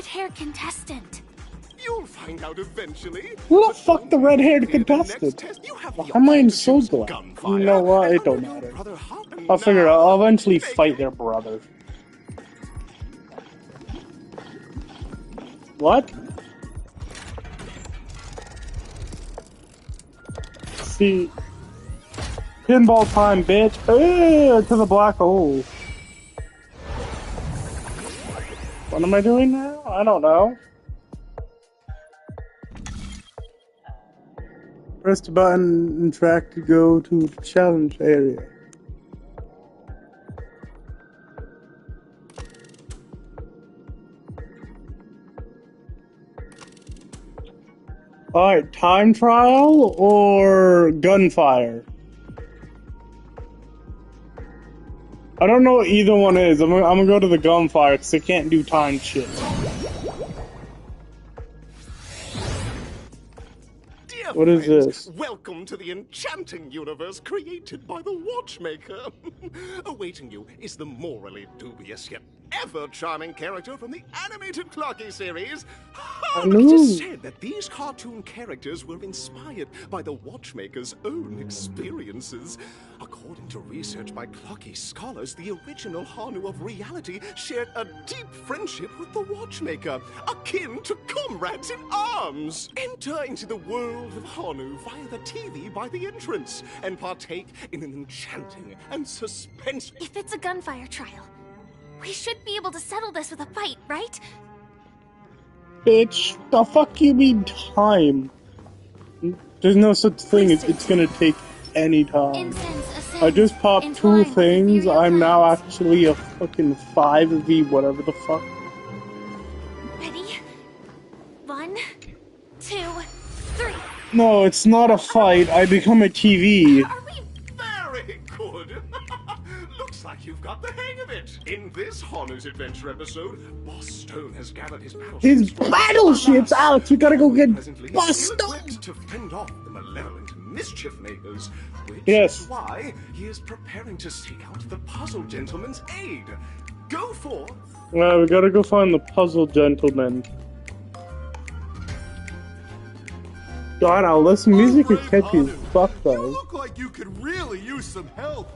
red-haired contestant. You'll find out eventually. Who the fuck the red-haired contestant? I'm not so glad. You know what? It don't matter. I'll figure it out. I'll eventually fight their brother. What? See, pinball time, bitch! To the black hole. What am I doing now? I don't know. Press the button and track to go to the challenge area. Alright, time trial or gunfire? I don't know what either one is. I'm gonna go to the gunfire because I can't do time shit. Dear what is friends, this? Welcome to the enchanting universe created by the Watchmaker. Awaiting you is the morally dubious yet ever charming character from the animated Clocky series. It is said that these cartoon characters were inspired by the Watchmaker's own experiences. According to research by Clocky scholars, the original Hanu of reality shared a deep friendship with the Watchmaker, akin to comrades in arms. Enter into the world of Hanu via the TV by the entrance and partake in an enchanting and suspenseful... If it's a gunfire trial, we should be able to settle this with a fight, right? Bitch, the fuck you mean time? There's no such thing as it's gonna take any time. I just popped 2 things, I'm now actually a fucking 5v whatever the fuck. Ready? 1, 2, 3. No, it's not a fight, I become a TV. Very good. Looks like you've got the hang of it. In this Hanu's Adventure episode, Boss Stone has gathered his battleships. His battleships, Alex, we gotta go get Boss Stone to fend off the malevolent mischief makers, which is why he is preparing to seek out the Puzzle Gentleman's aid. Go forth. Well, we gotta go find the Puzzle Gentleman. God, now listen, music is catchy as fuck though. You look like you could really use some help.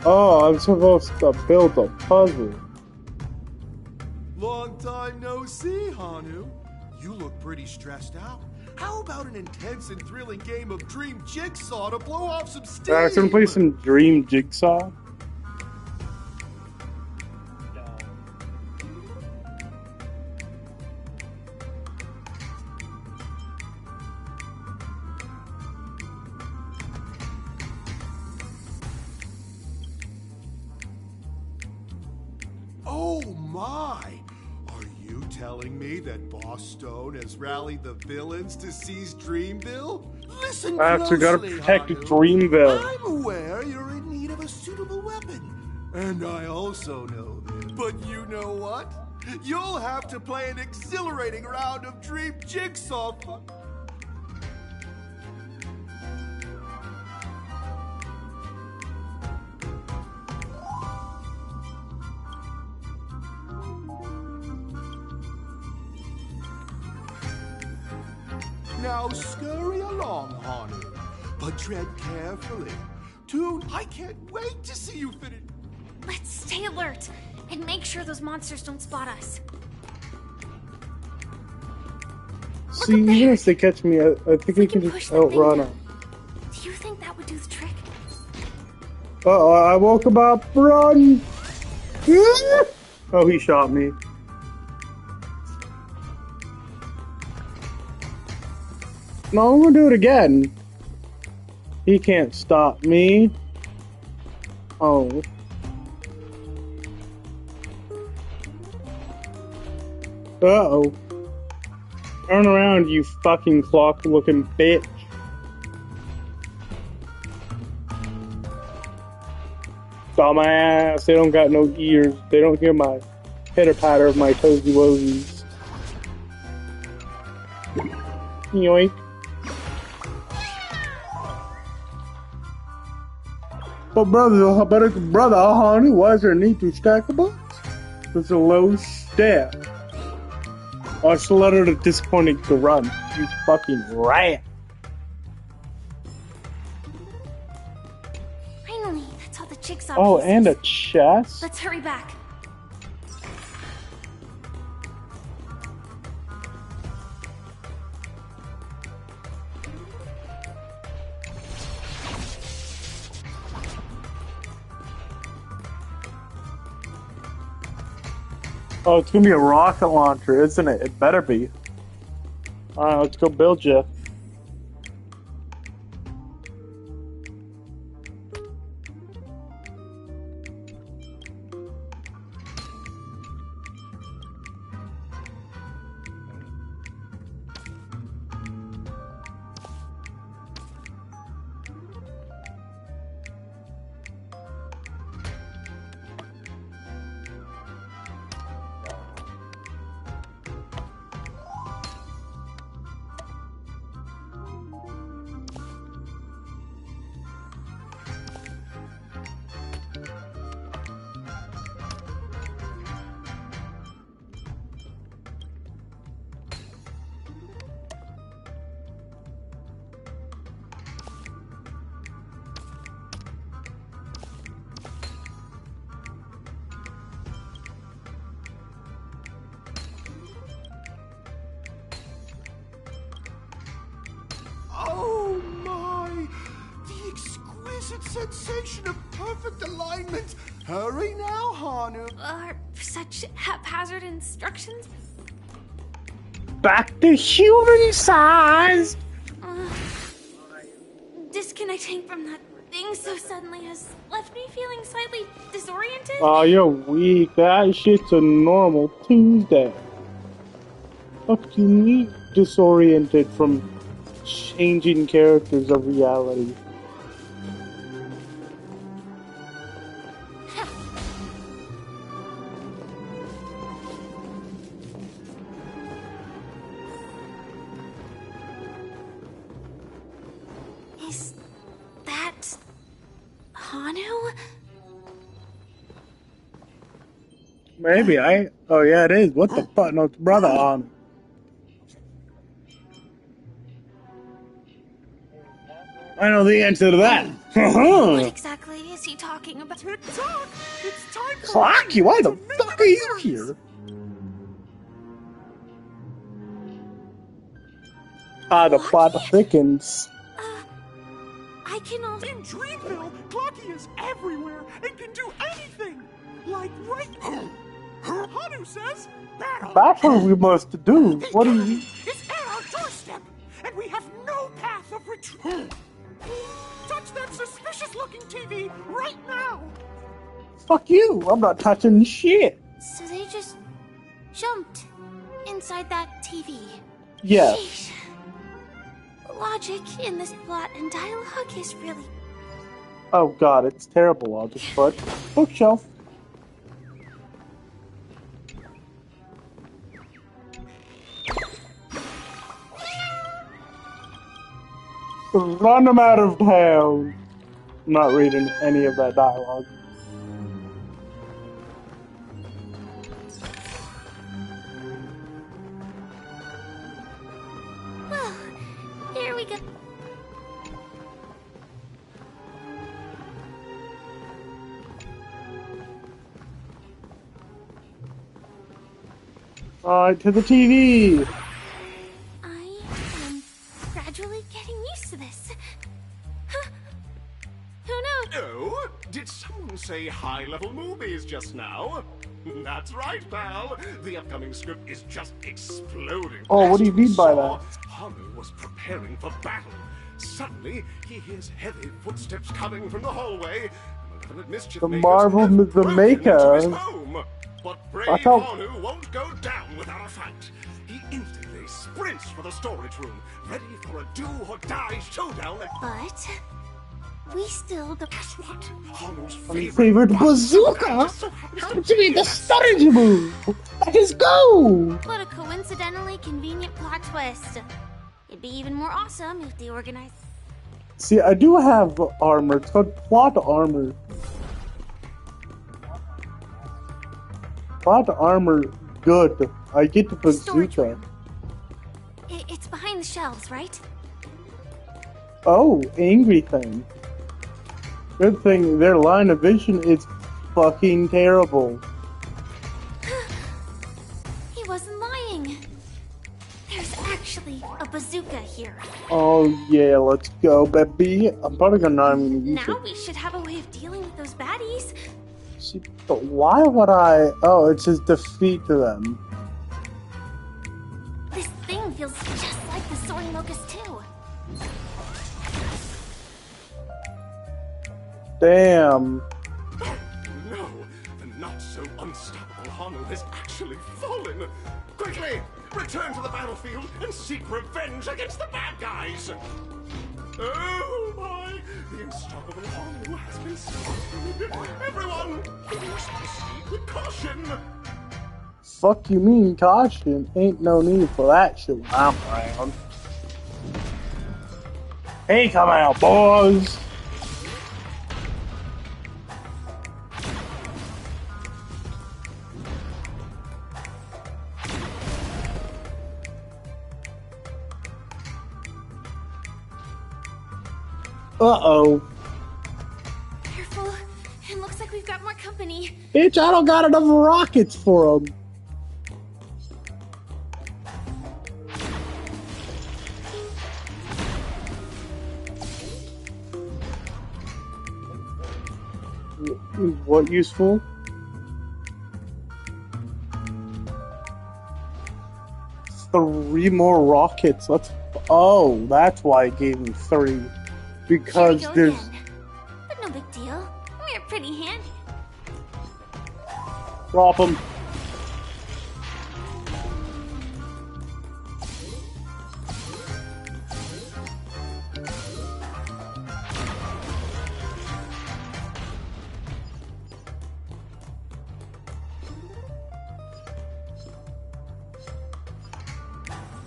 Oh, I'm supposed to build a puzzle. Long time no see, Hanu. You look pretty stressed out. How about an intense and thrilling game of Dream Jigsaw to blow off some steam? I'm gonna play some Dream Jigsaw. Oh my! Are you telling me that Boss Stone has rallied the villains to seize Dreamville? Listen We gotta protect Hanu. Dreamville. I'm aware you're in need of a suitable weapon. And I also know this. But you know what? You'll have to play an exhilarating round of Dream Jigsaw. Now scurry along, Hanu, but tread carefully. Dude, I can't wait to see you finish. Let's stay alert and make sure those monsters don't spot us. See, even if they catch me, I think we can just outrun them. Do you think that would do the trick? Uh-oh, I woke him up. Run! Oh, he shot me. No, I'm gonna do it again. He can't stop me. Oh. Uh-oh. Turn around, you fucking clock-looking bitch. Dumbass, they don't got no ears. They don't hear my pitter-patter of my toesy-woesies. Yoink. But brother, honey, why is there a need to stack the books? It's a low step. Oh, it's a letter to disappointing to run. You fucking rat. Finally, that's all the jigsaw Oh, pieces. and a chest? Let's hurry back. Oh, it's gonna be a rocket launcher, isn't it? It better be. Alright, let's go build you. Oh my! The exquisite sensation of perfect alignment! Hurry now, Hanu! Are such haphazard instructions? Back to human size! Disconnecting from that thing so suddenly has left me feeling slightly disoriented. Oh, you're weak. That shit's a normal Tuesday. Fuck you need disoriented from changing characters of reality. Is that Hanu? Maybe oh yeah, it is. What the fuck? No, it's brother on. I know the answer to that. What exactly is he talking about? Tick-tock! It's time for Clocky, why the fuck are you here? Ah, the plot thickens. I can only... In Dreamville, Clocky is everywhere and can do anything! Like right now. Hanu says, battle! That's what we must do. What do you... It's at our doorstep, and we have no path of retreat. Touch that suspicious-looking TV right now! Fuck you, I'm not touching shit. So they just jumped inside that TV. Yeah. Sheesh. Logic in this plot and dialogue is really... Oh god, it's terrible logic, but... Bookshelf. Run them out of town. I'm not reading any of that dialogue. Well, here we go. Alright, to the TV. I am gradually getting used to this. Huh. Who knows? Oh, did someone say high-level movies just now? That's right, pal. The upcoming script is just exploding. Oh, what do you mean by that? Hanu was preparing for battle. Suddenly, he hears heavy footsteps coming from the hallway. Malevolent mischief The makers Marvel have the broken Maker. into his home. But brave I thought- Hanu won't go down without a fight. He instantly sprints for the storage room, ready for a do-or-die showdown. But we still the... Guess what? Hanu's Favorite bazooka? Happens to be the storage room. Let us go. What a coincidentally convenient plot twist. It'd be even more awesome if they organized... See, I do have armor. It's called plot armor. Plot armor, good. I get the bazooka. It's behind the shelves, right? Oh, angry thing. Good thing their line of vision is fucking terrible. He wasn't lying. There's actually a bazooka here. Oh yeah, let's go, baby. I'm probably gonna use it. Now we should have a way of dealing with those baddies. See, but why would I? Oh, it says defeat them. This thing feels just like the Soaring Locust too. Damn. No, the not-so-unstoppable Hanu has actually fallen. Quickly, return to the battlefield and seek revenge against the bad guys. Oh my, the unstoppable Hanu has been spotted. Everyone, please proceed with caution. Fuck you mean caution? Ain't no need for that shit when I'm around. Hey, come out, boys! Uh-oh. Careful. It looks like we've got more company. Bitch, I don't got enough rockets for them. What useful? Three more rockets. Let's. Oh, that's why it gave me 3. Because Here we go there's. again. But no big deal. We're pretty handy. Drop them.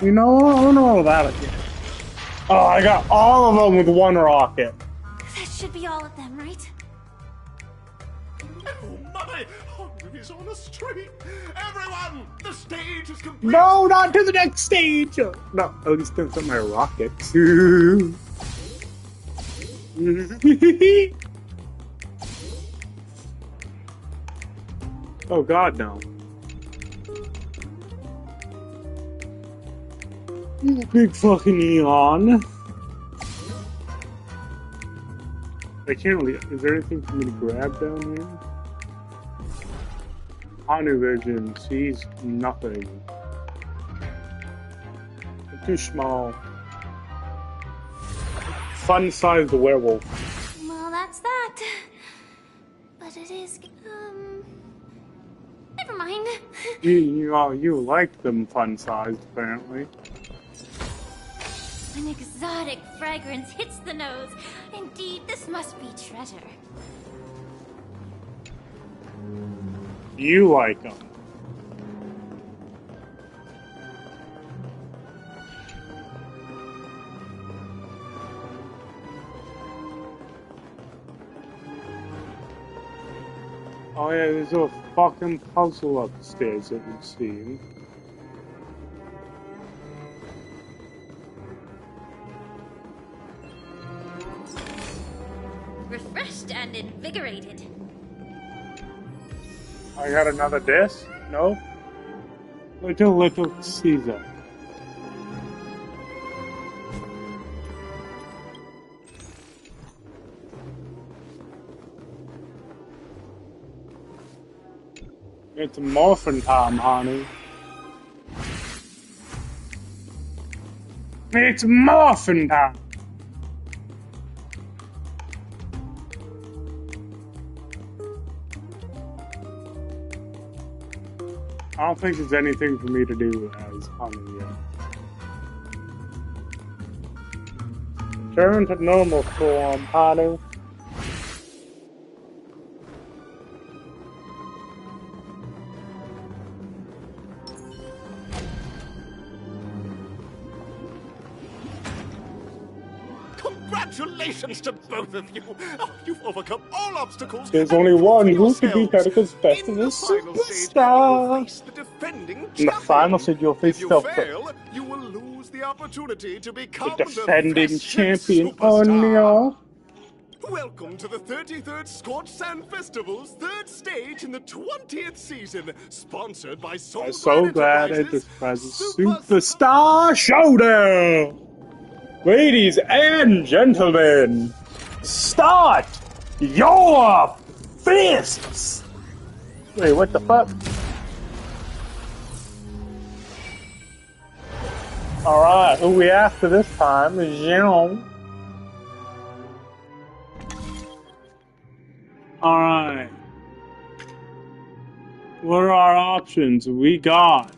You know what? I don't know that again. Oh, I got all of them with 1 rocket. That should be all of them, right? Oh my, Hanu is on a streak. Everyone, the stage is complete. No, not to the next stage. No, at least don't put my rockets. Oh God, no. Big fucking Elon. I can't really. Is there anything for me to grab down here? Hanu Vision sees nothing. Too small. Fun-sized werewolf. Well, that's that. But it is, never mind. You like them fun-sized, apparently. An exotic fragrance hits the nose. Indeed, this must be treasure. You like them. Oh yeah, there's a fucking puzzle upstairs that we've seen. Refreshed and invigorated. I got another disc? No? Little Caesar. It's morphin' time, honey. It's morphin' time! I don't think there's anything for me to do as honey yet. Turn to normal form, honey. Congratulations to both of you. Oh, you've overcome all obstacles. There's and only one proved who can be yourselves. Pentacle's best In as the a final stage, superstar. you'll face the defending In the champion. final stage, you'll face If you the fail, you will lose the opportunity to become defending the champion. Oh no. Welcome to the 33rd Scorch Sand Festival's third stage in the 20th season, sponsored by I'm so glad Enterprises Superstar Showdown! Ladies and gentlemen, start your fists! Wait, what the fuck? Alright, who we after this time is Jean. Alright. What are our options? We got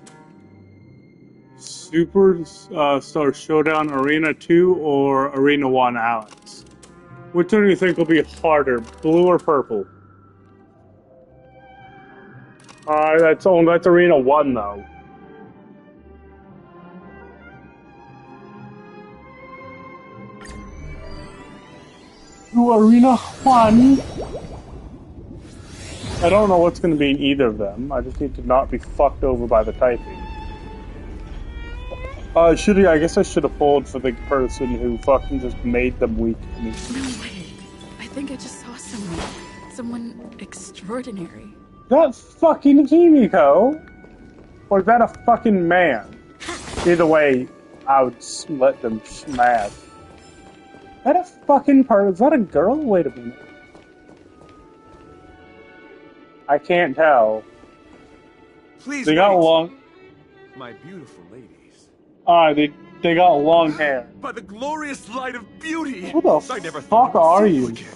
Superstar Showdown Arena 2 or Arena 1, Alex. Which one do you think will be harder, blue or purple? Alright, that's Arena 1 though. To Arena 1. I don't know what's going to be in either of them. I just need to not be fucked over by the typing. I guess I should have pulled for the person who fucking just made them weak to me. No way. I think I just saw someone extraordinary. That fucking Himiko? Or is that a fucking man? Either way, I would let them smash. Is that a fucking person? Is that a girl? Wait a minute. I can't tell. Please They got wait. long. My beautiful ladies. They got long hair. By the glorious light of beauty! Who the I never fuck thought I'd are see you? again.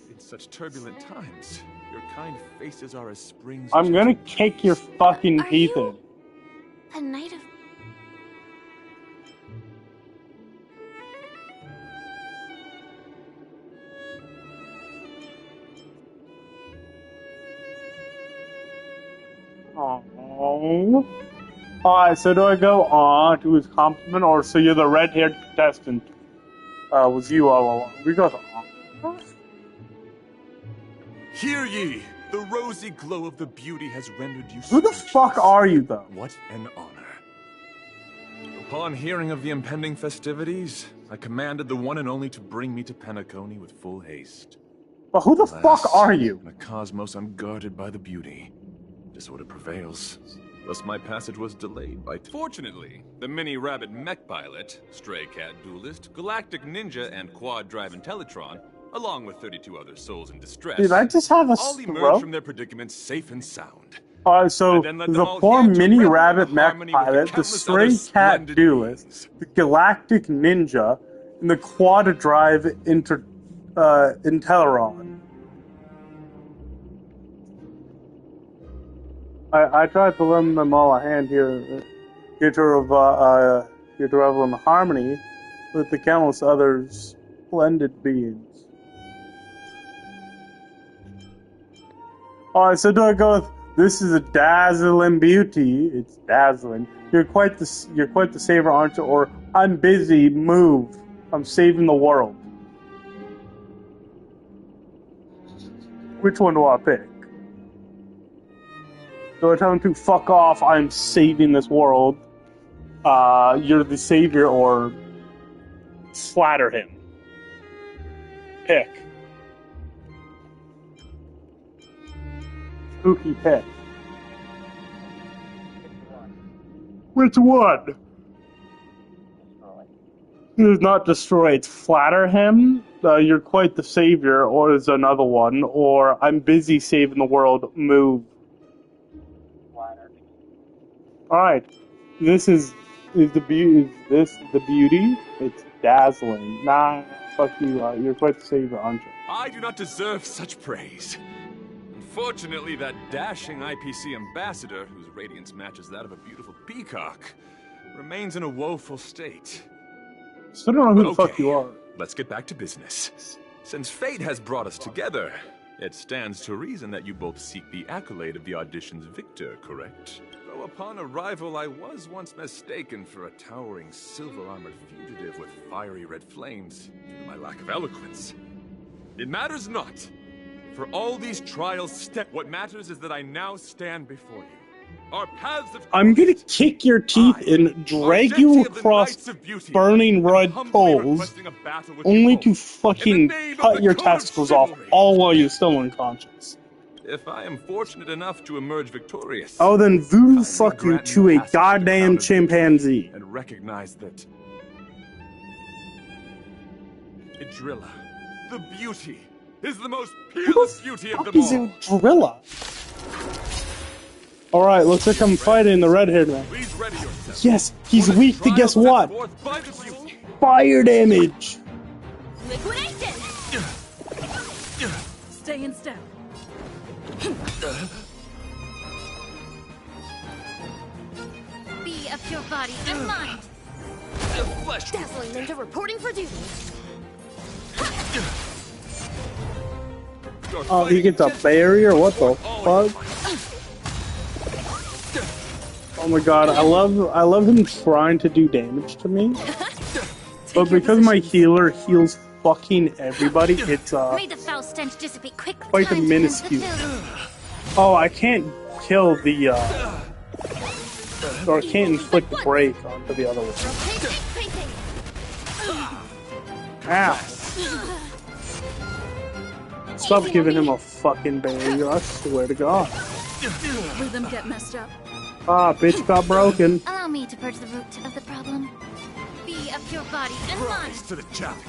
In such turbulent times, your kind faces are as springs. I'm gonna kick your fucking Are teeth you- in. A knight of... Oh. Alright, so do I go on to his compliment, or so you're the red-haired contestant? Was you all along? We go on. Hear ye! The rosy glow of the beauty has rendered you Who the fuck speechless. are you, though? What an honor. Upon hearing of the impending festivities, I commanded the one and only to bring me to Penacony with full haste. But who the Alas, fuck are you? in a cosmos unguarded by the beauty, disorder prevails. Thus my passage was delayed by... Fortunately, the mini-rabbit mech pilot, stray cat duelist, galactic ninja, and quad-drive Intellitron, along with 32 other souls in distress, Did I just have a all emerged stroke? from their predicaments safe and sound. Alright, so And then let them the all poor here to mini revel in rabbit the mech harmony with the pilot, the countless stray other cat splendid duelist, beings. the galactic ninja, and the quad drive Inteleron. I tried to lend them all a hand here to revel in harmony with the countless other splendid beings. Alright, so do I go with, this is a dazzling beauty. It's dazzling. You're quite the saver, aren't you? Or, I'm busy, move. I'm saving the world. Which one do I pick? Do I tell him to fuck off, I'm saving this world, you're the savior, or flatter him? Pick. Spooky pick. Which one? It is not destroy, it's flatter him. You're quite the savior, or is another one, or I'm busy saving the world, move. Alright, this is the beauty. Is this the beauty? It's dazzling. Nah, fuck you. You're quite the savior, aren't you? I do not deserve such praise. Unfortunately, that dashing IPC ambassador, whose radiance matches that of a beautiful peacock, remains in a woeful state. Still don't know who the Okay, fuck you are. let's get back to business. Since fate has brought us together, it stands to reason that you both seek the accolade of the audition's victor, correct? Though upon arrival, I was once mistaken for a towering silver-armored fugitive with fiery red flames due to my lack of eloquence. It matters not. For all these trials step, what matters is that I now stand before you. Our paths have I'm gonna kick your teeth and drag you across burning red coals, only to fucking cut your testicles off, all while you're still unconscious. If I am fortunate enough to emerge victorious, Oh, then voodoo fuck you to a goddamn chimpanzee. And recognize that Idrilla, the beauty, is the most peerless beauty of them all. Idrilla? Alright, looks like I'm fighting the red-haired man. Please ready yourself. Yes, he's weak to guess what? Fire damage! Liquidation! Stay in step. Be of pure body and mind. Dazzling ninja reporting for duty. Oh, he gets a barrier? What the fuck? Oh my god, I love him trying to do damage to me. But because my healer heals fucking everybody, it's May the foul stench dissipate quickly. quite a minuscule. Oh, I can't kill the or I can't inflict the break onto the other one. Ow. Stop giving him a fucking barrier, I swear to god. Rhythm get messed up. Ah, bitch got broken. Allow me to purge the root of the problem. Be of pure body and mind. Rise to the challenge.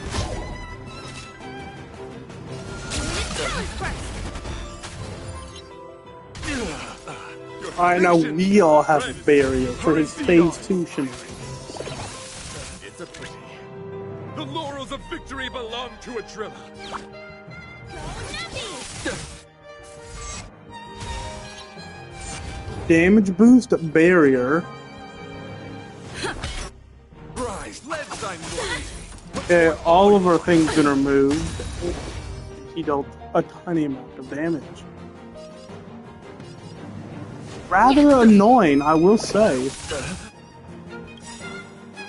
Alright, now we all have a barrier for his phase 2 shenanigans. It's a pity. The laurels of victory belong to Idrilla. Damage boost, barrier. Rise, let thine loyalty. Okay, all of our things been removed. He dealt a tiny amount of damage. Rather annoying, I will say.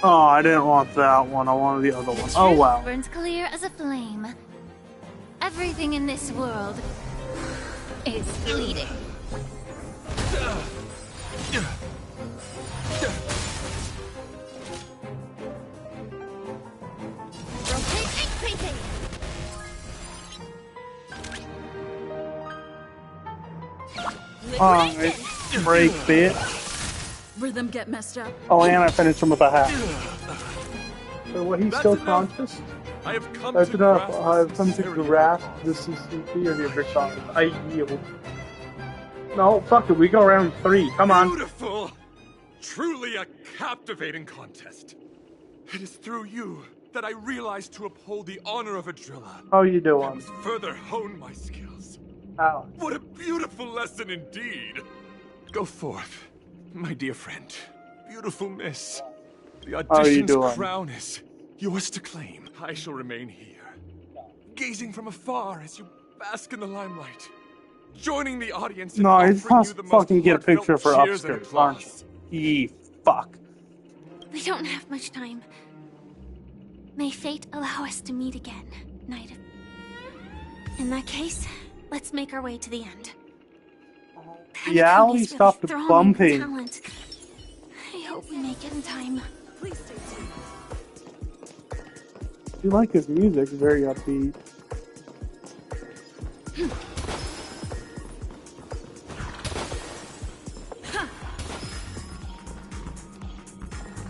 Oh, I didn't want that one. I wanted the other one. Oh wow. Burns clear as a flame. Everything in this world is bleeding. Alright, break, bitch. Rhythm get messed up. Oh, and I finished him with a hat. So what, he's still conscious? I have come That's to enough. grasp I have come to sincerity. grasp the sincerity of your charge. I yield. No, fuck it. We go round 3. Come on. Beautiful! Truly a captivating contest. It is through you that I realized to uphold the honor of Idrilla. How you I doing? must further hone my skills. Ow. What a beautiful lesson indeed! Go forth, my dear friend. Beautiful miss. The How you audition's doing? crown is yours to claim. I shall remain here, gazing from afar as you bask in the limelight. Joining the audience in No, I offering just want you the to most fucking get a heartfelt picture for cheers and upstairs, aren't applause. you? Ye fuck. We don't have much time. May fate allow us to meet again, Knight of... In that case, let's make our way to the end. Yeah, Hanakami's Ali stopped really thronging bumping. talent. I hope we make it in time. Please stay tuned. You like his music, very upbeat.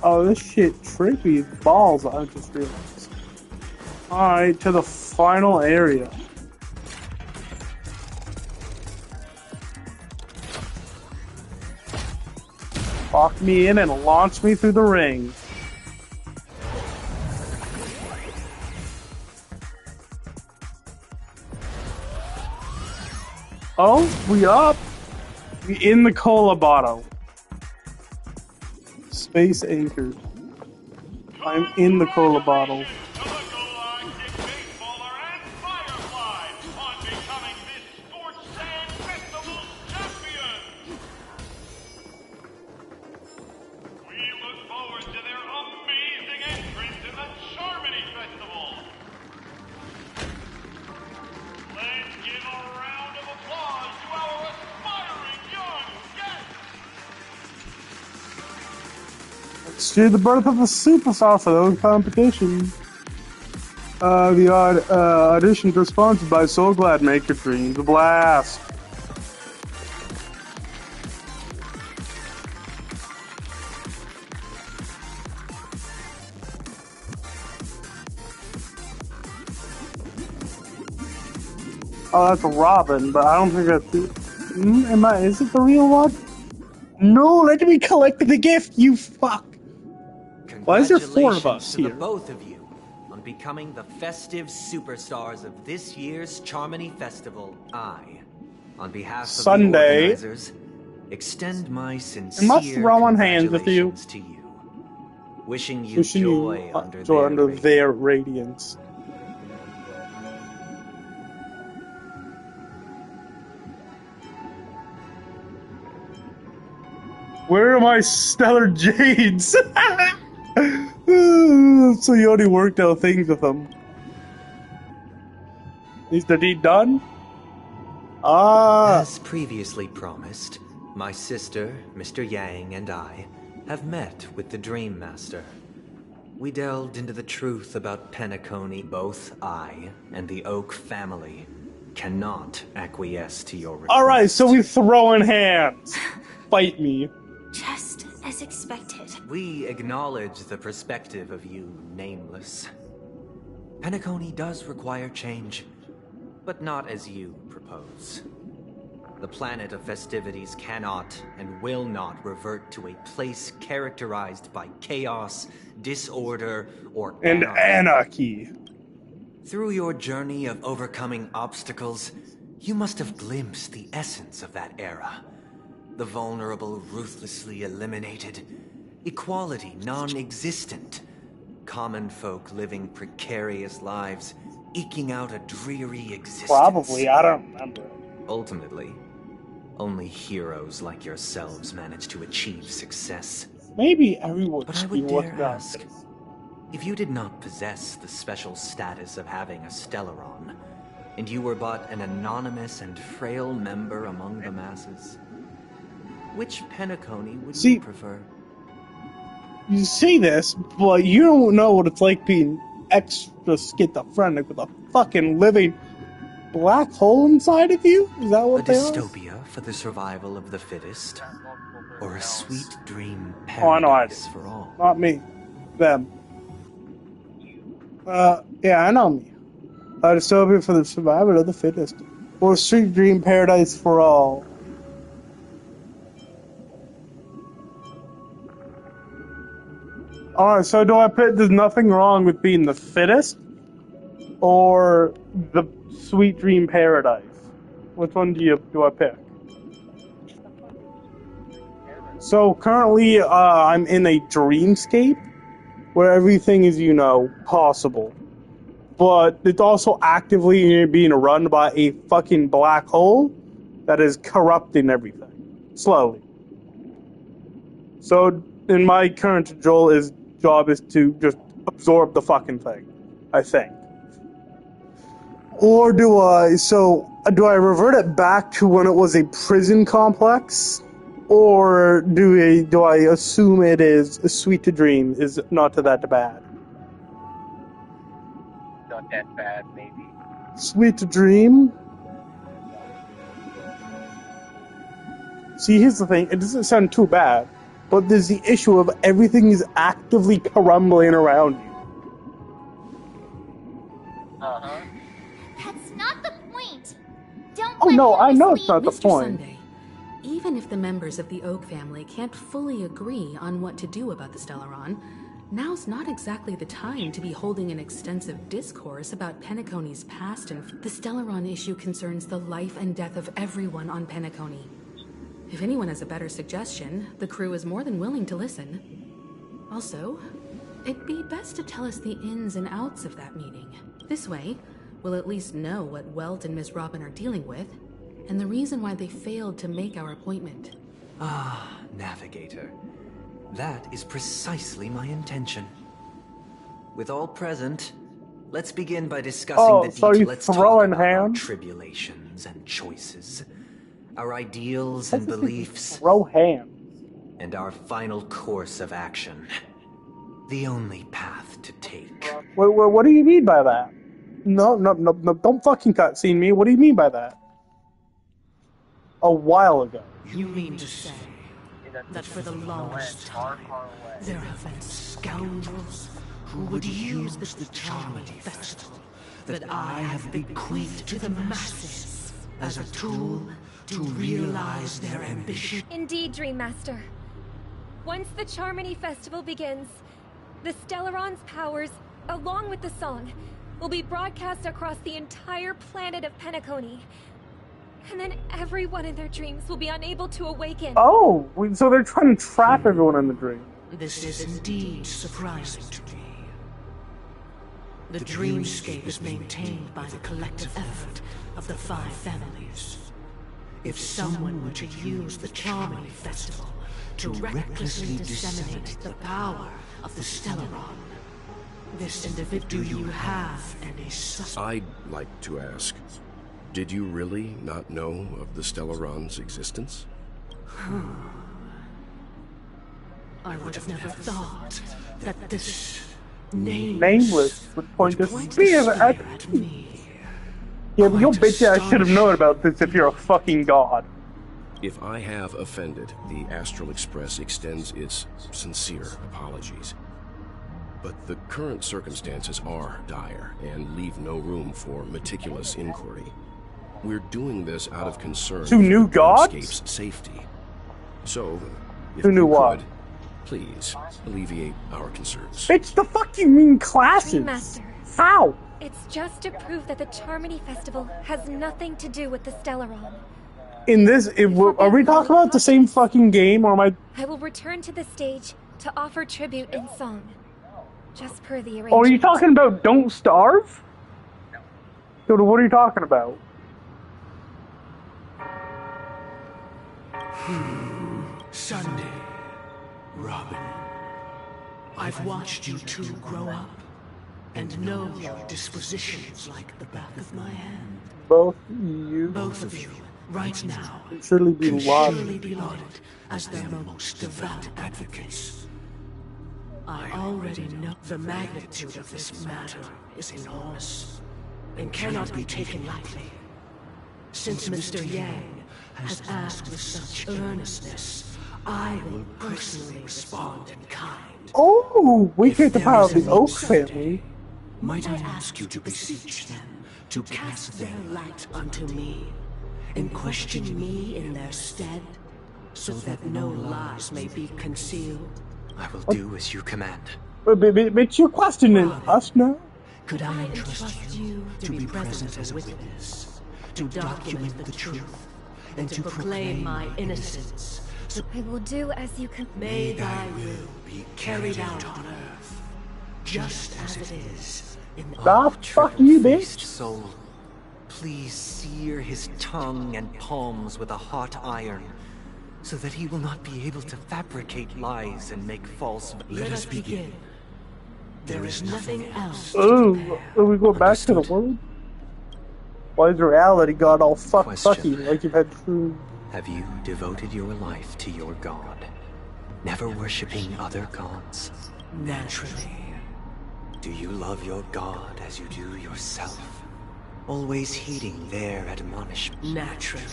Oh, this shit trippy as balls, I just realized. Alright, to the final area. Lock me in and launch me through the ring. Oh, we up. We in the cola bottle. Space anchored. I'm in the cola bottle. To the goal line, Dick Baseballer and Firefly on becoming this Sports Sand Festival's champion. Steer the birth of a superstar for those competitions. The auditions are sponsored by So Glad Make Your Dreams a Blast. Oh, that's Robin, but I don't think that's the... is it the real one? No, let me collect the gift, you fuck! Why is there 4 of us here? To the both of you on becoming the festive superstars of this year's Charmony Festival. I, on behalf of the organizers, extend my sincere congratulations to you. Wishing you joy under their radiance. Where are my stellar jades? So you already worked out things with them. Is the deed done? As previously promised, my sister, Mr. Yang, and I have met with the Dream Master. We delved into the truth about Penacony. Both I and the Oak family cannot acquiesce to your request. Alright, so we throwing hands. Fight me. Just as expected. We acknowledge the perspective of you, Nameless. Penacony does require change, but not as you propose. The planet of festivities cannot and will not revert to a place characterized by chaos, disorder, or anarchy. Through your journey of overcoming obstacles, you must have glimpsed the essence of that era. The vulnerable ruthlessly eliminated, equality non-existent, common folk living precarious lives, eking out a dreary existence. Probably, I don't remember. Ultimately, only heroes like yourselves manage to achieve success. Maybe everyone but I would dare ask, if you did not possess the special status of having a Stellaron, and you were but an anonymous and frail member among the masses, which Penacony would you prefer? You say this, but you don't know what it's like being extra schizophrenic with a fucking living black hole inside of you? Is that what a dystopia for the survival of the fittest? Or a sweet dream paradise for all? Not me. Them. Yeah, I know me. A dystopia for the survival of the fittest. Or a sweet dream paradise for all. Alright, so do I put there's nothing wrong with being the fittest? Or the sweet dream paradise? Which one do I pick? So currently, I'm in a dreamscape where everything is, possible. But it's also actively being run by a fucking black hole that is corrupting everything. Slowly. So, in my current job is to just absorb the fucking thing, I think. Or do I revert it back to when it was a prison complex? Or do I assume it is sweet to dream, is not that bad? Not that bad, maybe. Sweet to dream? See, here's the thing, it doesn't sound too bad. But there's the issue of everything is actively crumbling around you. Uh-huh. That's not the point. Don't Oh no, I know it's not the point. Sunday, even if the members of the Oak family can't fully agree on what to do about the Stellaron, now's not exactly the time to be holding an extensive discourse about Penacony's past, and the Stellaron issue concerns the life and death of everyone on Penacony. If anyone has a better suggestion, the crew is more than willing to listen. Also, it'd be best to tell us the ins and outs of that meeting. This way, we'll at least know what Welt and Miss Robin are dealing with, and the reason why they failed to make our appointment. Ah, Navigator. That is precisely my intention. With all present, let's begin by discussing the details. Let's talk about our tribulations and choices. Our ideals and beliefs, throw hands, and our final course of action. the only path to take. What do you mean by that? No, don't fucking cutscene me. What do you mean by that? A while ago. You mean to say that for the longest time, there have been scoundrels who would use the Charming Festival that I have bequeathed to the masses as a tool to realize their ambition? Indeed, Dream Master. Once the Charmony Festival begins, the Stellaron's powers, along with the song, will be broadcast across the entire planet of Penacony. And then everyone in their dreams will be unable to awaken. Oh, so they're trying to trap everyone in the dream. This is indeed surprising to me. The dreamscape is maintained by the collective effort of the 5 families. If someone were to use the Charmony Festival to recklessly disseminate the power of the Stellaron, this individual, do you have any suspicion? I'd like to ask, did you really not know of the Stellaron's existence? I would have never thought that this Nameless would point a spear at me. Yeah, but your bitch ass should have known about this if you're a fucking god. If I have offended, the Astral Express extends its sincere apologies. But the current circumstances are dire and leave no room for meticulous inquiry. We're doing this out of concern to new gods? Dreamscape's safety. So, if to new you what? could, please alleviate our concerns. Bitch, the fuck you mean classes? Dream Master. How? It's just to prove that the Charmony Festival has nothing to do with the Stellaron. In this, are we talking about the same fucking game, or am I will return to the stage to offer tribute in song. Just per the arrangement. Oh, are you talking about Don't Starve? Yoda, what are you talking about? Sunday, Robin. I've watched you two grow up and know your dispositions like the back of my hand. Both of you, right now, surely be lauded as their most devout advocates. I already know the magnitude of this matter is enormous and cannot be taken lightly. Since Mr. Yang has asked with such earnestness, I will personally respond in kind. Oh, we get the power of the Oak family. Might I ask you to beseech them to cast their light unto me and question me in their stead, so that no lies may be concealed? I will do as you command. But you're questioning us now? Could I entrust you to be present as a witness, to document the truth, and to proclaim my innocence? So I will do as you command. May thy will be carried out on earth, just as it is in the fuck you, bitch. Soul, please sear his tongue and palms with a hot iron, so that he will not be able to fabricate lies and make false. Let us begin. There is nothing else. Oh, are we going back to the world? Why is reality got all fucky like you've had true? Have you devoted your life to your god, never worshipping other gods? Naturally. Do you love your god as you do yourself, always heeding their admonishment? Naturally.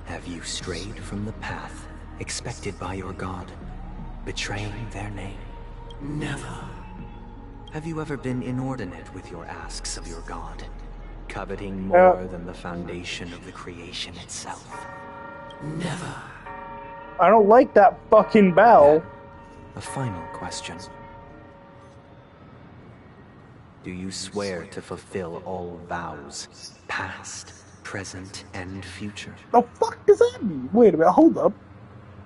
Have you strayed from the path expected by your god, betraying their name? Never. Have you ever been inordinate with your asks of your god, coveting more than the foundation of the creation itself? Never. I don't like that fucking bell. A final question. Do you swear to fulfill all vows, past, present, and future? The fuck does that mean? Wait a minute, hold up.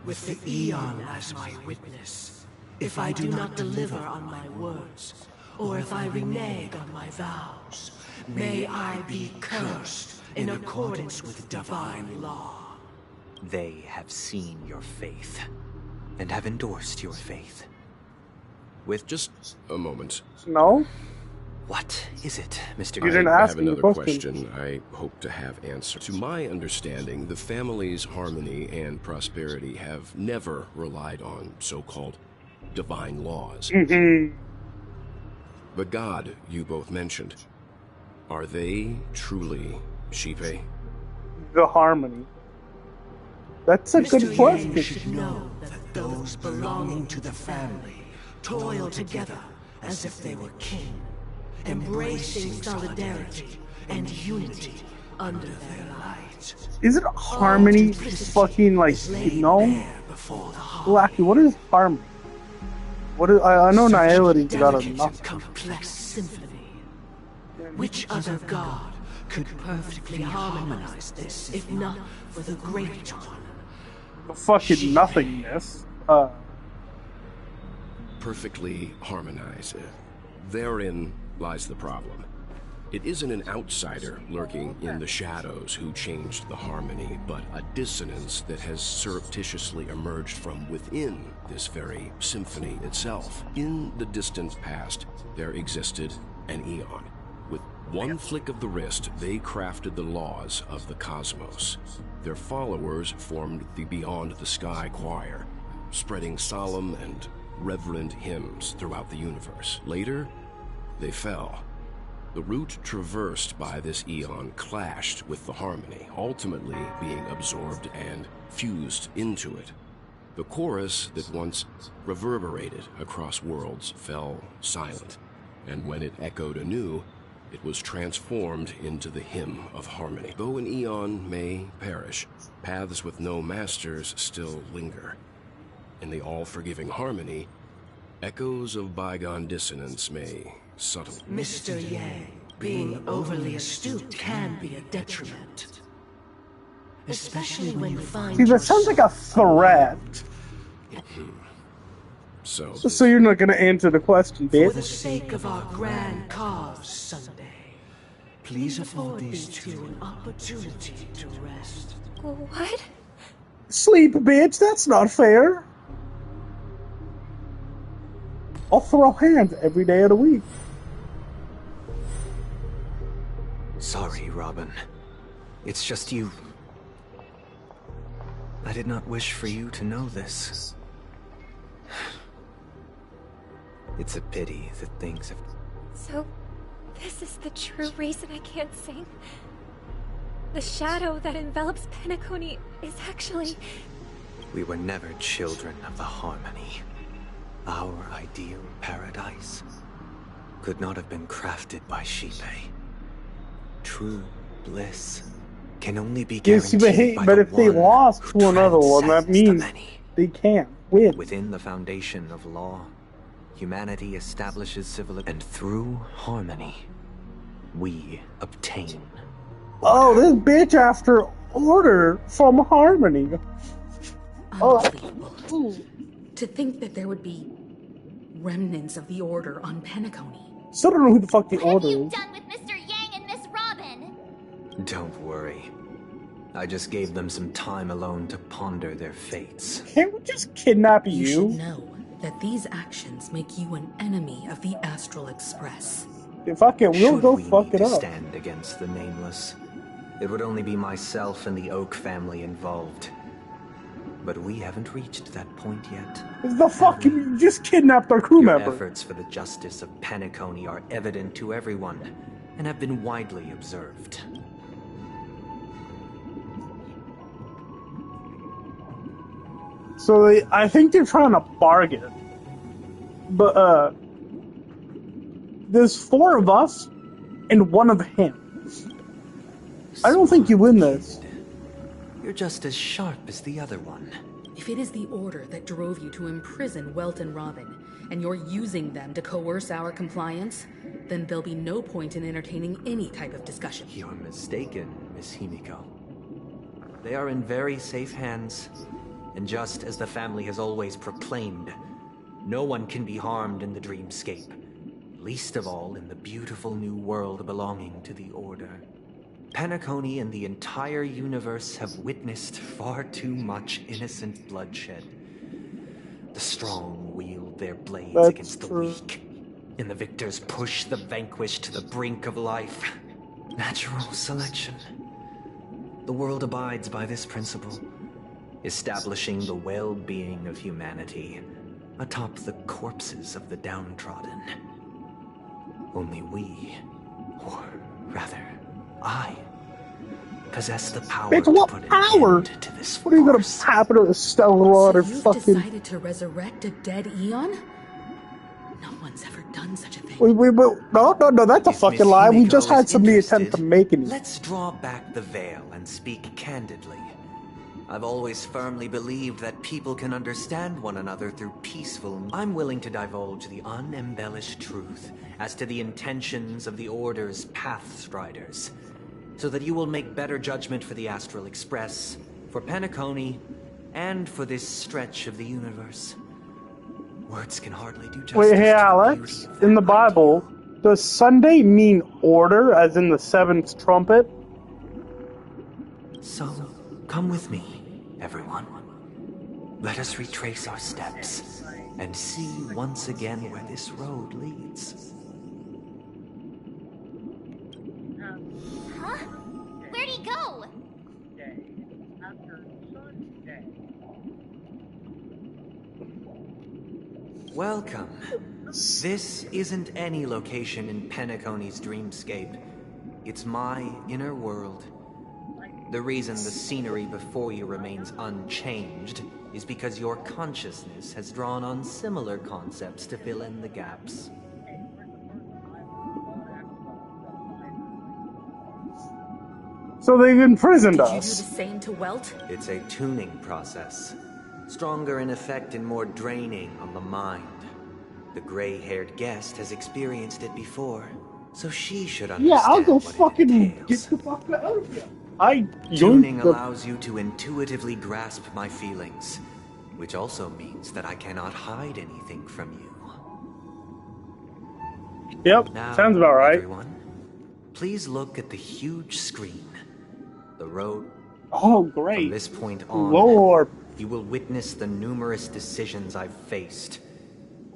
With the Eon as my witness, if I do not deliver on my words, or if I renege on my vows, may I be cursed in accordance with divine law. They have seen your faith, and have endorsed your faith. With just a moment. No? What is it, Mr. You didn't ask me the another question. I hope to have answered. To my understanding, the family's harmony and prosperity have never relied on so-called divine laws. Mm-hmm. The god you both mentioned, are they truly Xipe? The harmony. That's a good question. You should know that those belonging to the family toil together as if they were kin, embracing solidarity and unity under their light. Isn't harmony fucking like, you know? Blackie, what is harmony? What is, I know Nihility's got enough. Complex symphony. Which other god could perfectly harmonize this, if not for the Great One? The fucking nothingness. Perfectly harmonized. Therein lies the problem. It isn't an outsider lurking in the shadows who changed the harmony, but a dissonance that has surreptitiously emerged from within this very symphony itself. In the distant past, there existed an Eon. With one flick of the wrist, they crafted the laws of the cosmos. Their followers formed the Beyond the Sky Choir, spreading solemn and reverent hymns throughout the universe. Later, they fell. The route traversed by this Eon clashed with the harmony, ultimately being absorbed and fused into it. The chorus that once reverberated across worlds fell silent, and when it echoed anew, it was transformed into the hymn of harmony. Though an Eon may perish, paths with no masters still linger. In the all-forgiving harmony, echoes of bygone dissonance may subtle. Mr. Yang, being overly astute can be a detriment. Especially when you find See, that sounds like a threat. So you're not gonna answer the question, bitch. For the sake of our grand cause Sunday, please afford these two an opportunity to rest. What? Sleep, bitch, that's not fair. I'll throw hands every day of the week. Sorry, Robin. It's just you. I did not wish for you to know this. It's a pity that things have... So, this is the true reason I can't sing? The shadow that envelops Penacony is actually... We were never children of the harmony. Our ideal paradise could not have been crafted by Xipe. True bliss can only be guaranteed by but the if they one lost who to another one, that transcends the means many. they can't win. Within the foundation of law, humanity establishes civilization, and through harmony, we obtain. Oh, this bitch after order from harmony. Unbelievable. To think that there would be remnants of the Order on Penacony. Still don't know who the fuck the Order is. Done with Mr. Yang and Miss Robin. Don't worry. I just gave them some time alone to ponder their fates. Can't we just kidnap You you? should know that these actions make you an enemy of the Astral Express. Fuck it, we'll Should go we fuck need it to up. stand against the Nameless, it would only be myself and the Oak family involved. But we haven't reached that point yet. The fuck? You just kidnapped our crew Your member. efforts for the justice of Penacony are evident to everyone, and have been widely observed. So I think they're trying to bargain. But, there's 4 of us and 1 of him. I don't think you win this. You're just as sharp as the other one. If it is the Order that drove you to imprison Welt and Robin, and you're using them to coerce our compliance, then there'll be no point in entertaining any type of discussion. You're mistaken, Miss Himiko. They are in very safe hands, and just as the family has always proclaimed, no one can be harmed in the dreamscape, least of all in the beautiful new world belonging to the Order. Penacony and the entire universe have witnessed far too much innocent bloodshed. The strong wield their blades against the weak, and the victors push the vanquished to the brink of life. Natural selection. The world abides by this principle, establishing the well-being of humanity atop the corpses of the downtrodden. Only we, or rather, I, possess the power Bitch, what to put power? an end to this What are you gonna farce. happen to the Stellaron or You've fucking... decided to resurrect a dead Eon? No one's ever done such a thing. No, that's a If fucking Miss lie. We Himiko just had is somebody attempt to interested, make it. Let's draw back the veil and speak candidly. I've always firmly believed that people can understand one another through peaceful... I'm willing to divulge the unembellished truth as to the intentions of the Order's Pathstriders, so that you will make better judgment for the Astral Express, for Penacony, and for this stretch of the universe. Words can hardly do justice Wait, hey to the Alex, beauty of in the that Bible, does Sunday mean order, as in the seventh trumpet? So, come with me, everyone. Let us retrace our steps and see once again where this road leads. Huh? Where'd he go? Welcome. This isn't any location in Penacony's dreamscape. It's my inner world. The reason the scenery before you remains unchanged is because your consciousness has drawn on similar concepts to fill in the gaps. So they've imprisoned Did you do the us. same to Welt? It's a tuning process. Stronger in effect and more draining on the mind. The gray-haired guest has experienced it before, so she should understand. Yeah, I'll go what fucking it get entails. the fuck out of here. I Tuning yoinked the... allows you to intuitively grasp my feelings, which also means that I cannot hide anything from you. Yep, Now, sounds about right. everyone, please look at the huge screen. The road. Oh, great. From this point on, Lord. you will witness the numerous decisions I've faced.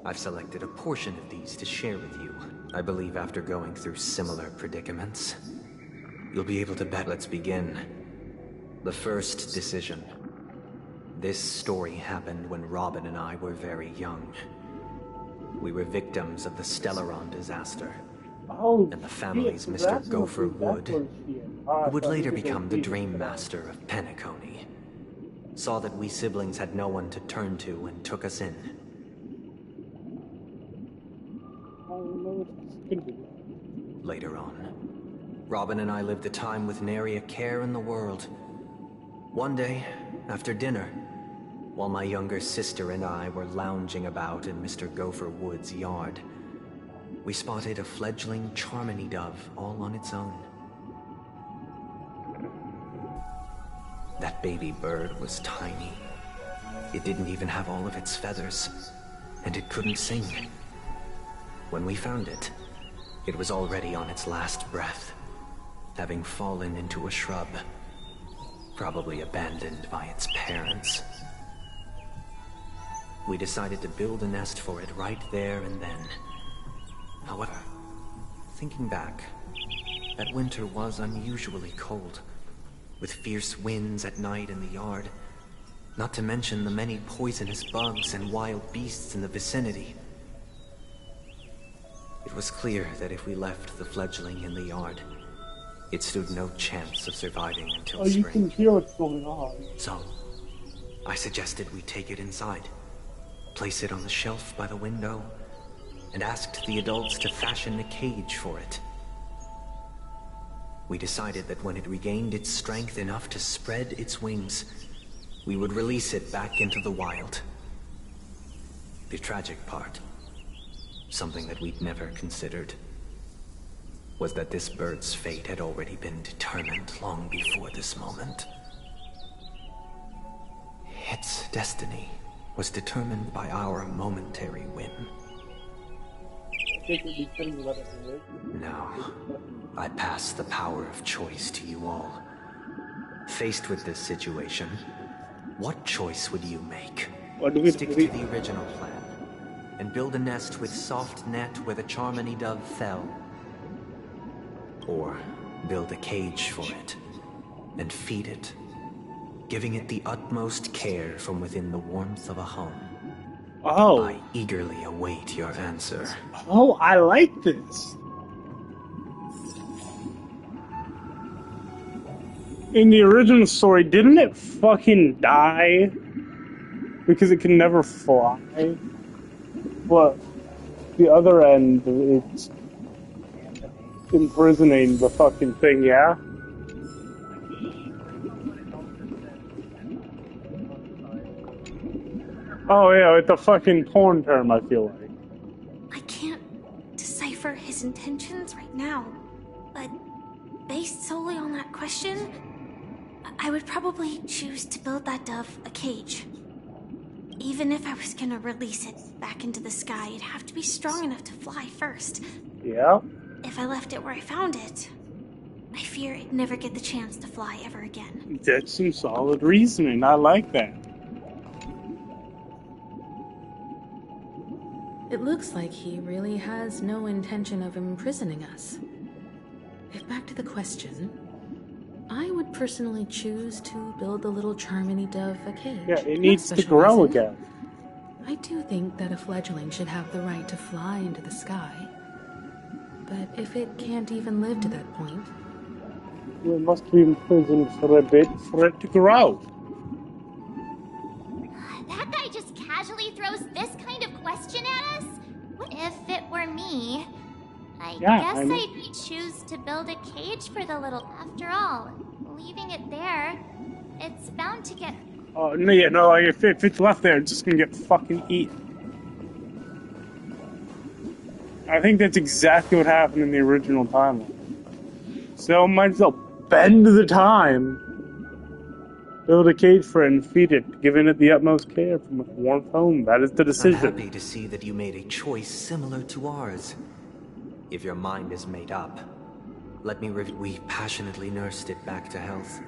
I've selected a portion of these to share with you. I believe after going through similar predicaments, you'll be able to bet. Let's begin. The first decision. This story happened when Robin and I were very young. We were victims of the Stellaron disaster. Oh, And the family's shit, Mr. that's Gopher what- Wood, that's what she is. who would I later think become the it's Dream Master of Penacony, saw that we siblings had no one to turn to and took us in. Oh, no, it's good. Later on, Robin and I lived a time with nary a care in the world. One day, after dinner, while my younger sister and I were lounging about in Mr. Gopher Wood's yard, we spotted a fledgling Charmony dove all on its own. That baby bird was tiny. It didn't even have all of its feathers, and it couldn't sing. When we found it, it was already on its last breath, having fallen into a shrub, probably abandoned by its parents. We decided to build a nest for it right there and then. However, thinking back, that winter was unusually cold, with fierce winds at night in the yard, not to mention the many poisonous bugs and wild beasts in the vicinity. It was clear that if we left the fledgling in the yard, it stood no chance of surviving until Oh, you spring. can hear what's going on. So, I suggested we take it inside, place it on the shelf by the window, and asked the adults to fashion a cage for it. We decided that when it regained its strength enough to spread its wings, we would release it back into the wild. The tragic part, something that we'd never considered, was that this bird's fate had already been determined long before this moment. Its destiny was determined by our momentary whim. Now, I pass the power of choice to you all. Faced with this situation, what choice would you make? Stick to the original plan, and build a nest with soft net where the Charmony dove fell? Or build a cage for it, and feed it, giving it the utmost care from within the warmth of a home? Oh. I eagerly await your answer. Oh, I like this. In the original story, didn't it fucking die? Because it can never fly? But the other end, it's imprisoning the fucking thing, yeah? Oh yeah, it's a fucking porn term, I feel like. I can't decipher his intentions right now, but based solely on that question, I would probably choose to build that dove a cage. Even if I was gonna release it back into the sky, it'd have to be strong enough to fly first. Yeah. If I left it where I found it, I fear it'd never get the chance to fly ever again. That's some solid reasoning. I like that. It looks like he really has no intention of imprisoning us. If back to the question, I would personally choose to build the little Charmony dove a cage. Yeah, it needs to grow again. I do think that a fledgling should have the right to fly into the sky. But if it can't even live to that point... It must be imprisoned for a bit for it to grow. That guy just casually throws this kind of question at us? What if it were me? I guess I'd choose to build a cage for the little... After all, leaving it there, it's bound to get... Oh, no, yeah, no, like, if it's left there, it's just gonna get fucking eaten. I think that's exactly what happened in the original timeline. So, might as well bend the time. Build a cage for it and feed it, giving it the utmost care from a warmth home. That is the decision. I'm happy to see that you made a choice similar to ours. If your mind is made up, let me we passionately nursed it back to health,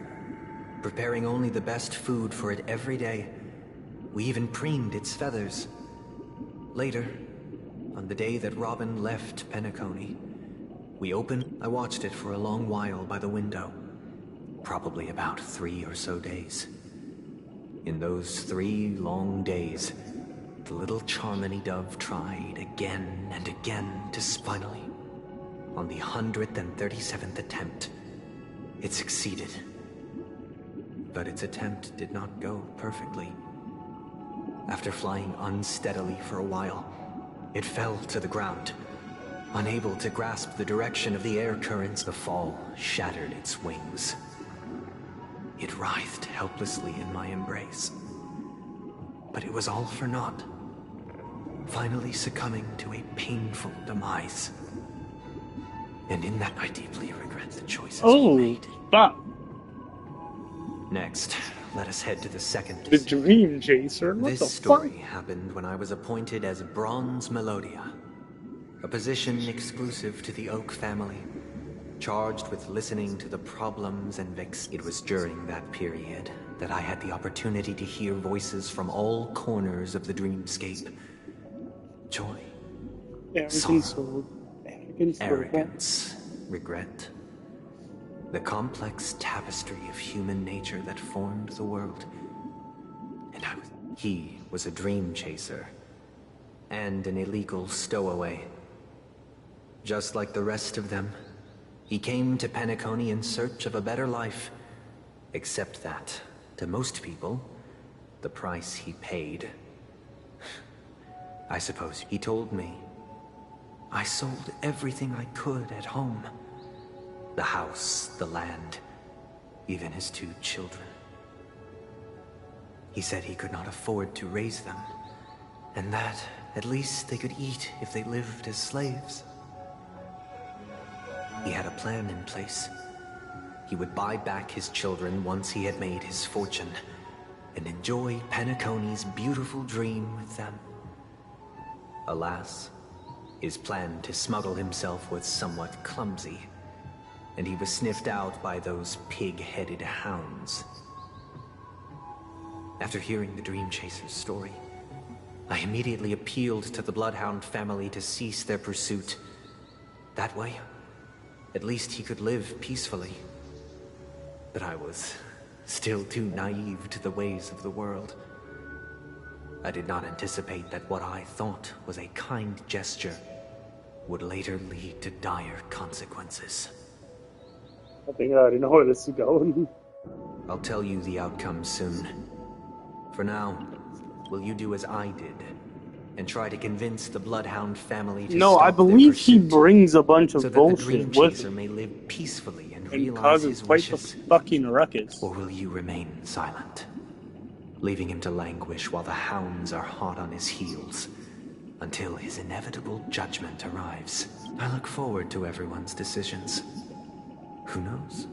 preparing only the best food for it every day. We even preened its feathers. Later, on the day that Robin left Penacony, I watched it for a long while by the window. Probably about 3 or so days. In those 3 long days, the little Charmony dove tried again and again to finally, on the 137th attempt, it succeeded. But its attempt did not go perfectly. After flying unsteadily for a while, it fell to the ground. Unable to grasp the direction of the air currents, the fall shattered its wings. It writhed helplessly in my embrace. But it was all for naught, finally succumbing to a painful demise. And in that, I deeply regret the choices we made. But next, let us head to the second. The Dream Chaser? What this the story fuck? happened when I was appointed as Bronze Melodia, a position exclusive to the Oak family, charged with listening to the problems and It was during that period that I had the opportunity to hear voices from all corners of the dreamscape. Joy, sorrow, arrogance, regret. The complex tapestry of human nature that formed the world. And he was a dream chaser and an illegal stowaway. Just like the rest of them, he came to Penacony in search of a better life. Except that, to most people, the price he paid. I suppose he told me. I sold everything I could at home. The house, the land, even his 2 children. He said he could not afford to raise them, and that at least they could eat if they lived as slaves. He had a plan in place. He would buy back his children once he had made his fortune, and enjoy Penacony's beautiful dream with them. Alas, his plan to smuggle himself was somewhat clumsy, and he was sniffed out by those pig-headed hounds. After hearing the Dream Chaser's story, I immediately appealed to the Bloodhound family to cease their pursuit. That way, at least he could live peacefully. But I was still too naive to the ways of the world. I did not anticipate that what I thought was a kind gesture would later lead to dire consequences. I think I already know where this is going. I'll tell you the outcome soon. For now, will you do as I did and try to convince the Bloodhound family to No, I believe he brings a bunch of so that bullshit the Dream with Chaser him may live peacefully and and realize causes his quite the wishes? fucking ruckus. Or will you remain silent, leaving him to languish while the hounds are hot on his heels until his inevitable judgment arrives? I look forward to everyone's decisions. Who knows?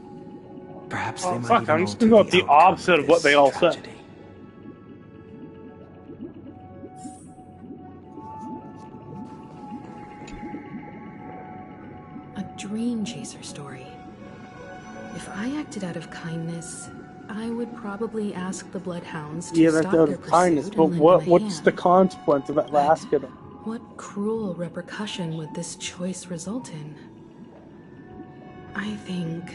Perhaps they might even I'm just alter gonna go with the outcome opposite of what they all tragedy. said. A Dream Chaser story. If I acted out of kindness, I would probably ask the Bloodhounds to That's stop out their of kindness, pursuit but and lend them a what's hand. the consequence of asking him? What cruel repercussion would this choice result in? I think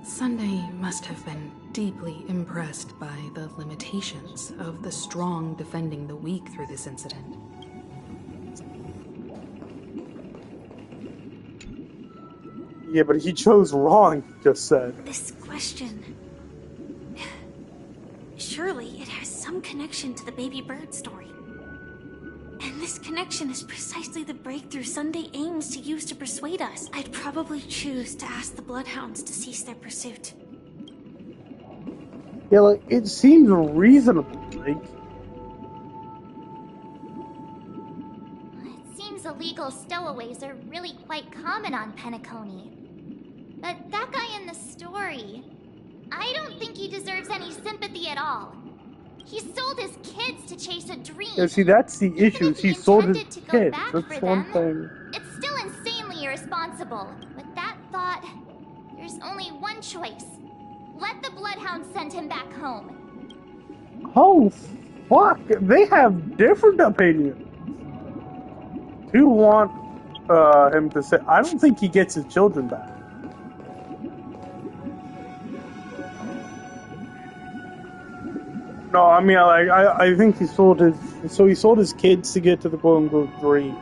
Sunday must have been deeply impressed by the limitations of the strong defending the weak through this incident. Yeah, but he chose wrong, he just said. This question... Surely it has some connection to the baby bird story. And this connection is precisely the breakthrough Sunday aims to use to persuade us. I'd probably choose to ask the Bloodhounds to cease their pursuit. Yeah, like, it seems reasonable, like... It seems illegal stowaways are really quite common on Penacony. But that guy in the story, I don't think he deserves any sympathy at all. He sold his kids to chase a dream. Yeah, see, that's the issue. He sold his To go kids. back That's for one them, thing. It's still insanely irresponsible. With that thought, there's only one choice. Let the Bloodhound send him back home. Oh, fuck. They have different opinions. You want him to say... I don't think he gets his children back. No, I mean, I think he sold his... So he sold his kids to get to the quote-unquote dream.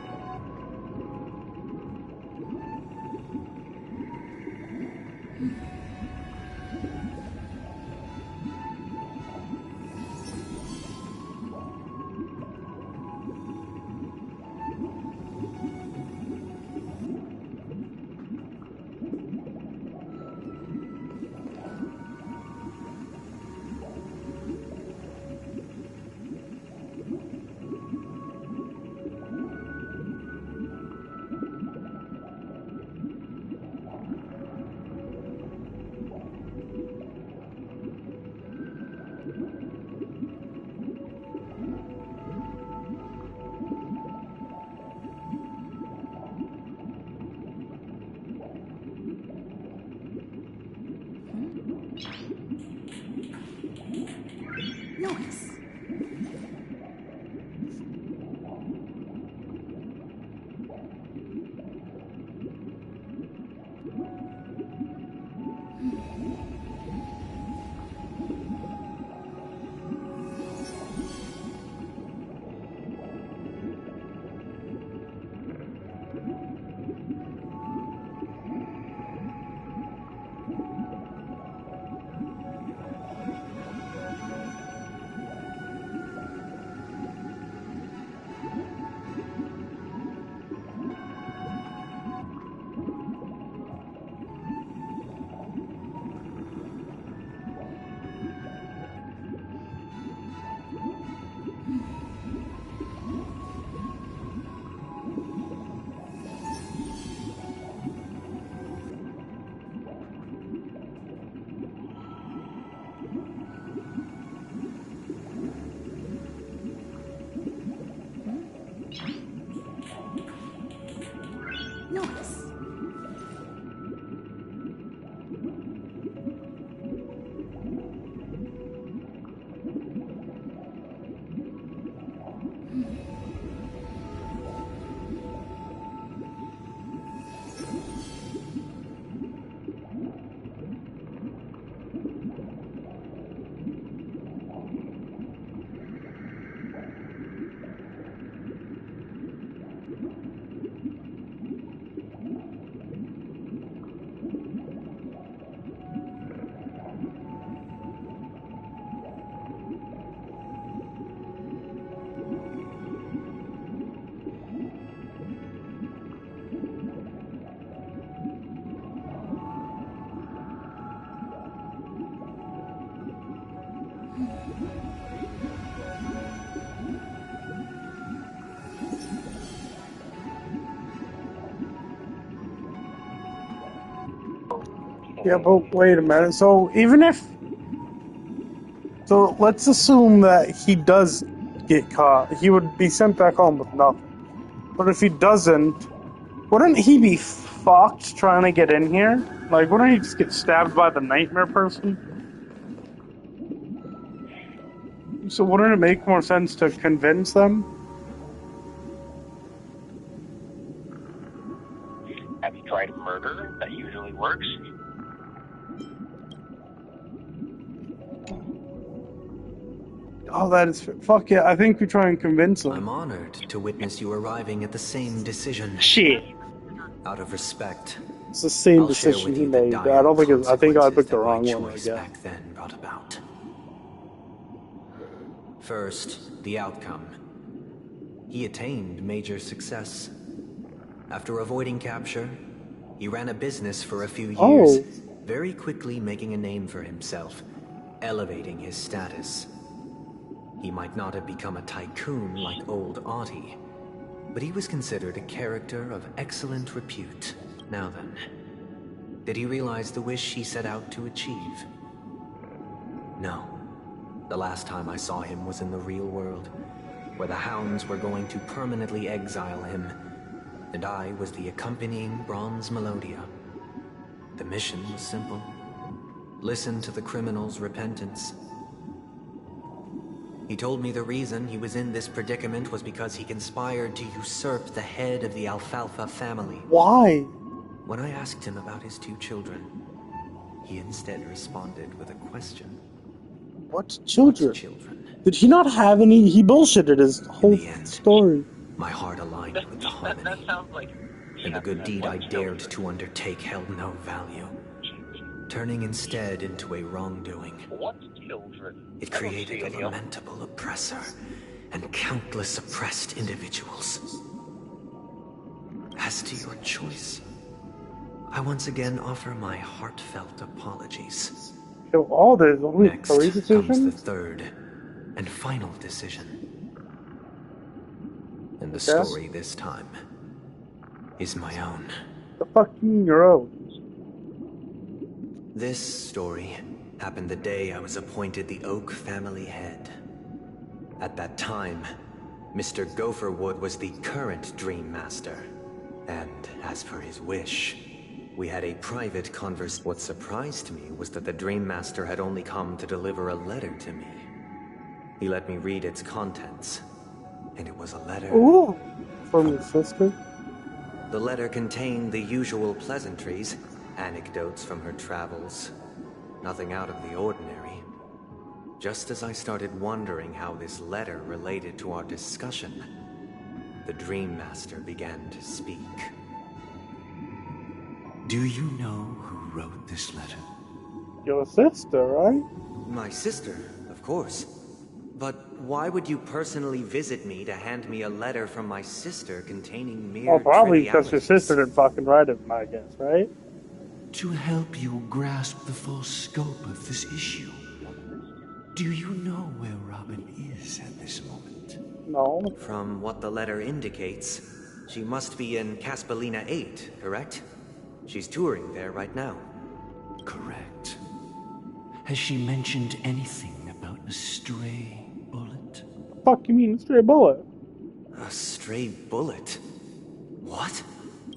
Nice. Yeah, but wait a minute. So even if... So let's assume that he does get caught. He would be sent back home with nothing. But if he doesn't, wouldn't he be fucked trying to get in here? Like, wouldn't he just get stabbed by the nightmare person? So wouldn't it make more sense to convince them? Have you tried murder? That usually works. Oh, that is... Fuck yeah, I think we try and convince them. I'm honored to witness you arriving at the same decision. Shit. Out of respect, It's the same decision he made. I don't think it's... I think I picked the wrong one, I guess. back then brought about. First, the outcome. He attained major success. After avoiding capture, he ran a business for a few years, very quickly making a name for himself, elevating his status. He might not have become a tycoon like old Audie, but he was considered a character of excellent repute. Now then, did he realize the wish he set out to achieve? No. The last time I saw him was in the real world, where the Hounds were going to permanently exile him, and I was the accompanying Bronze Melodia. The mission was simple. Listen to the criminal's repentance. He told me the reason he was in this predicament was because he conspired to usurp the head of the Alfalfa family. Why? When I asked him about his 2 children, he instead responded with a question. What children? Did he not have any? He bullshitted his whole story. My heart aligned with the harmony, That sounds like... and the good deed I dared to undertake held no value, turning instead into a wrongdoing. What children? It created a lamentable oppressor and countless oppressed individuals. As to your choice, I once again offer my heartfelt apologies. So all there's only Next 3 comes the decisions? third and final decision. And the Yes? story this time is my own. The fuck you mean your own? This story happened the day I was appointed the Oak family head. At that time, Mr. Gopherwood was the current Dream Master. And as for his wish, we had a private conversation. What surprised me was that the Dream Master had only come to deliver a letter to me. He let me read its contents, and it was a letter. Ooh! From your sister? The letter contained the usual pleasantries, anecdotes from her travels. Nothing out of the ordinary. Just as I started wondering how this letter related to our discussion, the Dream Master began to speak. Do you know who wrote this letter? Your sister, right? My sister, of course. But why would you personally visit me to hand me a letter from my sister containing mere Well, probably because your trivialities? sister didn't fucking write it, I guess, right? To help you grasp the full scope of this issue. Do you know where Robin is at this moment? No. From what the letter indicates, she must be in Caspelina 8, correct? She's touring there right now. Correct. Has she mentioned anything about a stray bullet? Fuck you mean, stray bullet? A stray bullet? What?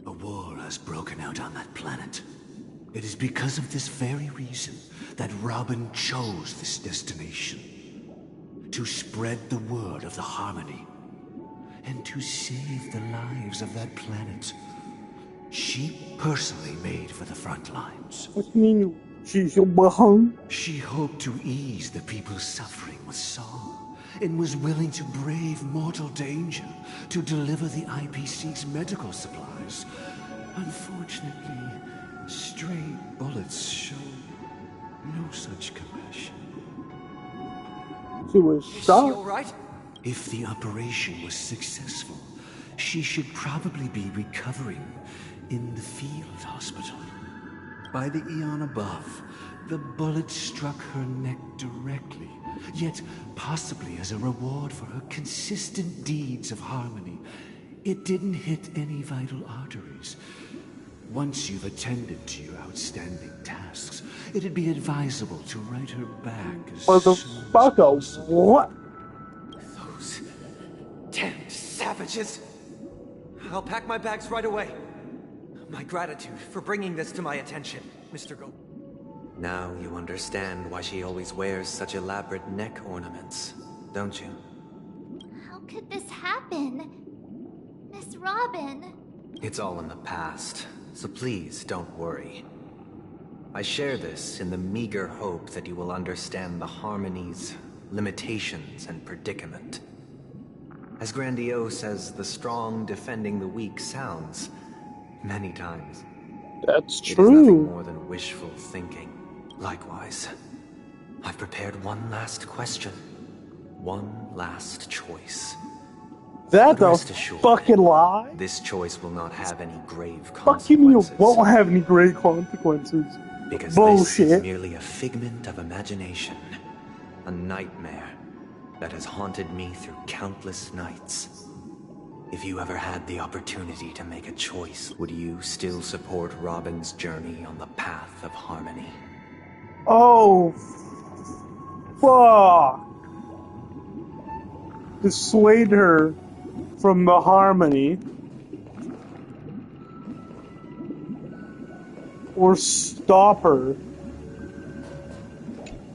A war has broken out on that planet. It is because of this very reason that Robin chose this destination. To spread the word of the Harmony. And to save the lives of that planet. She personally made for the front lines. What do you mean she's your behind? She hoped to ease the people's suffering with song, and was willing to brave mortal danger to deliver the IPC's medical supplies. Unfortunately, stray bullets show no such compassion. She was shot. all right? If the operation was successful, she should probably be recovering in the field hospital. By the eon above, The bullet struck her neck directly, yet possibly as a reward for her consistent deeds of harmony. It didn't hit any vital arteries. Once you've attended to your outstanding tasks, it'd be advisable to write her back as Motherfucker, what? Those damned savages! I'll pack my bags right away. My gratitude for bringing this to my attention, Mr. Go. Now you understand why she always wears such elaborate neck ornaments, don't you? How could this happen? Miss Robin? It's all in the past, so please don't worry. I share this in the meager hope that you will understand the Harmony's limitations and predicament. As grandiose as the strong defending the weak sounds, many times, that's it true. is nothing more than wishful thinking. Likewise, I've prepared one last question, one last choice. That's a fucking lie. This choice will not have any grave Fucking you consequences. won't have any grave consequences. Because Bullshit. this is merely a figment of imagination, a nightmare that has haunted me through countless nights. If you ever had the opportunity to make a choice, would you still support Robin's journey on the path of harmony? Oh, fuck. Dissuade her from the harmony. Or stop her.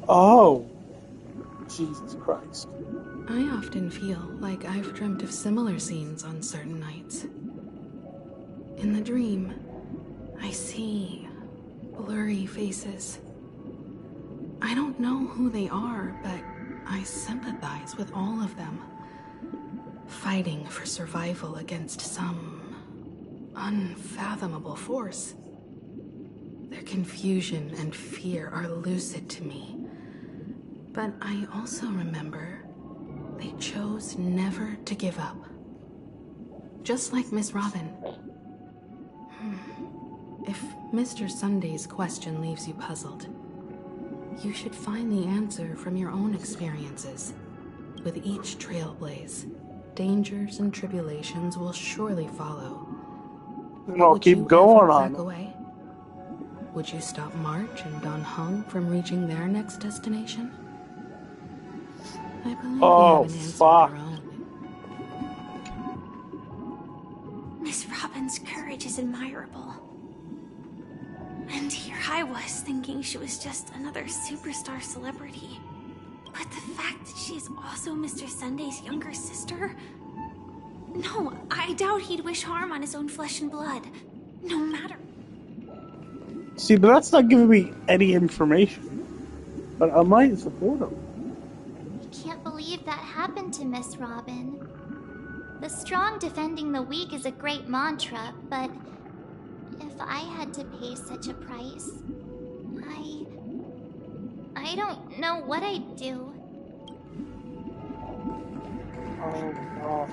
Oh. Jesus Christ. I often feel like I've dreamt of similar scenes on certain nights. In the dream, I see blurry faces. I don't know who they are, but I sympathize with all of them. Fighting for survival against some unfathomable force. Their confusion and fear are lucid to me. But I also remember they chose never to give up. Just like Miss Robin. If Mr. Sunday's question leaves you puzzled, you should find the answer from your own experiences. With each trailblaze, dangers and tribulations will surely follow. I'll keep going on. Away? Would you stop March and Don Hung from reaching their next destination? I believe you have an answer of your own. Miss Robin's courage is admirable. And here I was thinking she was just another superstar celebrity. But the fact that she's also Mr. Sunday's younger sister? No, I doubt he'd wish harm on his own flesh and blood. No matter. See, but that's not giving me any information. But I might support him. I can't believe that happened to Miss Robin. The strong defending the weak is a great mantra, but if I had to pay such a price, I don't know what I'd do. Oh, God.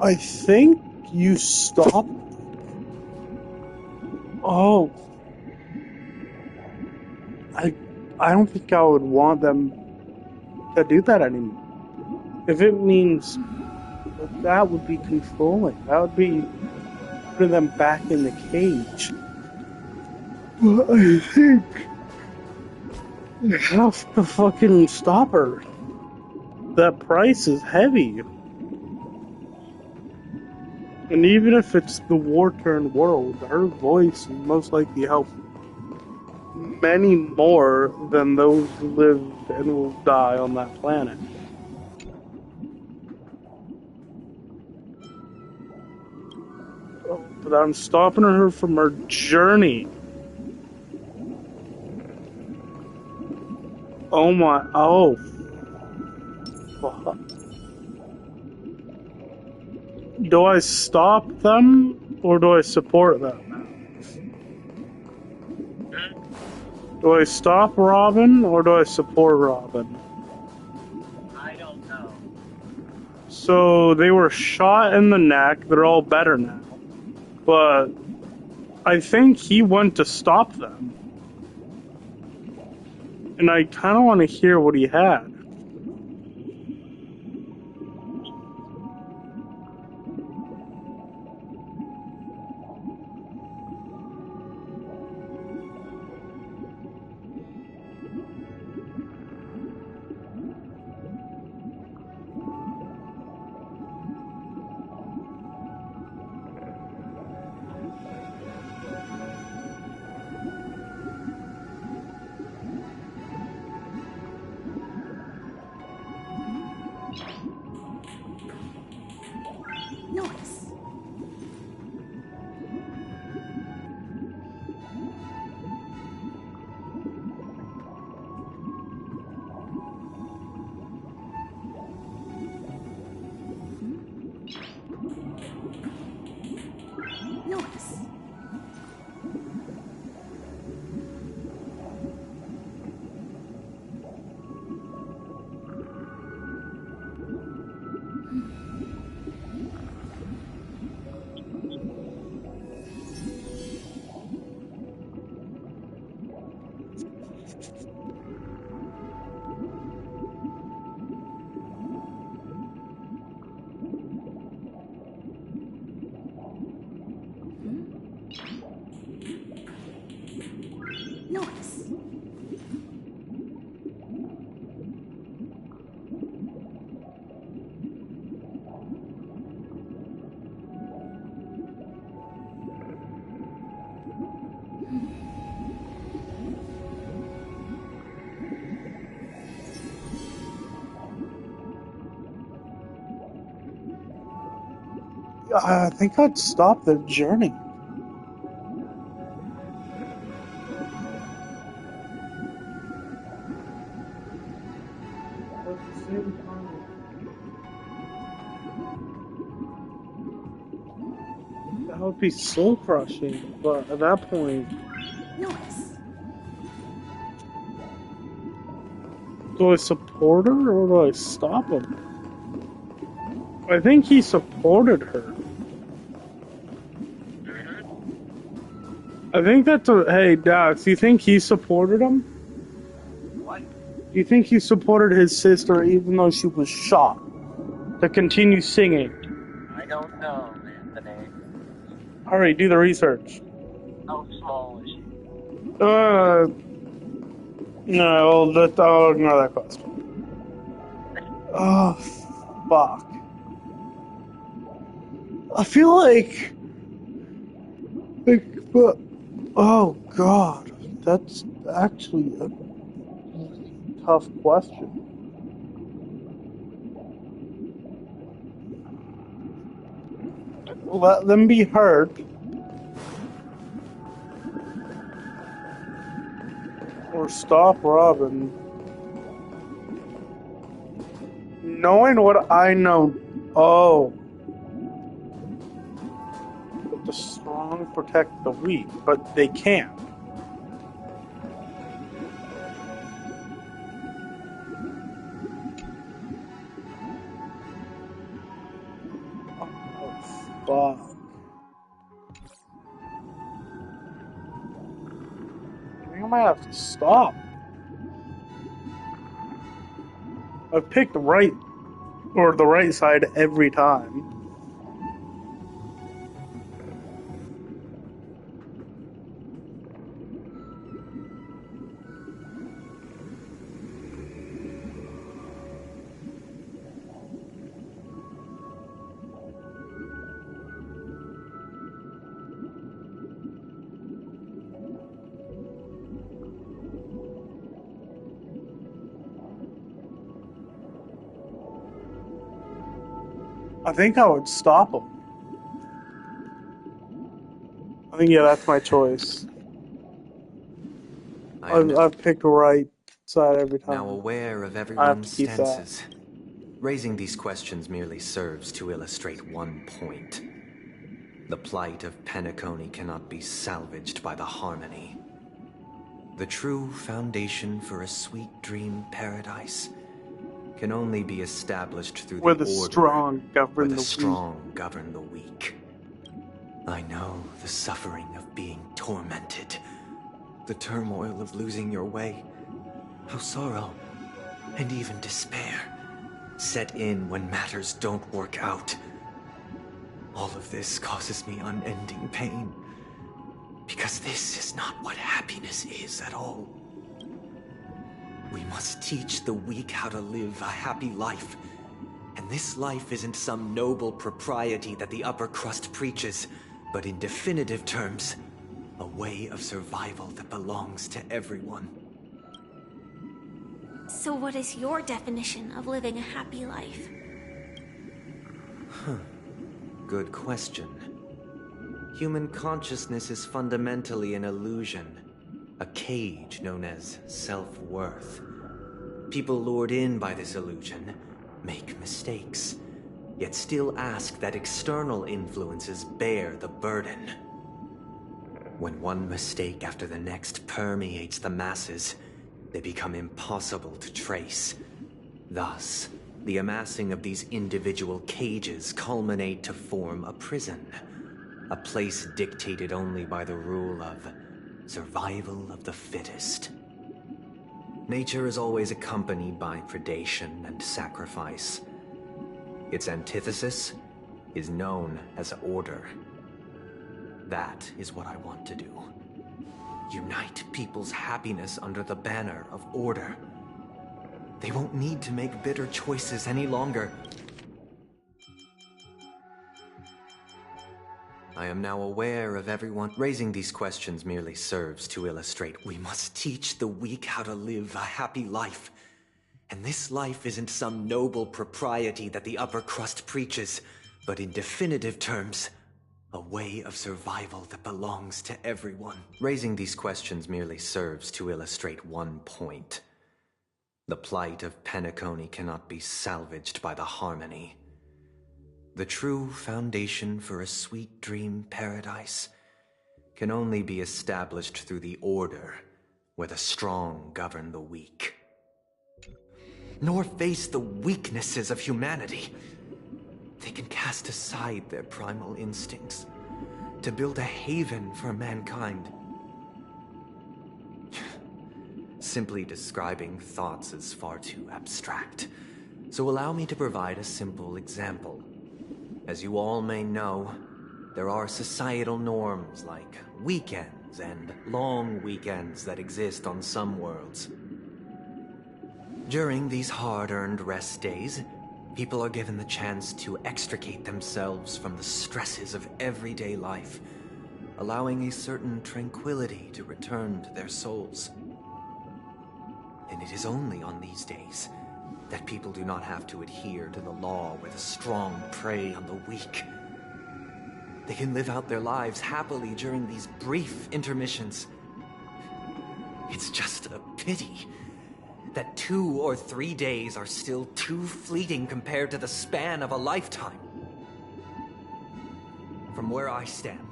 I think you stop. Oh. I don't think I would want them to do that anymore. If it means that would be controlling. That would be putting them back in the cage. But I think you have to fucking stop her. That price is heavy. And even if it's the war-torn world, her voice will most likely help many more than those who live and will die on that planet. But I'm stopping her from her journey. Oh my, oh. Fuck. Do I stop them or do I support them? Do I stop Robin or do I support Robin? I don't know. So they were shot in the neck, they're all better now. But I think he went to stop them. And I kind of want to hear what he had. Noise. Noise. Noise. I think I'd stop the journey. That would be soul crushing, but at that point, Noise. do I support her or do I stop him? I think he supported her. I think that's a. Hey, Dax, do you think he supported him? What? Do you think he supported his sister even though she was shot? To continue singing? I don't know, Anthony. Alright, do the research. How small is she? No, I'll ignore that question. Oh, fuck. I feel like, but, oh god, that's actually a tough question. Let them be heard. Or stop Robin. Knowing what I know, oh. The strong protect the weak, but they can't. Fuck. I think I might have to stop. I've picked the right side every time. I think I would stop him. I think, yeah, that's my choice. I've picked the right side every time. Now aware of everyone's stances, raising these questions merely serves to illustrate one point. The plight of Penacony cannot be salvaged by the Harmony. The true foundation for a sweet dream paradise can only be established through the order where the strong govern the weak. I know the suffering of being tormented, the turmoil of losing your way, how sorrow and even despair set in when matters don't work out. All of this causes me unending pain, because this is not what happiness is at all. We must teach the weak how to live a happy life. And this life isn't some noble propriety that the upper crust preaches, but in definitive terms, a way of survival that belongs to everyone. So what is your definition of living a happy life? Good question. Human consciousness is fundamentally an illusion. A cage known as self-worth. People lured in by this illusion make mistakes, yet still ask that external influences bear the burden. When one mistake after the next permeates the masses, they become impossible to trace. Thus, the amassing of these individual cages culminate to form a prison. A place dictated only by the rule of survival of the fittest. Nature is always accompanied by predation and sacrifice. Its antithesis is known as order. That is what I want to do. Unite people's happiness under the banner of order. They won't need to make bitter choices any longer. I am now aware of everyone. Raising these questions merely serves to illustrate we must teach the weak how to live a happy life. And this life isn't some noble propriety that the upper crust preaches, but in definitive terms, a way of survival that belongs to everyone. Raising these questions merely serves to illustrate one point. The plight of Penacony cannot be salvaged by the Harmony. The true foundation for a sweet dream paradise can only be established through the order where the strong govern the weak. Nor face the weaknesses of humanity. They can cast aside their primal instincts to build a haven for mankind. Simply describing thoughts is far too abstract, so allow me to provide a simple example. As you all may know, there are societal norms like weekends and long weekends that exist on some worlds. During these hard-earned rest days, people are given the chance to extricate themselves from the stresses of everyday life, allowing a certain tranquility to return to their souls. And it is only on these days that people do not have to adhere to the law where the strong prey on the weak. They can live out their lives happily during these brief intermissions. It's just a pity that 2 or 3 days are still too fleeting compared to the span of a lifetime. From where I stand,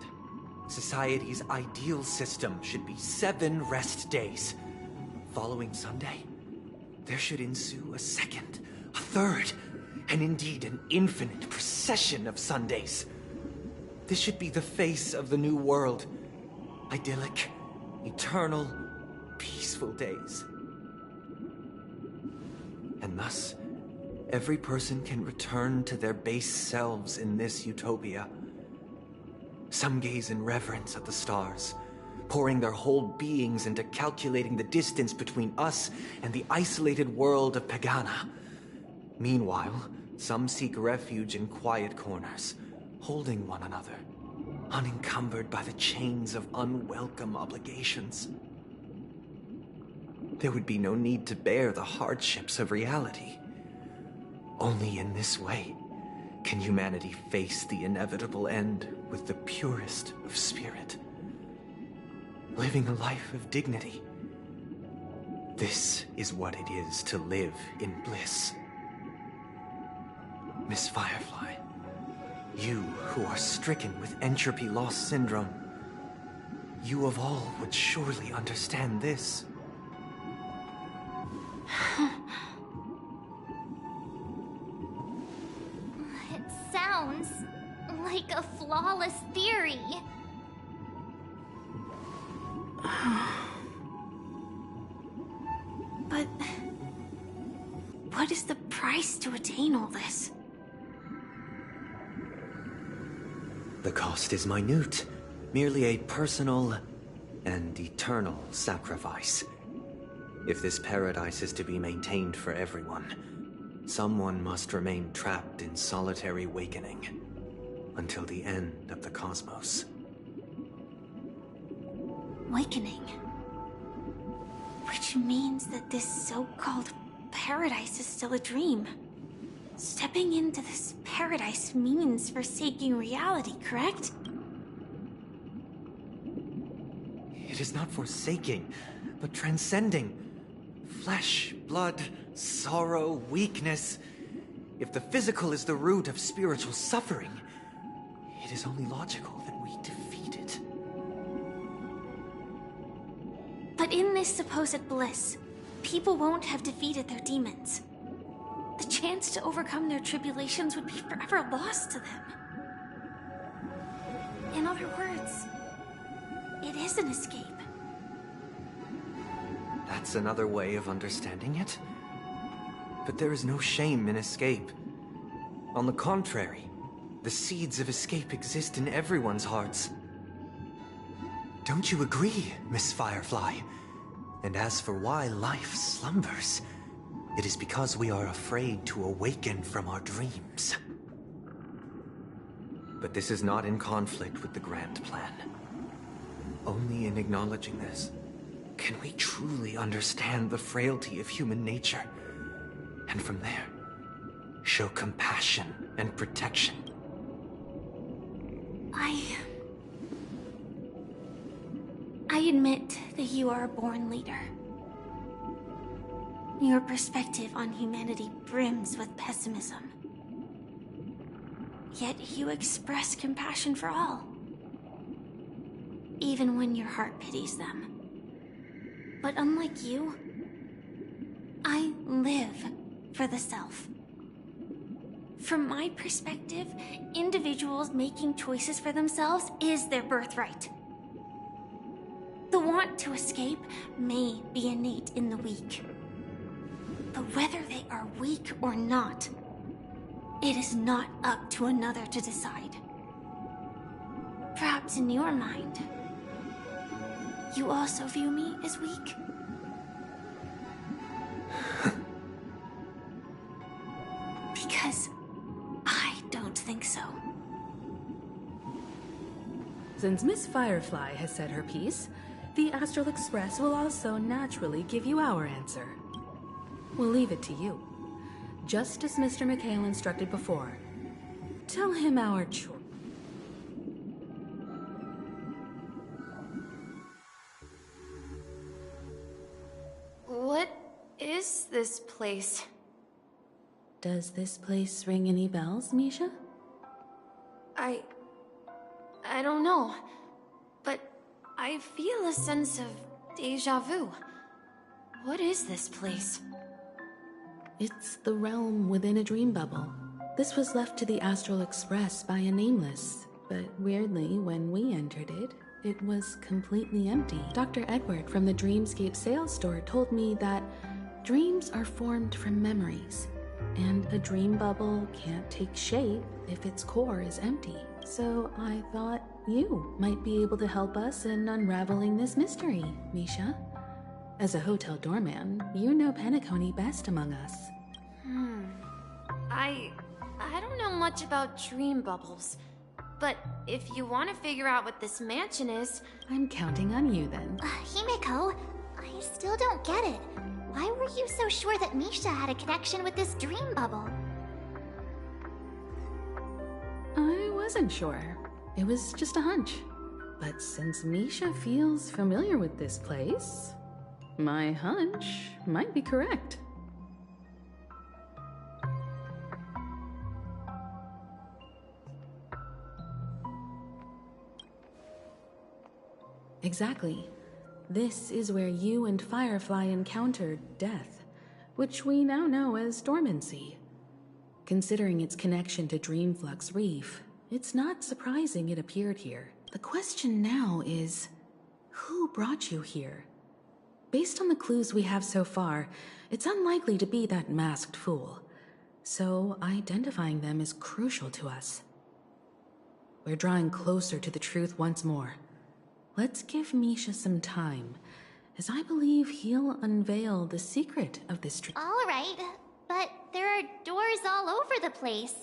society's ideal system should be 7 rest days. Following Sunday, there should ensue a second, a third, and indeed an infinite procession of Sundays. This should be the face of the new world. Idyllic, eternal, peaceful days. And thus, every person can return to their base selves in this utopia. Some gaze in reverence at the stars, pouring their whole beings into calculating the distance between us and the isolated world of Pegana. Meanwhile, some seek refuge in quiet corners, holding one another, unencumbered by the chains of unwelcome obligations. There would be no need to bear the hardships of reality. Only in this way can humanity face the inevitable end with the purest of spirit, living a life of dignity. This is what it is to live in bliss. Miss Firefly, you who are stricken with entropy loss syndrome, you of all would surely understand this. It sounds like a flawless theory. But what is the price to attain all this? The cost is minute, merely a personal and eternal sacrifice. If this paradise is to be maintained for everyone, someone must remain trapped in solitary awakening until the end of the cosmos. Awakening. Which means that this so-called paradise is still a dream. Stepping into this paradise means forsaking reality, correct? It is not forsaking, but transcending. Flesh, blood, sorrow, weakness. If the physical is the root of spiritual suffering, it is only logical that we defeat it. But in this supposed bliss, people won't have defeated their demons. The chance to overcome their tribulations would be forever lost to them. In other words, it is an escape. That's another way of understanding it. But there is no shame in escape. On the contrary, the seeds of escape exist in everyone's hearts. Don't you agree, Miss Firefly? And as for why life slumbers, it is because we are afraid to awaken from our dreams. But this is not in conflict with the grand plan. Only in acknowledging this can we truly understand the frailty of human nature, and from there, show compassion and protection. I admit that you are a born leader. Your perspective on humanity brims with pessimism. Yet you express compassion for all, even when your heart pities them. But unlike you, I live for the self. From my perspective, individuals making choices for themselves is their birthright. The want to escape may be innate in the weak. But whether they are weak or not, it is not up to another to decide. Perhaps in your mind, you also view me as weak? Because I don't think so. Since Miss Firefly has said her piece, the Astral Express will also naturally give you our answer. We'll leave it to you. Just as Mr. McHale instructed before. Tell him our choice. What is this place? Does this place ring any bells, Misha? I don't know, but I feel a sense of déjà vu. What is this place? It's the realm within a dream bubble. This was left to the Astral Express by a nameless, but weirdly, when we entered it, it was completely empty. Dr. Edward from the Dreamscape sales store told me that dreams are formed from memories, and a dream bubble can't take shape if its core is empty. So I thought you might be able to help us in unraveling this mystery, Misha. As a hotel doorman, you know Penacony best among us. I don't know much about dream bubbles, but if you want to figure out what this mansion is... I'm counting on you then. Himeko, I still don't get it. Why were you so sure that Misha had a connection with this dream bubble? I wasn't sure. It was just a hunch. But since Misha feels familiar with this place, my hunch might be correct. Exactly. This is where you and Firefly encountered death, which we now know as dormancy. Considering its connection to Dreamflux Reef, it's not surprising it appeared here. The question now is, who brought you here? Based on the clues we have so far, it's unlikely to be that masked fool. So identifying them is crucial to us. We're drawing closer to the truth once more. Let's give Misha some time, as I believe he'll unveil the secret of this truth. All right, but there are doors all over the place.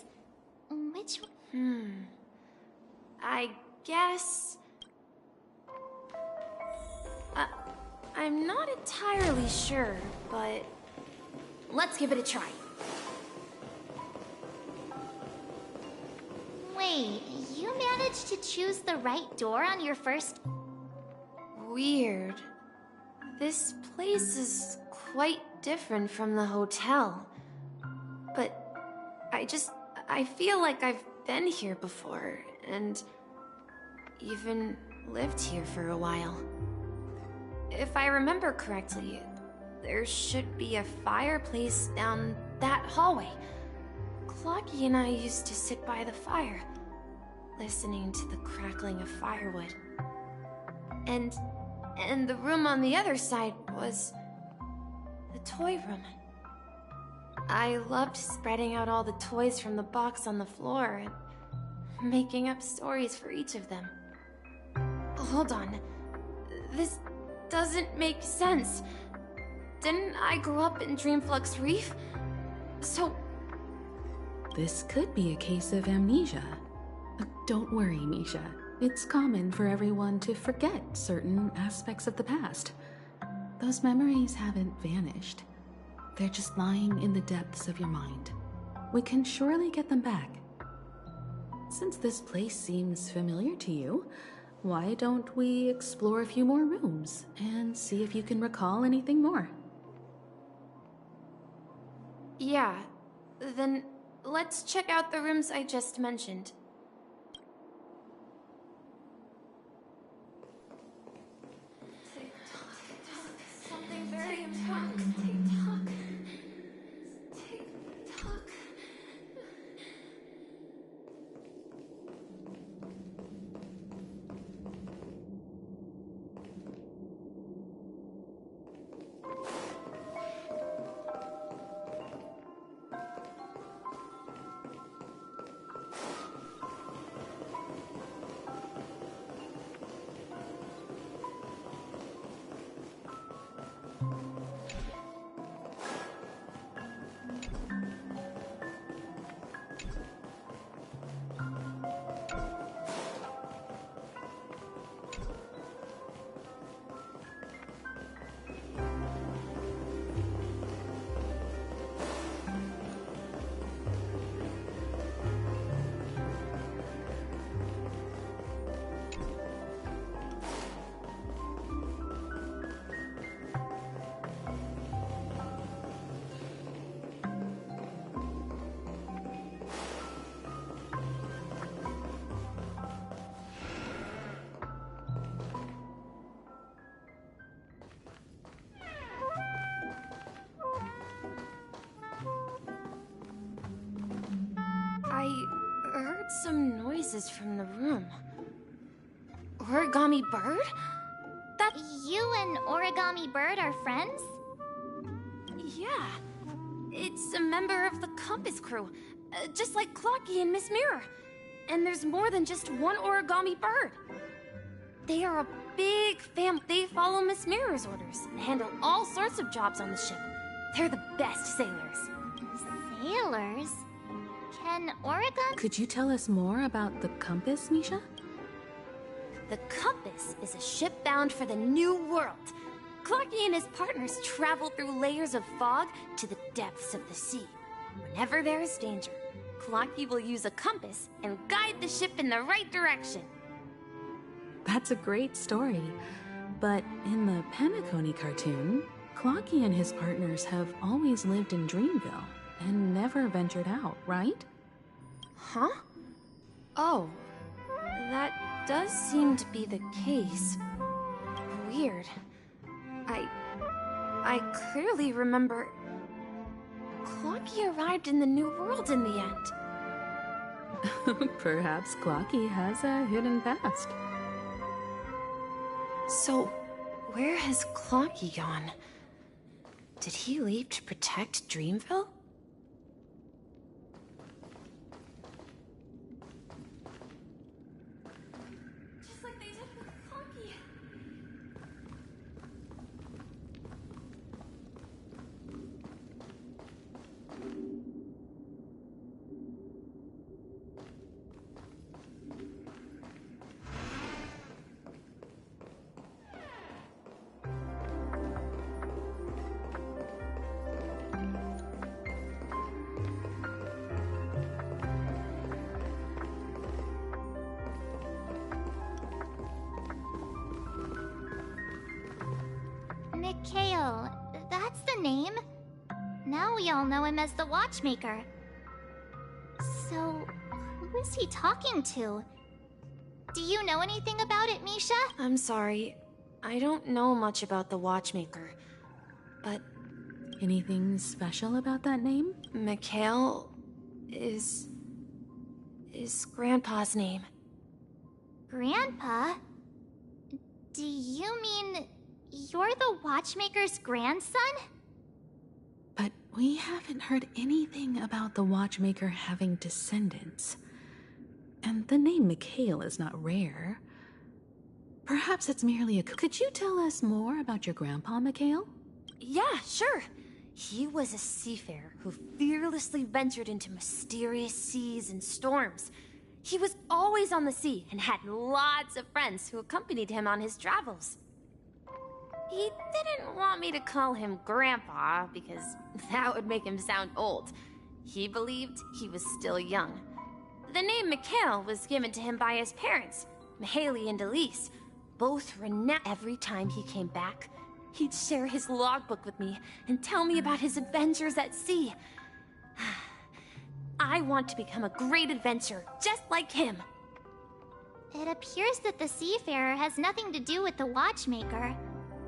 Which one? I guess... I'm not entirely sure, but... let's give it a try. Wait, you managed to choose the right door on your first... Weird. This place is quite different from the hotel. But I feel like I've been here before, and even lived here for a while. If I remember correctly, there should be a fireplace down that hallway. Clocky and I used to sit by the fire, listening to the crackling of firewood. And the room on the other side was the toy room. I loved spreading out all the toys from the box on the floor and making up stories for each of them. Hold on. This doesn't make sense. Didn't I grow up in Dreamflux Reef? So... This could be a case of amnesia. Don't worry, Misha. It's common for everyone to forget certain aspects of the past. Those memories haven't vanished. They're just lying in the depths of your mind. We can surely get them back. Since this place seems familiar to you, why don't we explore a few more rooms and see if you can recall anything more? Yeah, then let's check out the rooms I just mentioned. Something very important. Tick-tock. Tick-tock. voices from the room. Origami Bird? You and Origami Bird are friends? Yeah. It's a member of the Compass crew, just like Clocky and Miss Mirror. And there's more than just one Origami Bird. They are a big family. They follow Miss Mirror's orders and handle all sorts of jobs on the ship. They're the best sailors. Sailors? Can Origami... Could you tell us more about the Compass, Misha? The Compass is a ship bound for the New World. Clocky and his partners travel through layers of fog to the depths of the sea. Whenever there is danger, Clocky will use a compass and guide the ship in the right direction. That's a great story. But in the Penacony cartoon, Clocky and his partners have always lived in Dreamville and never ventured out, right? Huh? Oh, that does seem to be the case. Weird. I clearly remember... Clocky arrived in the New World in the end. Perhaps Clocky has a hidden past. So, where has Clocky gone? Did he leave to protect Dreamville? Just like they did with Clocky. Mikhail, that's the name. Now we all know him as the Watchmaker. So, who is he talking to? Do you know anything about it, Misha? I'm sorry. I don't know much about the Watchmaker. But... Anything special about that name? Mikhail is Grandpa's name. Grandpa? Do you mean you're the Watchmaker's grandson? But we haven't heard anything about the Watchmaker having descendants. And the name Mikhail is not rare. Perhaps it's merely a... Could you tell us more about your grandpa, Mikhail? Yeah, sure. He was a seafarer who fearlessly ventured into mysterious seas and storms. He was always on the sea and had lots of friends who accompanied him on his travels. He didn't want me to call him Grandpa because that would make him sound old. He believed he was still young. The name Mikhail was given to him by his parents, Mihaly and Elise, both renowned. Every time he came back, he'd share his logbook with me and tell me about his adventures at sea. I want to become a great adventurer, just like him. It appears that the seafarer has nothing to do with the Watchmaker.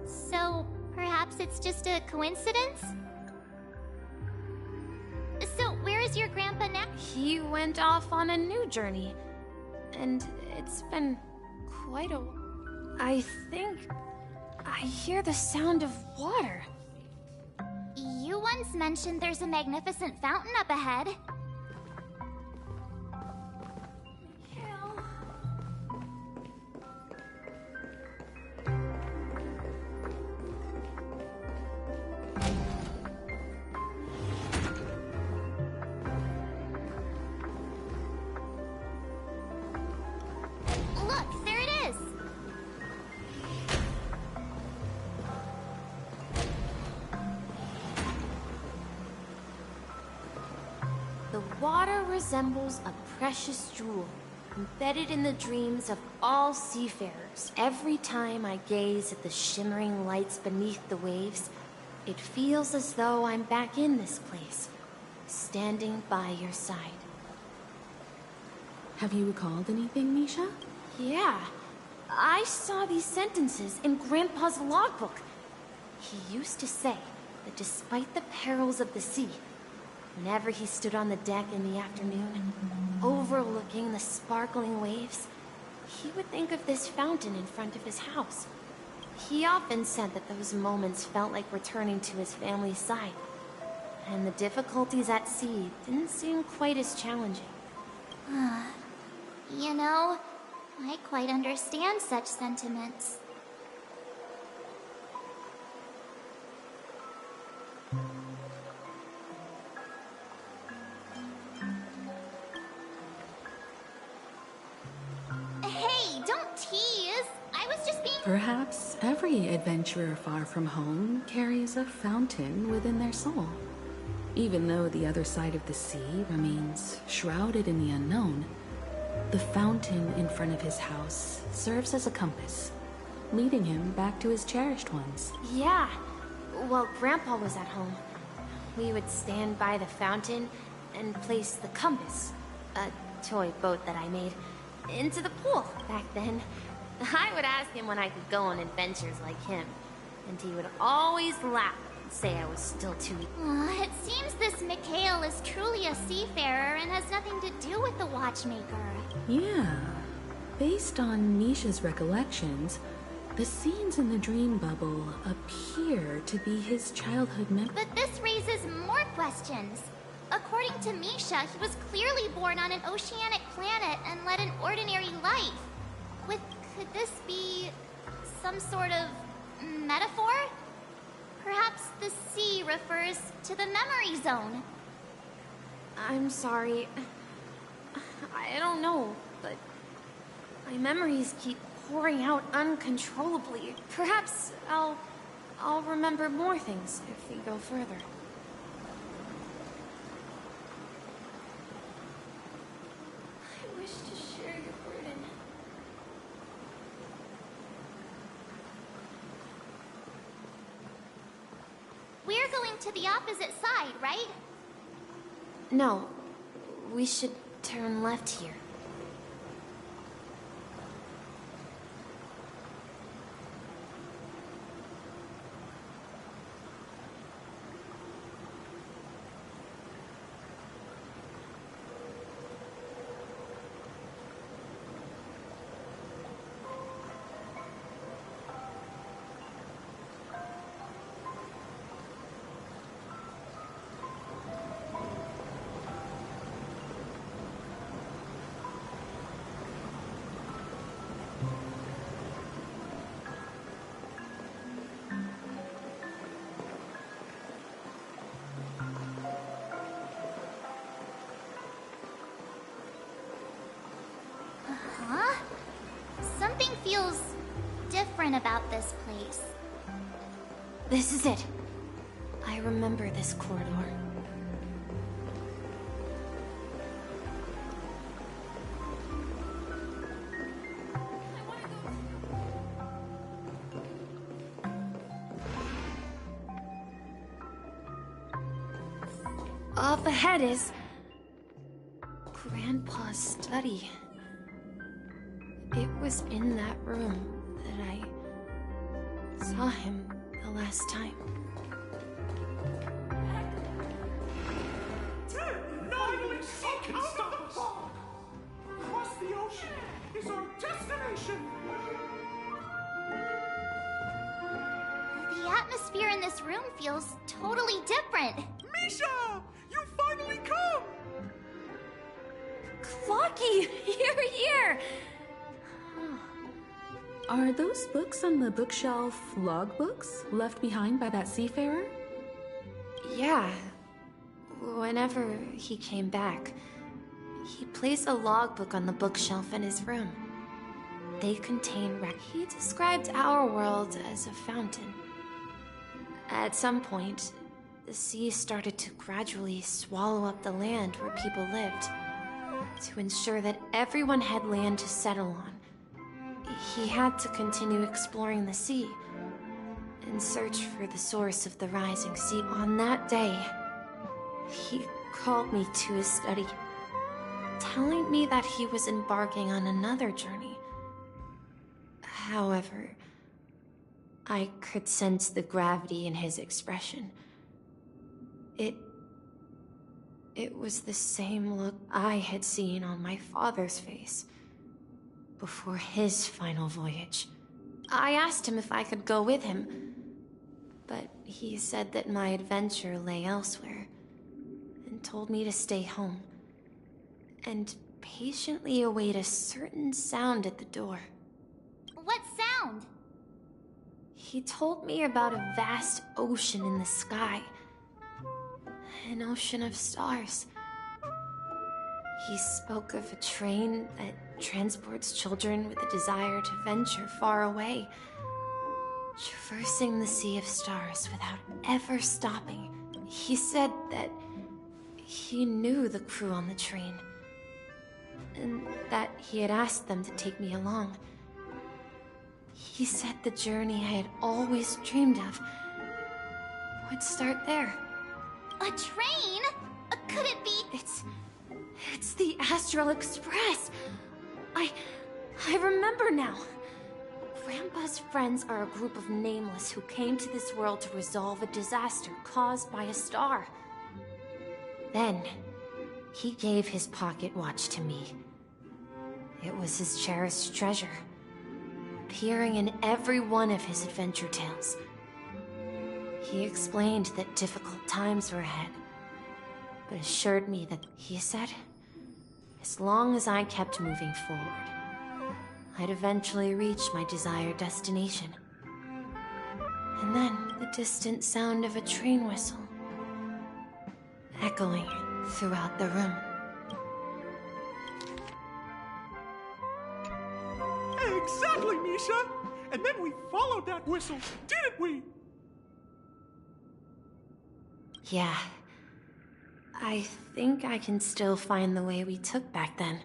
So, perhaps it's just a coincidence? So, where is your grandpa now? He went off on a new journey. And it's been quite a... I think I hear the sound of water. You once mentioned there's a magnificent fountain up ahead. Look, there it is! The water resembles a precious jewel, embedded in the dreams of all seafarers. Every time I gaze at the shimmering lights beneath the waves, it feels as though I'm back in this place, standing by your side. Have you recalled anything, Misha? Yeah. I saw these sentences in Grandpa's logbook. He used to say that despite the perils of the sea, whenever he stood on the deck in the afternoon, overlooking the sparkling waves, he would think of this fountain in front of his house. He often said that those moments felt like returning to his family's side, and the difficulties at sea didn't seem quite as challenging. You know, I quite understand such sentiments. Hey, don't tease! I was just being— Perhaps every adventurer far from home carries a fountain within their soul. Even though the other side of the sea remains shrouded in the unknown, the fountain in front of his house serves as a compass, leading him back to his cherished ones. Yeah. While Grandpa was at home, we would stand by the fountain and place the compass, a toy boat that I made, into the pool back then. I would ask him when I could go on adventures like him, and he would always laugh and say I was still too young. It seems this Mikhail is truly a seafarer and has nothing to do with the Watchmaker. Yeah. Based on Misha's recollections, the scenes in the dream bubble appear to be his childhood memories. But this raises more questions. According to Misha, he was clearly born on an oceanic planet and led an ordinary life. Could this be some sort of metaphor? Perhaps the sea refers to the memory zone. I'm sorry. I don't know, but my memories keep pouring out uncontrollably. Perhaps I'll remember more things if we go further. I wish to share your burden. We're going to the opposite side, right? No, we should turn left here. Huh? Something feels different about this place. This is it. I remember this corridor. Up ahead is Grandpa's study. It was in that room that I saw him the last time. Finally, something can stop us! Across the ocean is our destination! The atmosphere in this room feels totally different. Misha! You finally come! Clocky! Here! Are those books on the bookshelf logbooks left behind by that seafarer? Yeah. Whenever he came back, he placed a logbook on the bookshelf in his room. They contain He described our world as a fountain. At some point, the sea started to gradually swallow up the land where people lived. To ensure that everyone had land to settle on, he had to continue exploring the sea and search for the source of the rising sea. On that day, he called me to his study, telling me that he was embarking on another journey. However, I could sense the gravity in his expression. It was the same look I had seen on my father's face before his final voyage. I asked him if I could go with him, but he said that my adventure lay elsewhere and told me to stay home and patiently await a certain sound at the door. What sound? He told me about a vast ocean in the sky. An ocean of stars. He spoke of a train that transports children with a desire to venture far away, traversing the sea of stars without ever stopping. He said that he knew the crew on the train, and that he had asked them to take me along. He said the journey I had always dreamed of would start there. A train? Could it be? It's the Astral Express. I remember now. Grandpa's friends are a group of nameless who came to this world to resolve a disaster caused by a star. Then, he gave his pocket watch to me. It was his cherished treasure, appearing in every one of his adventure tales. He explained that difficult times were ahead, but assured me that, he said, as long as I kept moving forward, I'd eventually reach my desired destination. And then the distant sound of a train whistle, echoing throughout the room. Exactly, Misha! And then we followed that whistle, didn't we? Yeah. I think I can still find the way we took back then.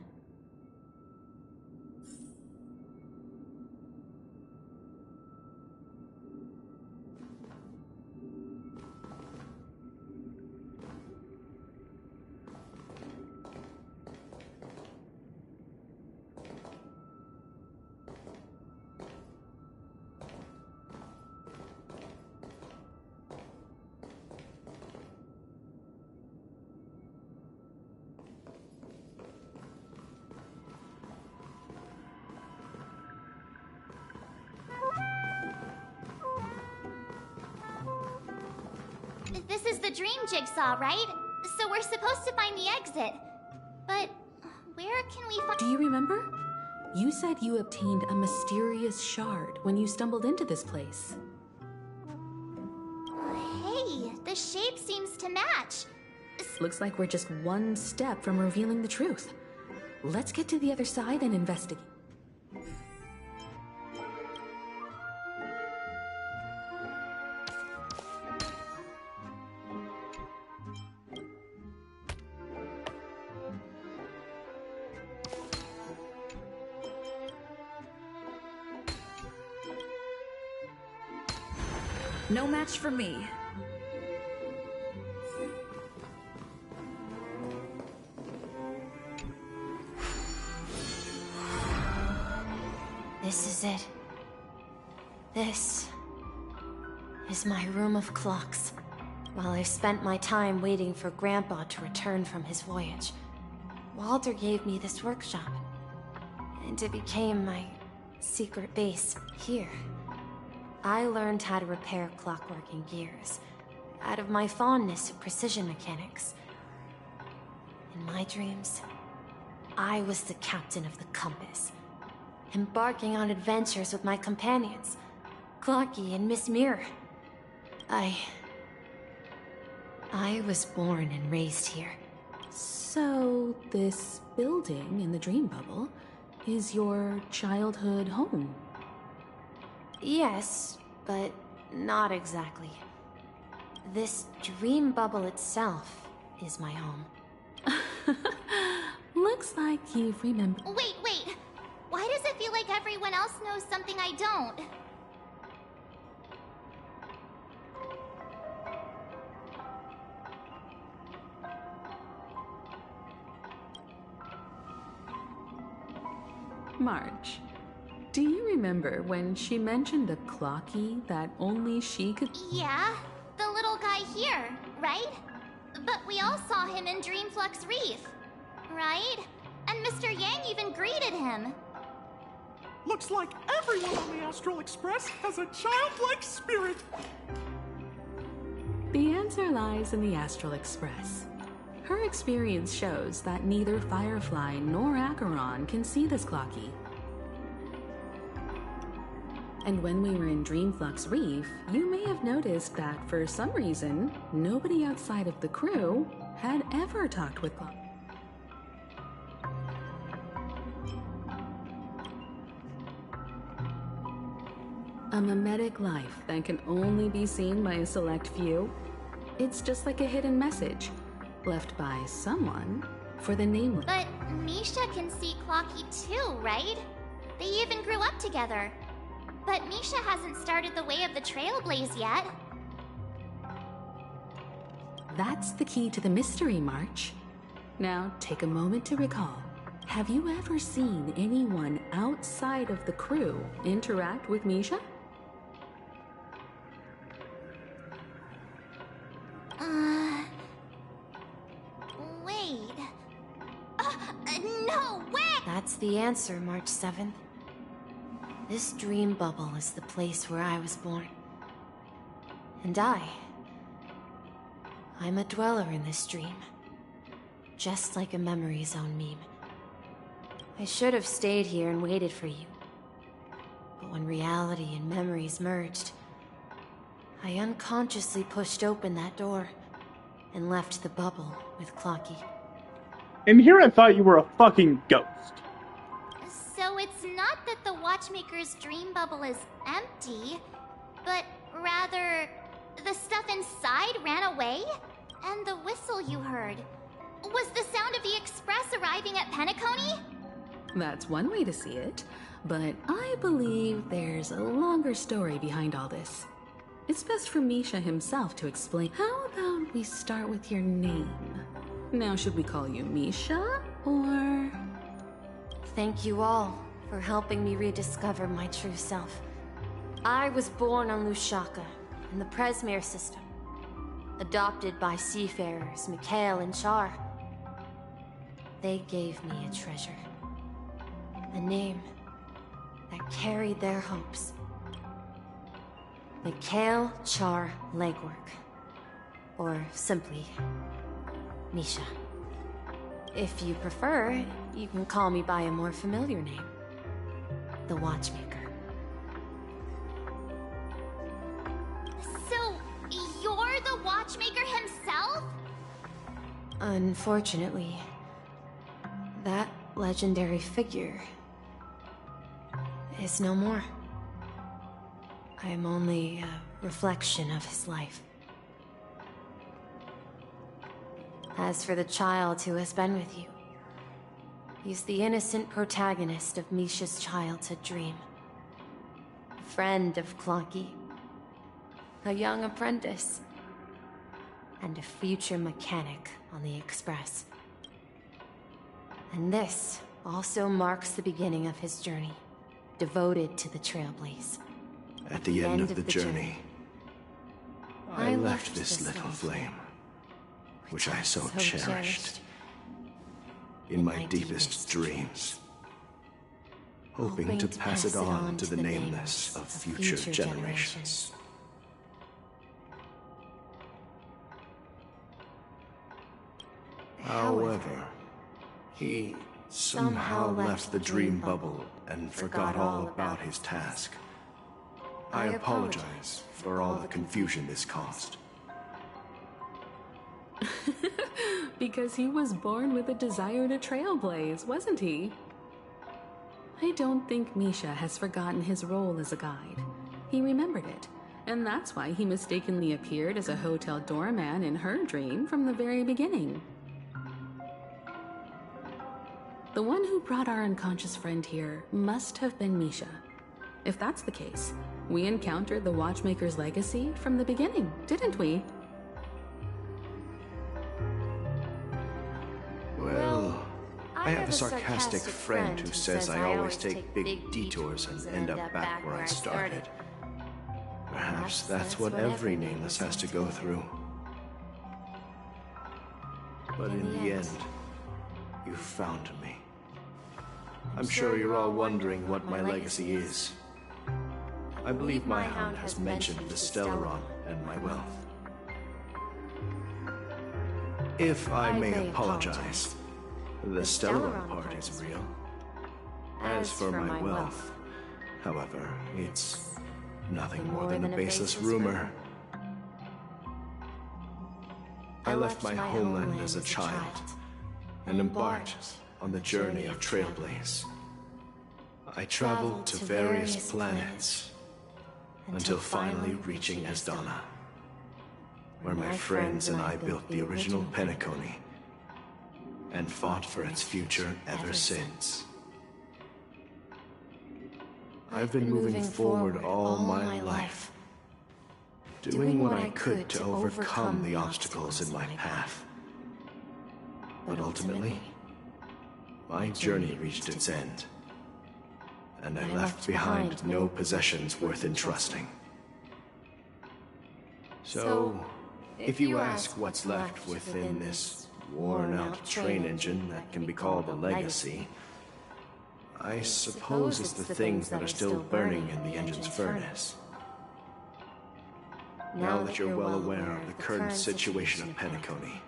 This is the dream jigsaw, right? So we're supposed to find the exit. But where can we find— Do you remember? You said you obtained a mysterious shard when you stumbled into this place. Hey, the shape seems to match. Looks like we're just one step from revealing the truth. Let's get to the other side and investigate. No match for me. This is it. This is my room of clocks. While I spent my time waiting for Grandpa to return from his voyage, Walter gave me this workshop, and it became my secret base here. I learned how to repair clockwork and gears out of my fondness of precision mechanics. In my dreams, I was the captain of the compass, embarking on adventures with my companions, Clocky and Miss Mirror. I was born and raised here. So, this building in the dream bubble is your childhood home? Yes, but not exactly. This dream bubble itself is my home. Looks like you've remembered. Wait! Why does it feel like everyone else knows something I don't? Marge, do you remember when she mentioned a Clocky that only she could— Yeah, the little guy here, right? But we all saw him in Dreamflux Reef, right? And Mr. Yang even greeted him. Looks like everyone on the Astral Express has a childlike spirit. The answer lies in the Astral Express. Her experience shows that neither Firefly nor Acheron can see this Clocky. And when we were in Dreamflux Reef, you may have noticed that for some reason, nobody outside of the crew had ever talked with Clocky. A mimetic life that can only be seen by a select few. It's just like a hidden message, left by someone for the nameless. But Misha can see Clocky too, right? They even grew up together. But Misha hasn't started the way of the Trailblaze yet. That's the key to the mystery, March. Now, take a moment to recall. Have you ever seen anyone outside of the crew interact with Misha? Wait. No way! That's the answer, March 7th. This dream bubble is the place where I was born. And I'm a dweller in this dream. Just like a Memory Zone meme. I should have stayed here and waited for you. But when reality and memories merged, I unconsciously pushed open that door and left the bubble with Clocky. And here I thought you were a fucking ghost. So it's not that the Watchmaker's dream bubble is empty, but rather the stuff inside ran away? And the whistle you heard was the sound of the Express arriving at Penacony? That's one way to see it, but I believe there's a longer story behind all this. It's best for Misha himself to explain. How about we start with your name? Now, should we call you Misha, or...? Thank you all for helping me rediscover my true self. I was born on Lushaka, in the Presmere system. Adopted by seafarers Mikhail and Char. They gave me a treasure. A name that carried their hopes. Mikhail Char Legwork. Or simply, Misha. If you prefer, you can call me by a more familiar name. The Watchmaker. So, you're the Watchmaker himself? Unfortunately, that legendary figure is no more. I am only a reflection of his life. As for the child who has been with you, he's the innocent protagonist of Misha's childhood dream. A friend of Clocky, a young apprentice, and a future mechanic on the Express. And this also marks the beginning of his journey, devoted to the Trailblaze. At the end of the journey, I left this little flame, which I so cherished in my deepest dreams, hoping to pass it on to the nameless of future generations. However, he somehow left the dream bubble and forgot all about his task. I apologize for all the confusion this caused. Because he was born with a desire to trailblaze, wasn't he? I don't think Misha has forgotten his role as a guide. He remembered it, and that's why he mistakenly appeared as a hotel doorman in her dream from the very beginning. The one who brought our unconscious friend here must have been Misha. If that's the case, we encountered the Watchmaker's legacy from the beginning, didn't we? Well, I have a sarcastic friend who says I always take big detours and end up back where I started. Perhaps that's what every Nameless has to go through. But in the end, you found me. I'm sure you're all wondering what my legacy is. I believe my hound has mentioned the Stellaron and my wealth. If I may apologize, the Stellaron part is real. As for my wealth, however, it's nothing more than a baseless rumor. I left my homeland as a child and embarked on the journey of Trailblaze. I traveled to various planets until finally reaching Asdana, where my friends and I built the original Penacony and fought for its future ever since. I've been moving forward all my life, doing what I could to overcome the obstacles in my path. But ultimately, my journey reached its end, and I left behind no possessions worth entrusting. So, if you ask what's left within this worn-out train engine that can be called a legacy, I suppose it's the things that are still burning in the engine's furnace. Now that you're well aware of the current situation of Penacony,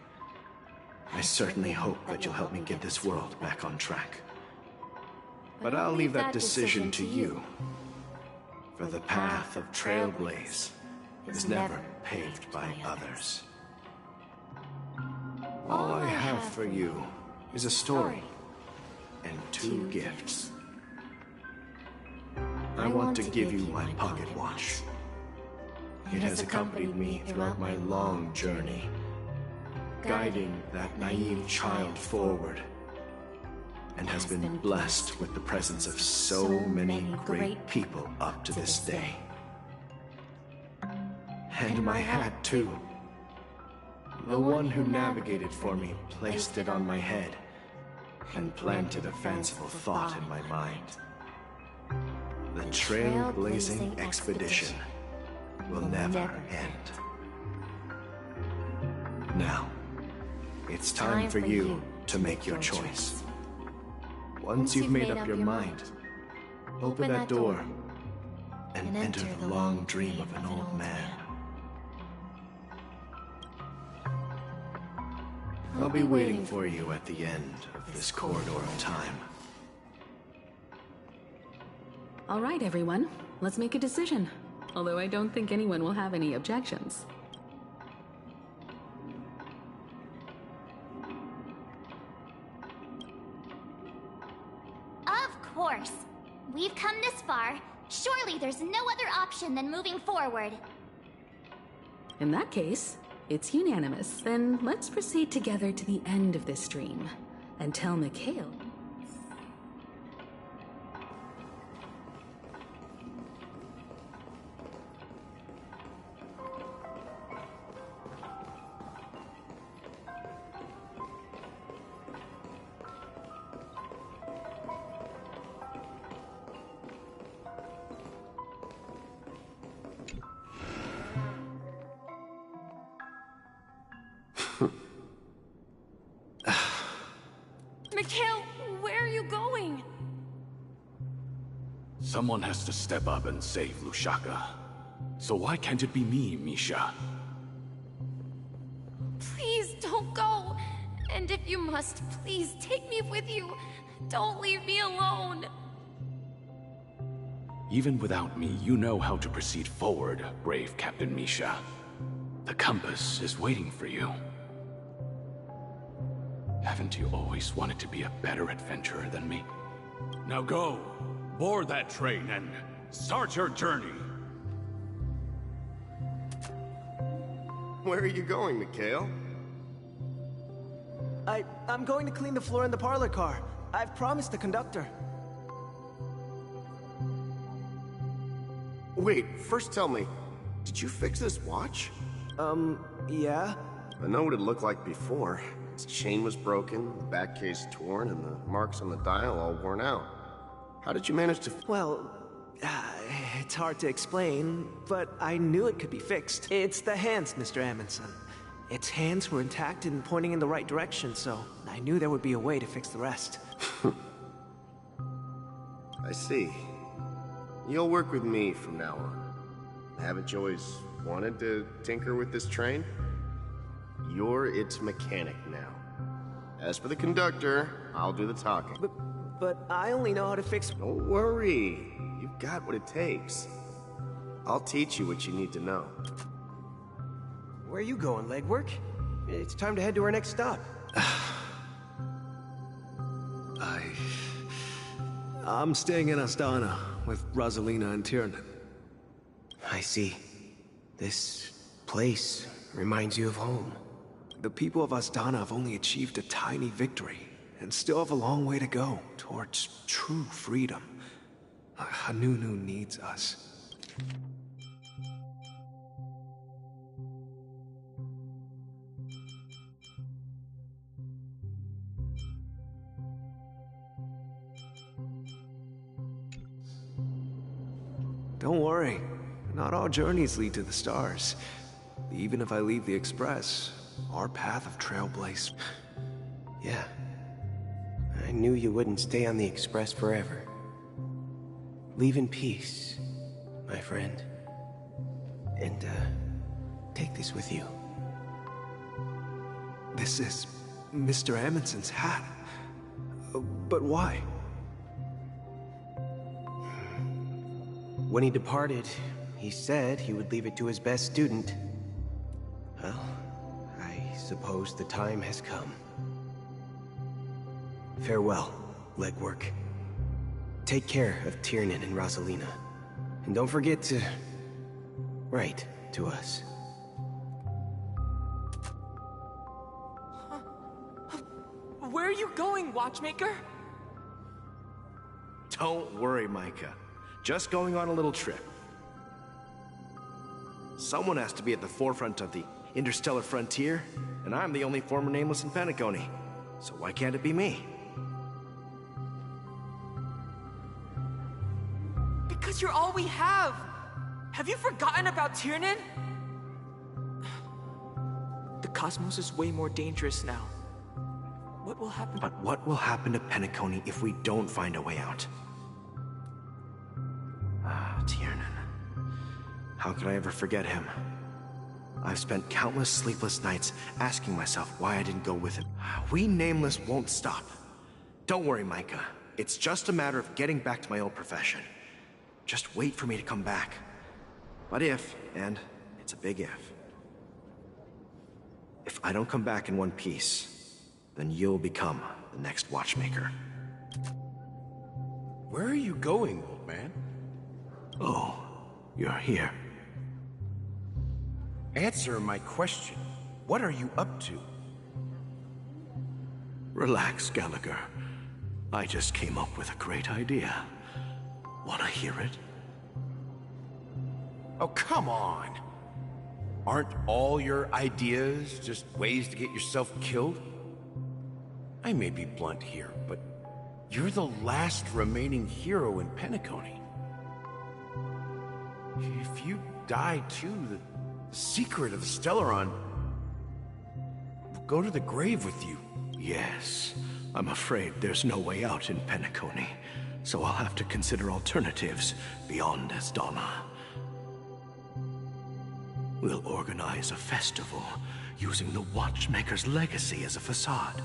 I certainly hope that you'll help me get this world back on track. But I'll leave that decision to you, for the path of Trailblaze is never paved by others. All I have for you is a story and 2 gifts. I want to give you my pocket watch. It has accompanied me throughout my long journey, guiding that naive child forward, and has been blessed with the presence of so many great people up to this day. And my hat, too. The one who navigated for me placed it on my head and planted a fanciful thought in my mind. The trailblazing expedition will never end. Now, it's time for you to make your choice. Once you've made up your mind, open that door and enter the long dream of an old man. I'll be waiting for you at the end of this corridor of time. All right, everyone. Let's make a decision. Although I don't think anyone will have any objections. Of course. We've come this far. Surely there's no other option than moving forward. In that case, it's unanimous. Then let's proceed together to the end of this stream and tell Mikhail. Mikhail, where are you going? Someone has to step up and save Lushaka. So why can't it be me, Misha? Please don't go. And if you must, please take me with you. Don't leave me alone. Even without me, you know how to proceed forward, brave Captain Misha. The compass is waiting for you. Haven't you always wanted to be a better adventurer than me? Now go, board that train and start your journey. Where are you going, Mikhail? I'm going to clean the floor in the parlor car. I've promised the conductor. Wait, first tell me, did you fix this watch? Yeah? I know what it looked like before. Its chain was broken, the back case torn, and the marks on the dial all worn out. How did you manage to... Well, it's hard to explain, but I knew it could be fixed. It's the hands, Mr. Amundsen. Its hands were intact and pointing in the right direction, so I knew there would be a way to fix the rest. I see. You'll work with me from now on. Haven't you always wanted to tinker with this train? You're its mechanic now. As for the conductor, I'll do the talking. But I only know how to fix... Don't worry. You've got what it takes. I'll teach you what you need to know. Where are you going, legwork? It's time to head to our next stop. I'm staying in Astana with Rosalina and Tiernan. I see. This place reminds you of home. The people of Astana have only achieved a tiny victory, and still have a long way to go towards true freedom. Hanunu needs us. Don't worry, not all journeys lead to the stars. Even if I leave the Express, our path of trailblaze... Yeah. I knew you wouldn't stay on the Express forever. Leave in peace, my friend. And, take this with you. This is Mr. Amundsen's hat. But why? When he departed, he said he would leave it to his best student. Well, I suppose the time has come. Farewell, legwork. Take care of Tiernan and Rosalina. And don't forget to... write to us. Where are you going, Watchmaker? Don't worry, Micah. Just going on a little trip. Someone has to be at the forefront of the interstellar frontier, and I'm the only former Nameless in Penacony. So why can't it be me? Because you're all we have! Have you forgotten about Tiernan? The cosmos is way more dangerous now. What will happen? But what will happen to Penacony if we don't find a way out? Tiernan. How could I ever forget him? I've spent countless sleepless nights asking myself why I didn't go with him. We Nameless won't stop. Don't worry, Micah. It's just a matter of getting back to my old profession. Just wait for me to come back. But if, and it's a big if I don't come back in one piece, then you'll become the next Watchmaker. Where are you going, old man? Oh, you're here. Answer my question. What are you up to? Relax, Gallagher. I just came up with a great idea. Wanna hear it? Oh, come on. Aren't all your ideas just ways to get yourself killed? I may be blunt here, but you're the last remaining hero in Penacony. If you die too, the secret of the Stellaron will go to the grave with you. Yes. I'm afraid there's no way out in Penacony, so I'll have to consider alternatives beyond Astana. We'll organize a festival using the Watchmaker's legacy as a facade,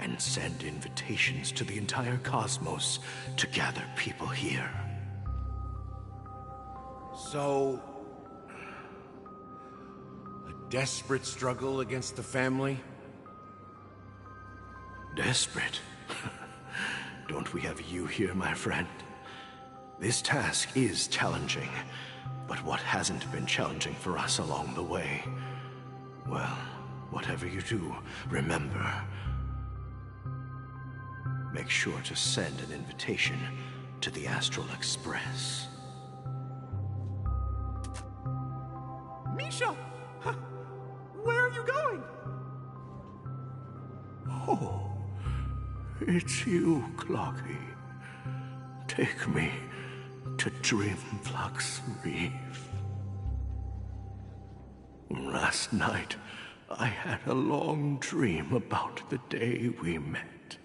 and send invitations to the entire cosmos to gather people here. So... a desperate struggle against the family? Desperate? Don't we have you here, my friend? This task is challenging, but what hasn't been challenging for us along the way? Well, whatever you do, remember, make sure to send an invitation to the Astral Express. Misha! Where are you going? Oh, it's you, Clocky. Take me to Dreamflux Reef. Last night, I had a long dream about the day we met.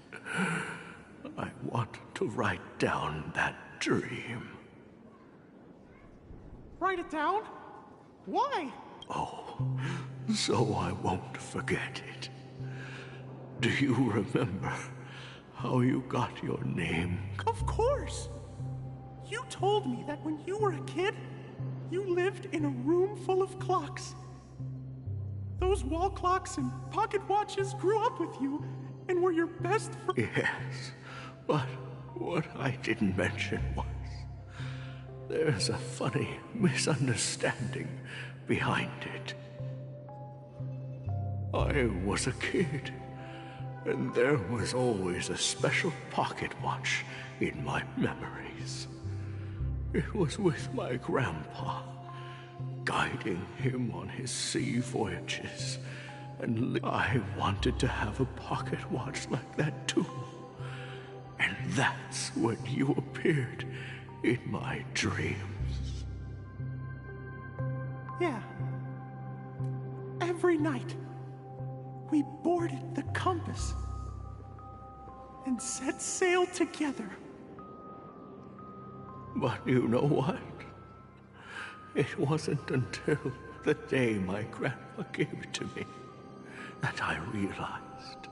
I want to write down that dream. Write it down? Why? Oh, so I won't forget it. Do you remember how you got your name? Of course! You told me that when you were a kid, you lived in a room full of clocks. Those wall clocks and pocket watches grew up with you and were your best friend. Yes, but what I didn't mention was there's a funny misunderstanding behind it. I was a kid, and there was always a special pocket watch in my memories. It was with my grandpa, guiding him on his sea voyages, and I wanted to have a pocket watch like that too. And that's when you appeared in my dreams. Yeah. Every night, we boarded the Compass and set sail together. But you know what? It wasn't until the day my grandpa gave it to me that I realized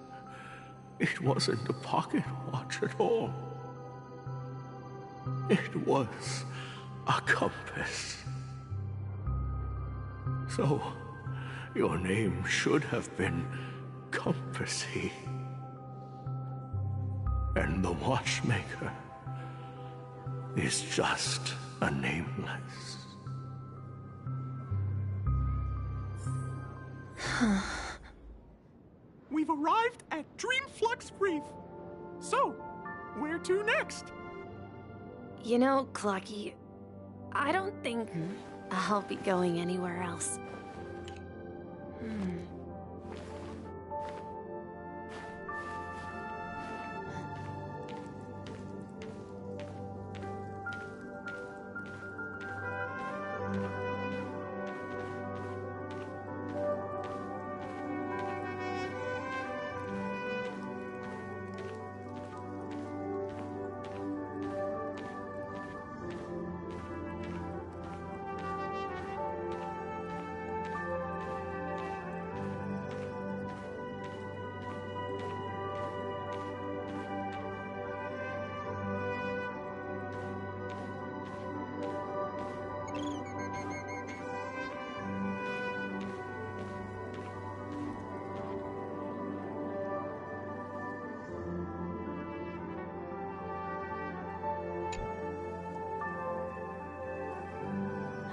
it wasn't a pocket watch at all. It was a compass. So, your name should have been Compassy. And the watchmaker is just a nameless. We've arrived at Dreamflux Reef. So, where to next? You know, Clocky, I don't think I'll be going anywhere else.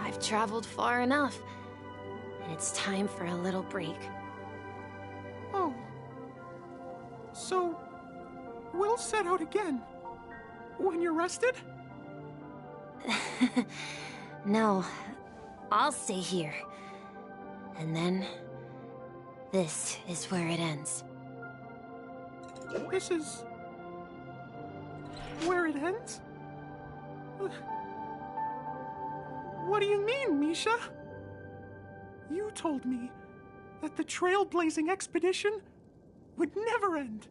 I've traveled far enough, and it's time for a little break. Oh. So, we'll set out again. When you're rested? No, I'll stay here. And then, this is where it ends. This is... where it ends? What do you mean, Misha? You told me that the trailblazing expedition would never end.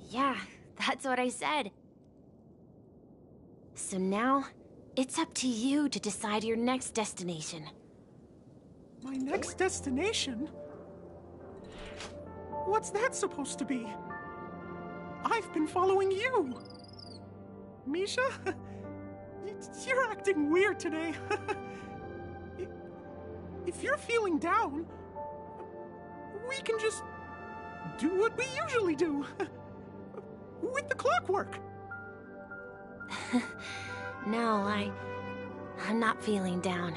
Yeah, that's what I said. So now, it's up to you to decide your next destination. My next destination? What's that supposed to be? I've been following you. Misha? You're acting weird today. If you're feeling down, we can just do what we usually do. With the clockwork. No, I'm not feeling down.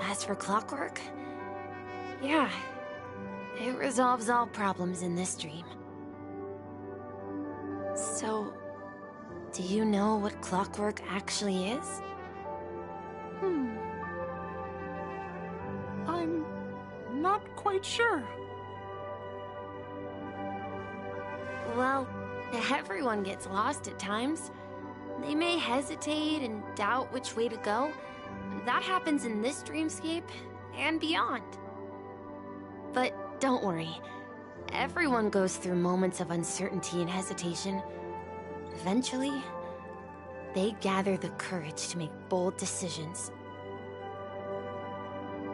As for clockwork, yeah, it resolves all problems in this dream. So, do you know what clockwork actually is? I'm not quite sure. Well, everyone gets lost at times. They may hesitate and doubt which way to go. That happens in this dreamscape, and beyond. But don't worry. Everyone goes through moments of uncertainty and hesitation. Eventually, they gather the courage to make bold decisions.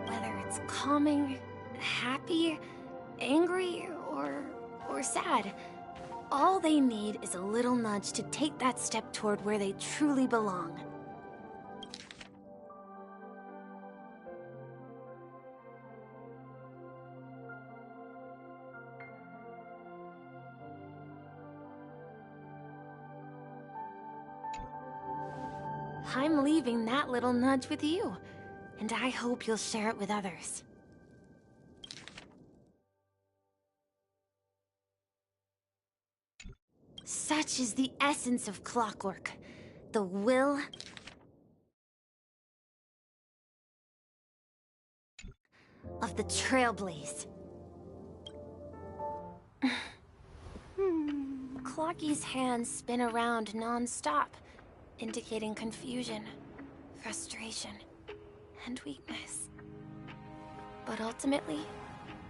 Whether it's calming, happy, angry, or sad, all they need is a little nudge to take that step toward where they truly belong. I'm leaving that little nudge with you, and I hope you'll share it with others. Such is the essence of clockwork. The will of the Trailblaze. Clocky's hands spin around non-stop, indicating confusion, frustration, and weakness. But ultimately,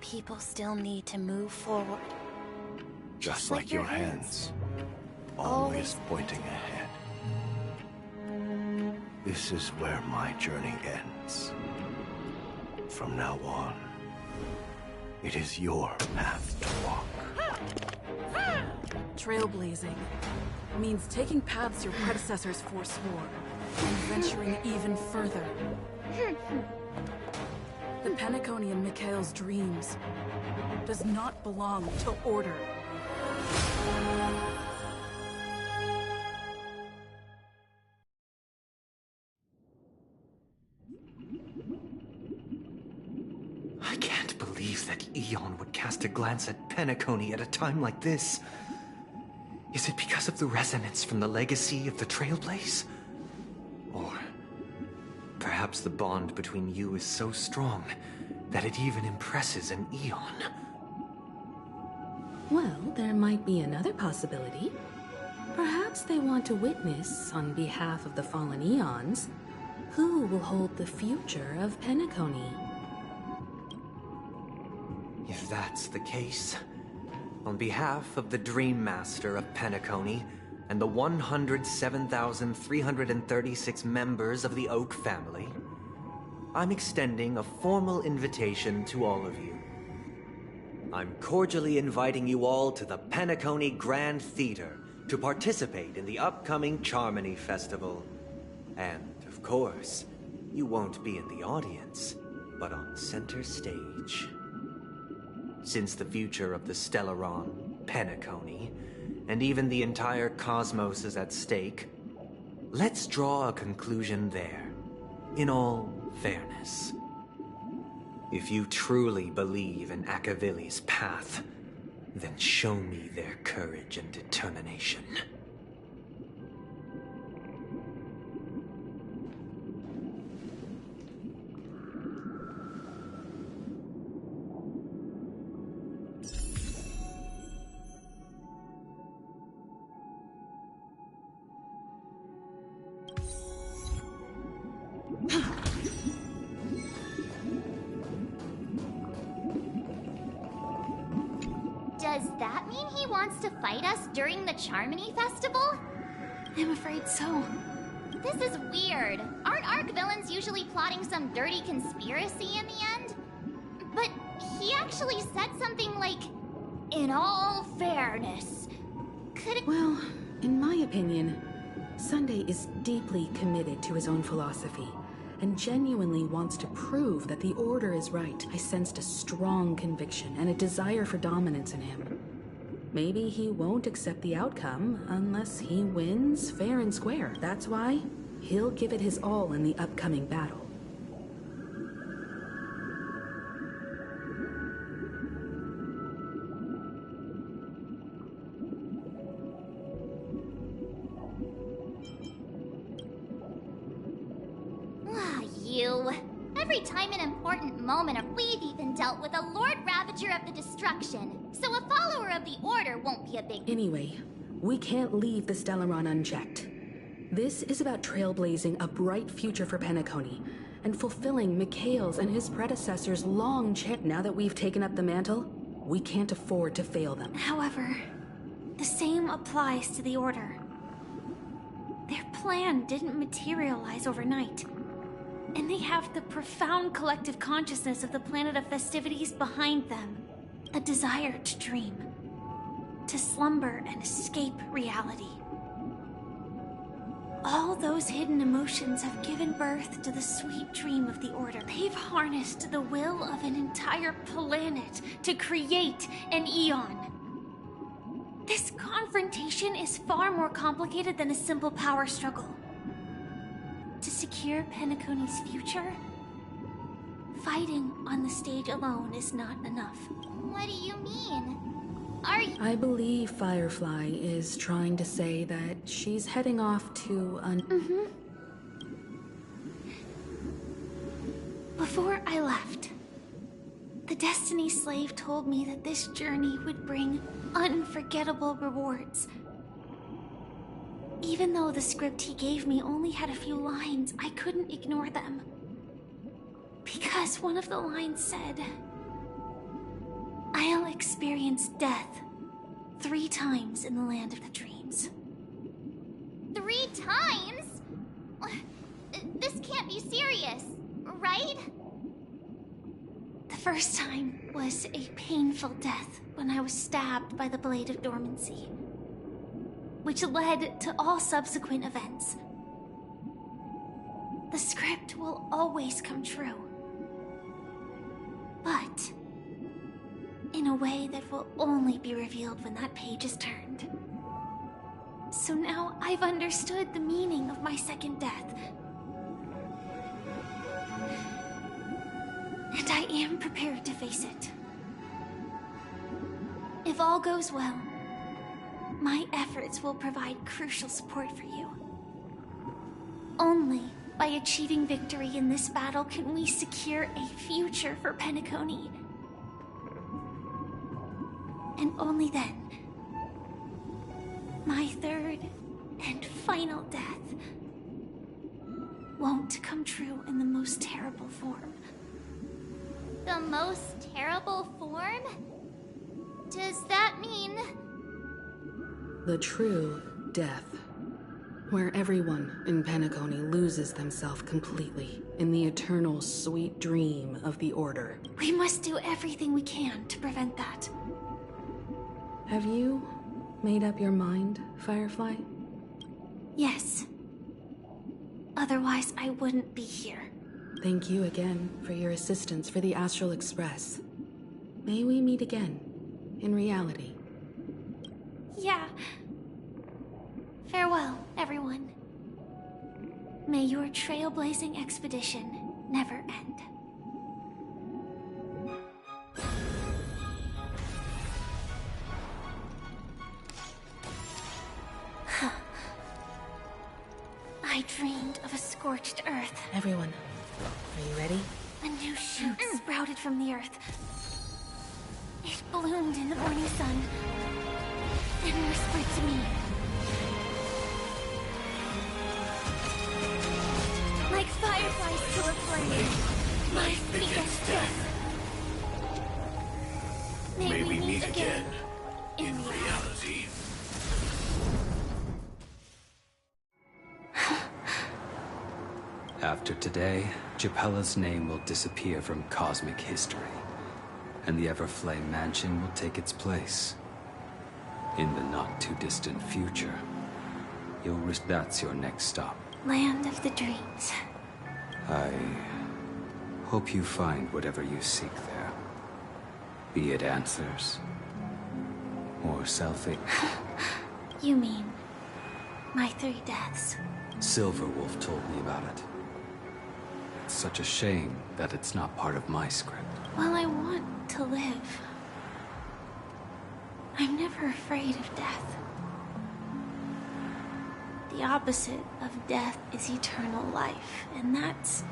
people still need to move forward. Just like your hands, always pointing ahead. This is where my journey ends. From now on, it is your path to walk. Trailblazing means taking paths your predecessors forswore and venturing even further. The Penacony in Mikhail's dreams does not belong to Order. I can't believe that Eon would cast a glance at Penacony at a time like this. Is it because of the resonance from the legacy of the Trailblaze? Or perhaps the bond between you is so strong that it even impresses an Eon? Well, there might be another possibility. Perhaps they want to witness, on behalf of the fallen Eons, who will hold the future of Penacony. If that's the case, on behalf of the Dream Master of Penacony and the 107,336 members of the Oak family, I'm extending a formal invitation to all of you. I'm cordially inviting you all to the Penacony Grand Theater to participate in the upcoming Charmony Festival. And, of course, you won't be in the audience, but on center stage. Since the future of the Stellaron, Penacony, and even the entire cosmos is at stake, let's draw a conclusion there, in all fairness. If you truly believe in Akavili's path, then show me their courage and determination. Does that mean he wants to fight us during the Charmony Festival? I'm afraid so. This is weird. Aren't Arc villains usually plotting some dirty conspiracy in the end? But he actually said something like, "in all fairness." Could it— Well, in my opinion, Sunday is deeply committed to his own philosophy and genuinely wants to prove that the Order is right. I sensed a strong conviction and a desire for dominance in him. Maybe he won't accept the outcome unless he wins fair and square. That's why he'll give it his all in the upcoming battle. You. Every time an important moment, we've even dealt with a Lord Ravager of the Destruction, so a follower of the Order won't be a big— Anyway, we can't leave the Stellaron unchecked. This is about trailblazing a bright future for Penacony, and fulfilling Mikhail's and his predecessors' long Now that we've taken up the mantle, we can't afford to fail them. However, the same applies to the Order. Their plan didn't materialize overnight, and they have the profound collective consciousness of the planet of festivities behind them. A desire to dream, to slumber and escape reality. All those hidden emotions have given birth to the sweet dream of the Order. They've harnessed the will of an entire planet to create an Eon. This confrontation is far more complicated than a simple power struggle. To secure Penacony's future, fighting on the stage alone is not enough. What do you mean? I believe Firefly is trying to say that she's heading off to an... Before I left, the Destiny Slave told me that this journey would bring unforgettable rewards. Even though the script he gave me only had a few lines, I couldn't ignore them. Because one of the lines said, "I'll experience death 3 times in the land of the dreams." 3 times? This can't be serious, right? The first time was a painful death when I was stabbed by the Blade of Dormancy, which led to all subsequent events. The script will always come true, but in a way that will only be revealed when that page is turned. So now I've understood the meaning of my second death. And I am prepared to face it. If all goes well, my efforts will provide crucial support for you. Only by achieving victory in this battle can we secure a future for Penacony. And only then, my third and final death won't come true in the most terrible form. The most terrible form? Does that mean... The true death. Where everyone in Penacony loses themselves completely in the eternal sweet dream of the Order. We must do everything we can to prevent that. Have you made up your mind, Firefly? Yes. Otherwise, I wouldn't be here. Thank you again for your assistance for the Astral Express. May we meet again, in reality. Yeah. Farewell, everyone. May your trailblazing expedition never end. I dreamed of a scorched earth. Everyone, are you ready? A new shoot sprouted from the earth. It bloomed in the morning sun and whispered to me. Like fireflies to a flame, life begets death. May we meet again in reality. After today, Japella's name will disappear from cosmic history, and the Everflame Mansion will take its place. In the not-too-distant future, that's your next stop. Land of the Dreams. I hope you find whatever you seek there. Be it answers, or selfie. You mean my 3 deaths? Silverwolf told me about it. It's such a shame that it's not part of my script. Well, I want to live. I'm never afraid of death. The opposite of death is eternal life, and that's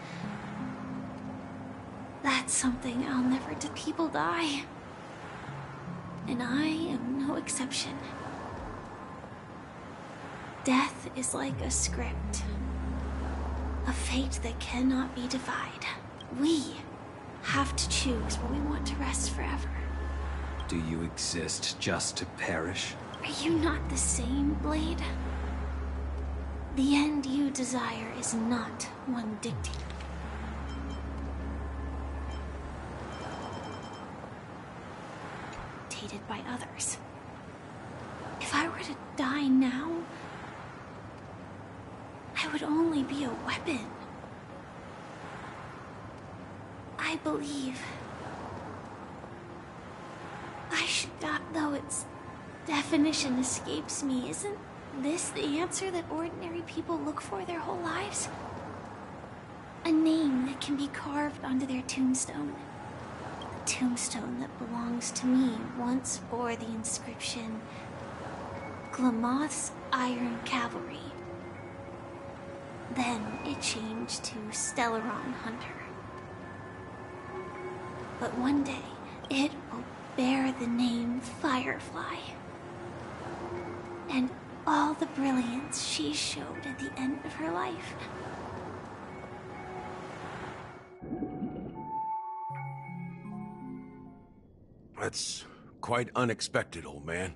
something I'll never do. People die, and I am no exception. Death is like a script, a fate. fate that cannot be defied. We have to choose where we want to rest forever. Do you exist just to perish? Are you not the same, Blade? The end you desire is not one dictated by others. If I were to die now, I would only be a weapon. I believe I should die, though its definition escapes me. Isn't this the answer that ordinary people look for their whole lives? A name that can be carved onto their tombstone. The tombstone that belongs to me once bore the inscription, Glamoth's Iron Cavalry. Then it changed to Stellaron Hunter. But one day, it will bear the name Firefly. And all the brilliance she showed at the end of her life. That's quite unexpected, old man.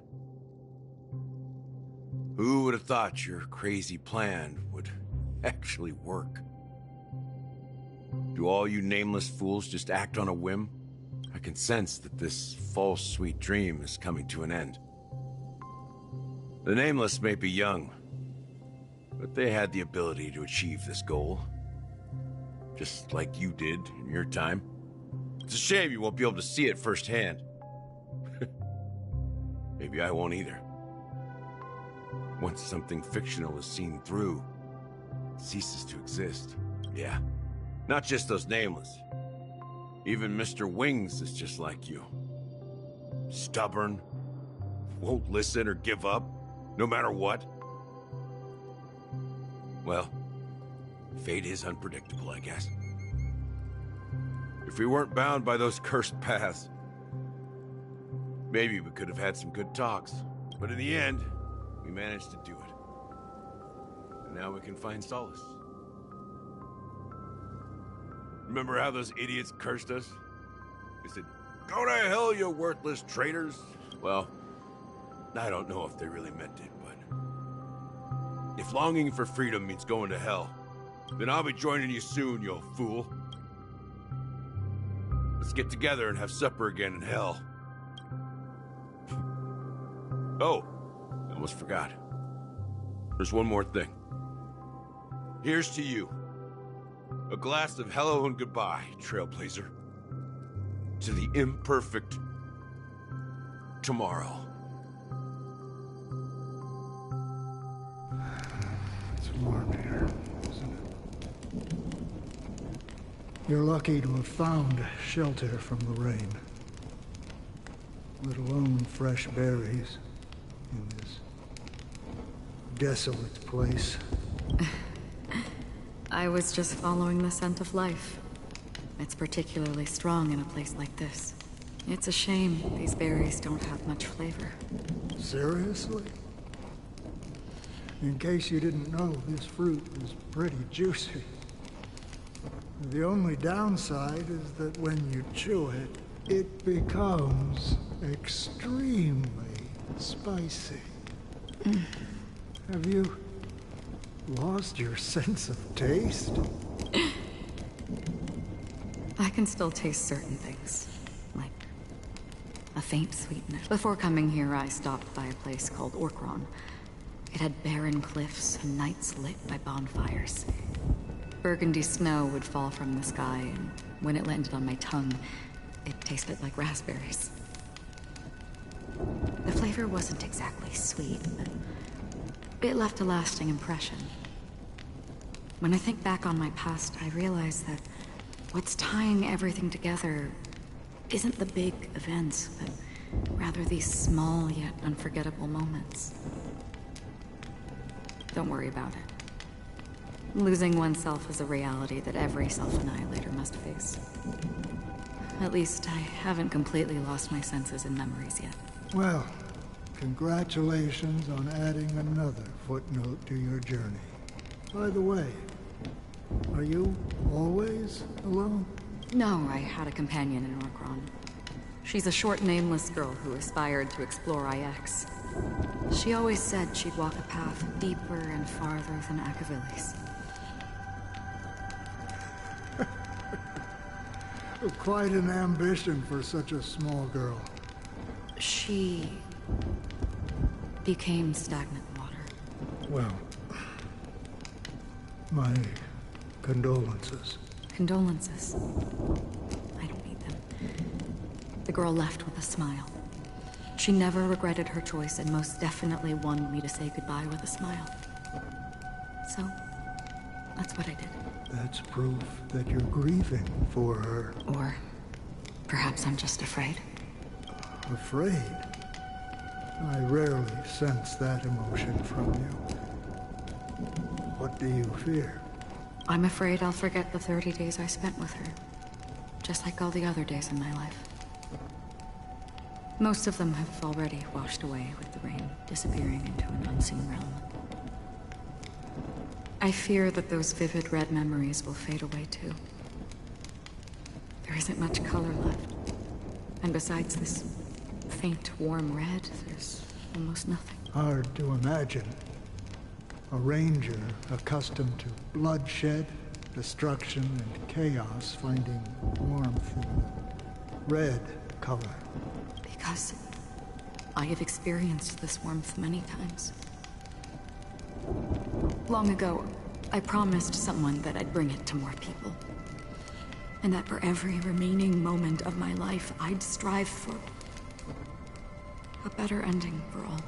Who would have thought your crazy plan would actually work? Do all you nameless fools just act on a whim? I can sense that this false sweet dream is coming to an end. The Nameless may be young, but they had the ability to achieve this goal. Just like you did in your time. It's a shame you won't be able to see it firsthand. Maybe I won't either. Once something fictional is seen through, it ceases to exist. Yeah, not just those Nameless. Even Mr. Wings is just like you. Stubborn, won't listen or give up, no matter what. Well, fate is unpredictable, I guess. If we weren't bound by those cursed paths, maybe we could have had some good talks. But in the end, we managed to do it. And now we can find solace. Remember how those idiots cursed us? They said, "Go to hell, you worthless traitors." Well, I don't know if they really meant it, but if longing for freedom means going to hell, then I'll be joining you soon, you fool. Let's get together and have supper again in hell. Oh, I almost forgot. There's one more thing. Here's to you. A glass of hello and goodbye, Trailblazer. To the imperfect tomorrow. It's warm here, isn't it? You're lucky to have found shelter from the rain. Let alone fresh berries in this desolate place. I was just following the scent of life. It's particularly strong in a place like this. It's a shame these berries don't have much flavor. Seriously? In case you didn't know, this fruit is pretty juicy. The only downside is that when you chew it, it becomes extremely spicy. Have you lost your sense of taste? I can still taste certain things, like a faint sweetness. Before coming here, I stopped by a place called Orkron. It had barren cliffs and nights lit by bonfires. Burgundy snow would fall from the sky, and when it landed on my tongue, it tasted like raspberries. The flavor wasn't exactly sweet, but it left a lasting impression. When I think back on my past, I realize that what's tying everything together isn't the big events, but rather these small yet unforgettable moments. Don't worry about it. Losing oneself is a reality that every self-annihilator must face. At least I haven't completely lost my senses and memories yet. Well, congratulations on adding another footnote to your journey. By the way, Are you always alone? No, I had a companion in Orkron. She's a short, nameless girl who aspired to explore IX. She always said she'd walk a path deeper and farther than Akavili's. Quite an ambition for such a small girl. She became stagnant water. Well, my condolences. Condolences. I don't need them. The girl left with a smile. She never regretted her choice and most definitely wanted me to say goodbye with a smile. So, that's what I did. That's proof that you're grieving for her. Or perhaps I'm just afraid. Afraid? I rarely sense that emotion from you. What do you fear? I'm afraid I'll forget the 30 days I spent with her. Just like all the other days in my life. Most of them have already washed away with the rain, disappearing into an unseen realm. I fear that those vivid red memories will fade away too. There isn't much color left. And besides this faint, warm red, there's almost nothing. Hard to imagine. A ranger accustomed to bloodshed, destruction, and chaos finding warmth in red color. Because I have experienced this warmth many times. Long ago, I promised someone that I'd bring it to more people. And that for every remaining moment of my life, I'd strive for a better ending for all.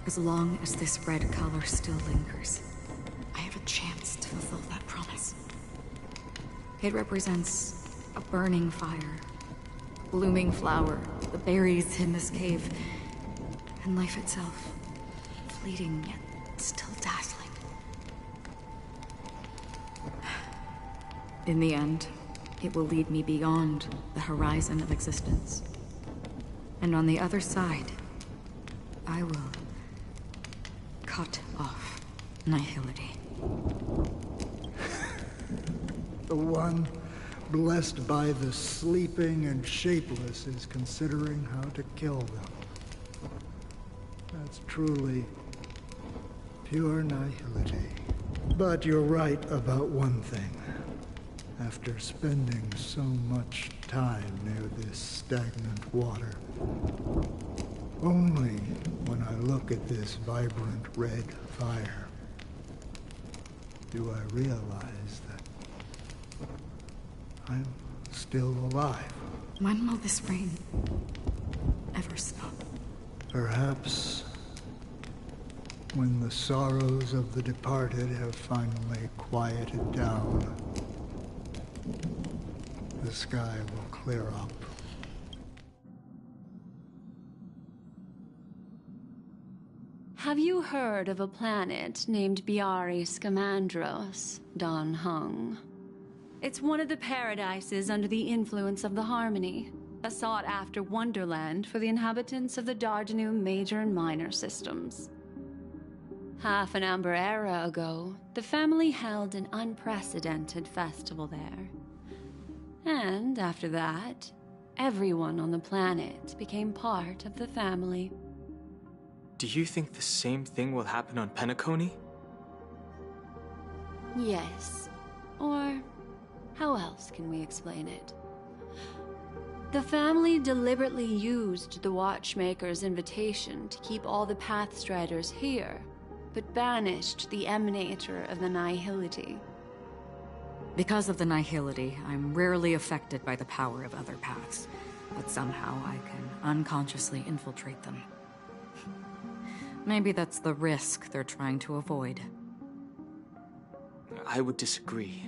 As long as this red color still lingers, I have a chance to fulfill that promise. It represents a burning fire, a blooming flower, the berries in this cave, and life itself, fleeting yet still dazzling. In the end, it will lead me beyond the horizon of existence. And on the other side, I will cut off Nihility. The one blessed by the sleeping and shapeless is considering how to kill them. That's truly pure nihility. But you're right about one thing. After spending so much time near this stagnant water, only when I look at this vibrant red fire do I realize that I'm still alive. When will this rain ever stop? Perhaps when the sorrows of the departed have finally quieted down, the sky will clear up. Have you heard of a planet named Biari Scamandros, Dan Heng? It's one of the paradises under the influence of the Harmony, a sought-after wonderland for the inhabitants of the Dardanu major and minor systems. Half an Amber Era ago, the family held an unprecedented festival there. And after that, everyone on the planet became part of the family. Do you think the same thing will happen on Penacony? Yes. Or how else can we explain it? The family deliberately used the Watchmaker's invitation to keep all the Pathstriders here, but banished the Emanator of the Nihility. Because of the Nihility, I'm rarely affected by the power of other paths, but somehow I can unconsciously infiltrate them. Maybe that's the risk they're trying to avoid. I would disagree.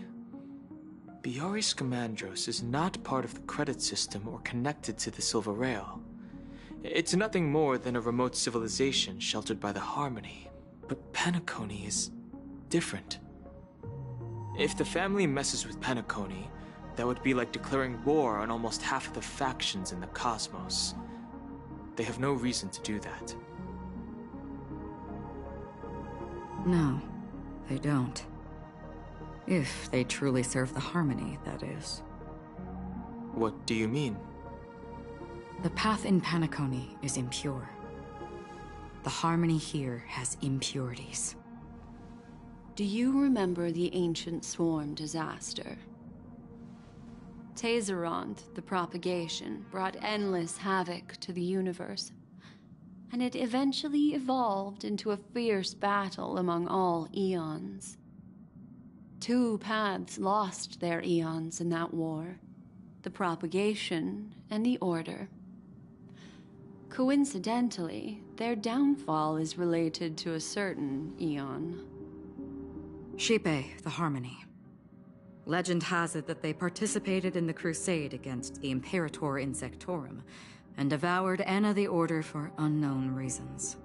Biari Scamandros is not part of the credit system or connected to the Silver Rail. It's nothing more than a remote civilization sheltered by the Harmony. But Penacony is different. If the family messes with Penacony, that would be like declaring war on almost half of the factions in the cosmos. They have no reason to do that. No, they don't. If they truly serve the Harmony, that is. What do you mean? The path in Penacony is impure. The Harmony here has impurities. Do you remember the Ancient Swarm disaster? Tazerond, the propagation, brought endless havoc to the universe, and it eventually evolved into a fierce battle among all eons. 2 paths lost their eons in that war, the propagation and the Order. Coincidentally, their downfall is related to a certain eon. Xipe, the Harmony. Legend has it that they participated in the crusade against the Imperator Insectorum, and devoured Anna the Order for unknown reasons.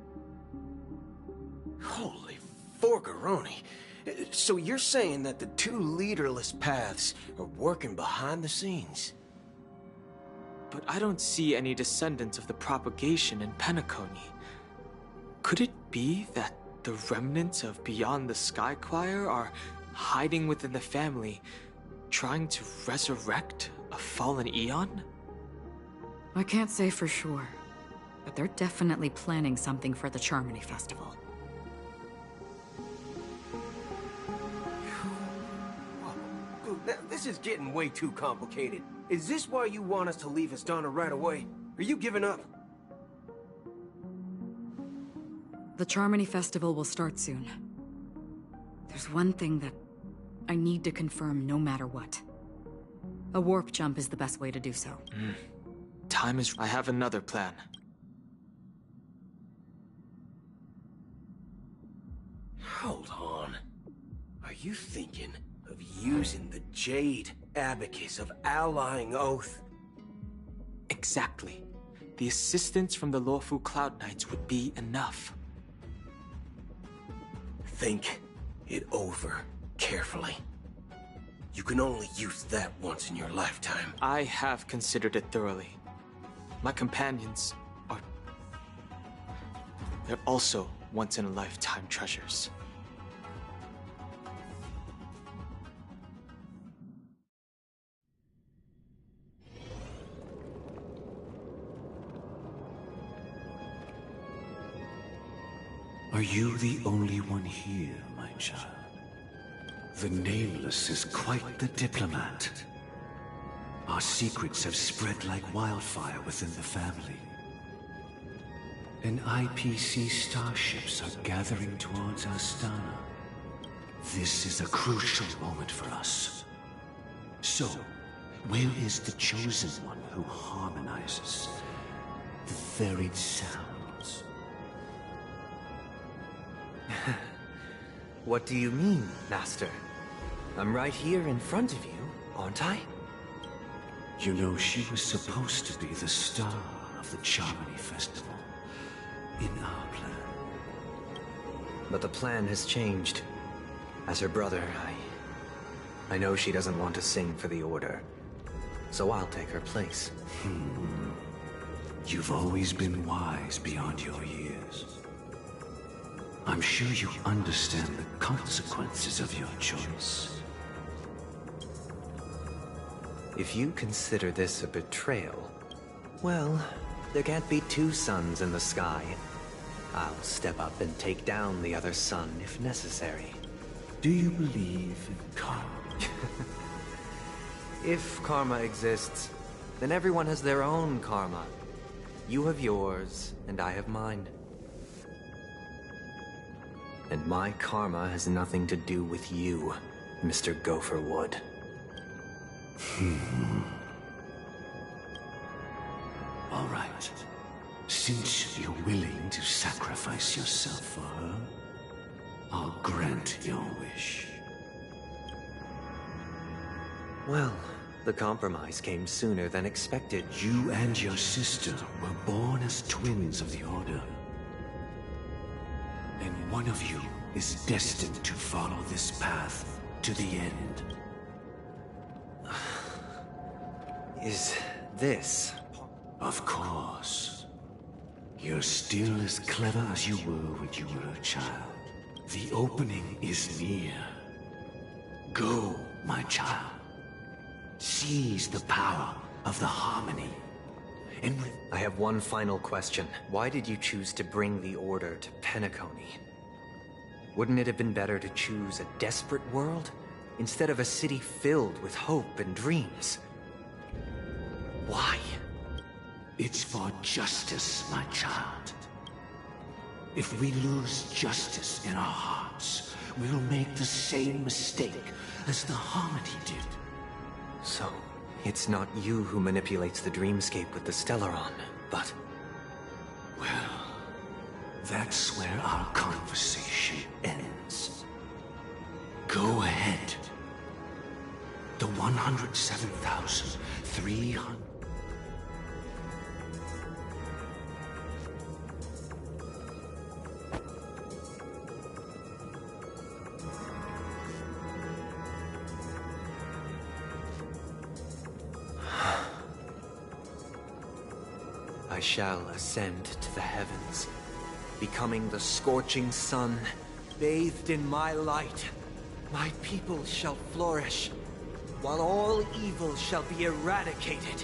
Holy forgaroni. So you're saying that the 2 leaderless paths are working behind the scenes? But I don't see any descendants of the propagation in Penacony. Could it be that the remnants of Beyond the Sky Choir are hiding within the family, trying to resurrect a fallen eon? I can't say for sure, but they're definitely planning something for the Charmony Festival. Now, this is getting way too complicated. Is this why you want us to leave Astana right away? Are you giving up? The Charmony Festival will start soon. There's one thing that I need to confirm no matter what. A warp jump is the best way to do so. Time is... I have another plan. Hold on. Are you thinking of using the Jade Abacus of Allying Oath? Exactly. The assistance from the Luofu Cloud Knights would be enough. Think it over carefully. You can only use that once in your lifetime. I have considered it thoroughly. My companions are... they're also once-in-a-lifetime treasures. Are you the only one here, my child? The Nameless is quite the diplomat. Our secrets have spread like wildfire within the family. And IPC starships are gathering towards Astana. This is a crucial moment for us. So, where is the Chosen One who harmonizes the varied sounds? What do you mean, Master? I'm right here in front of you, aren't I? You know, she was supposed to be the star of the Charmony Festival. In our plan. But the plan has changed. As her brother, I know she doesn't want to sing for the Order. So I'll take her place. You've always been wise beyond your years. I'm sure you understand the consequences of your choice. If you consider this a betrayal, well, there can't be 2 suns in the sky. I'll step up and take down the other sun if necessary. Do you believe in karma? If karma exists, then everyone has their own karma. You have yours, and I have mine. And my karma has nothing to do with you, Mr. Gopherwood. All right. Since you're willing to sacrifice yourself for her, I'll grant your wish. Well, the compromise came sooner than expected. You and your sister were born as twins of the Order. And one of you is destined to follow this path to the end. Is this? Of course. You're still as clever as you were when you were a child. The opening is near. Go, my child. Seize the power of the harmony. And I have one final question. Why did you choose to bring the Order to Penacony? Wouldn't it have been better to choose a desperate world instead of a city filled with hope and dreams? Why? It's for justice, my child. If we lose justice in our hearts, we'll make the same mistake as the Harmony did. So, it's not you who manipulates the dreamscape with the Stellaron, but... Well, that's where our conversation ends. Go ahead. The 107,300... I shall ascend to the heavens, becoming the scorching sun, bathed in my light. My people shall flourish, while all evil shall be eradicated.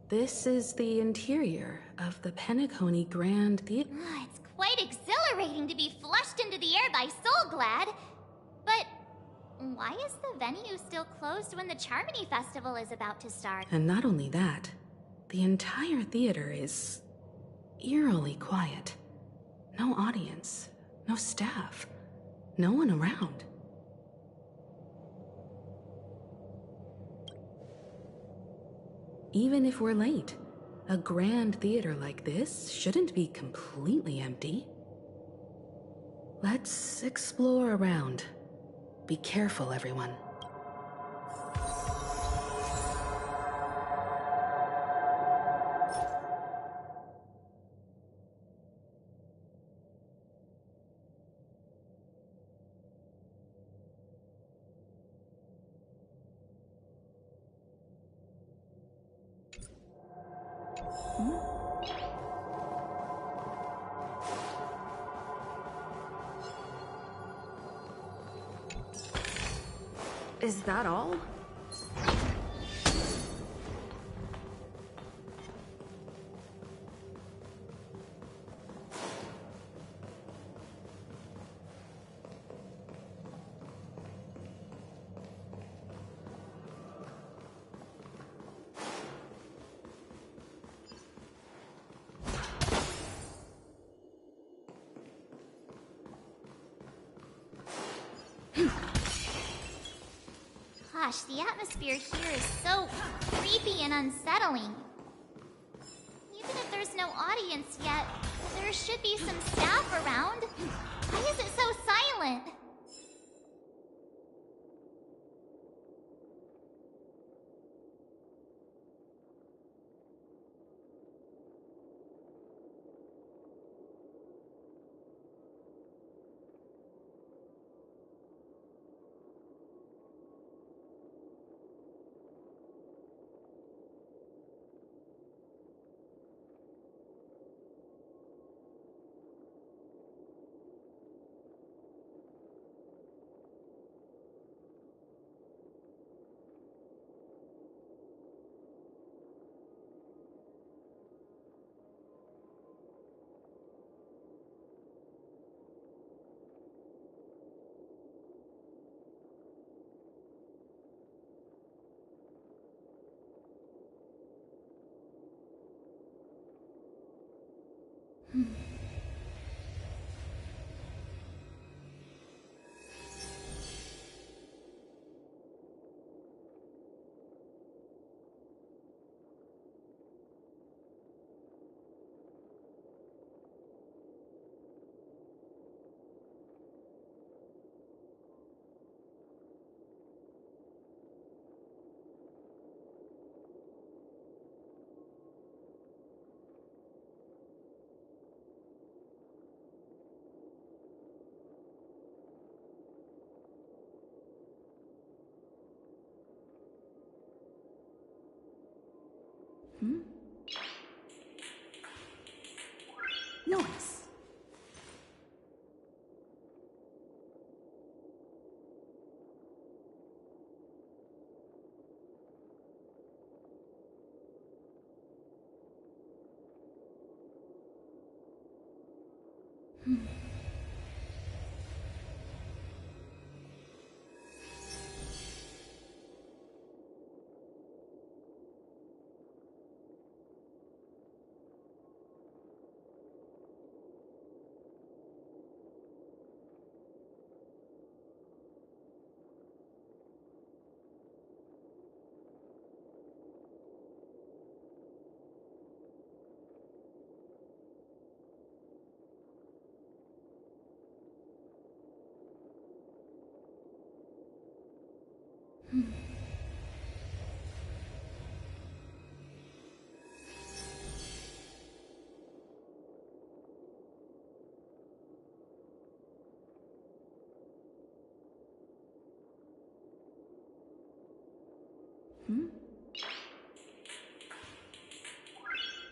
This is the interior of the Penacony Grand Theater. It's quite exhilarating to be flushed into the air by Soulglad. But why is the venue still closed when the Charmony Festival is about to start? And not only that, the entire theater is eerily quiet. No audience, no staff, no one around. Even if we're late, a grand theater like this shouldn't be completely empty. Let's explore around. Be careful, everyone. Is that all? Gosh, the atmosphere here is so creepy and unsettling. Even if there's no audience yet, there should be some staff around. Why is it so silent? Noise. Noise.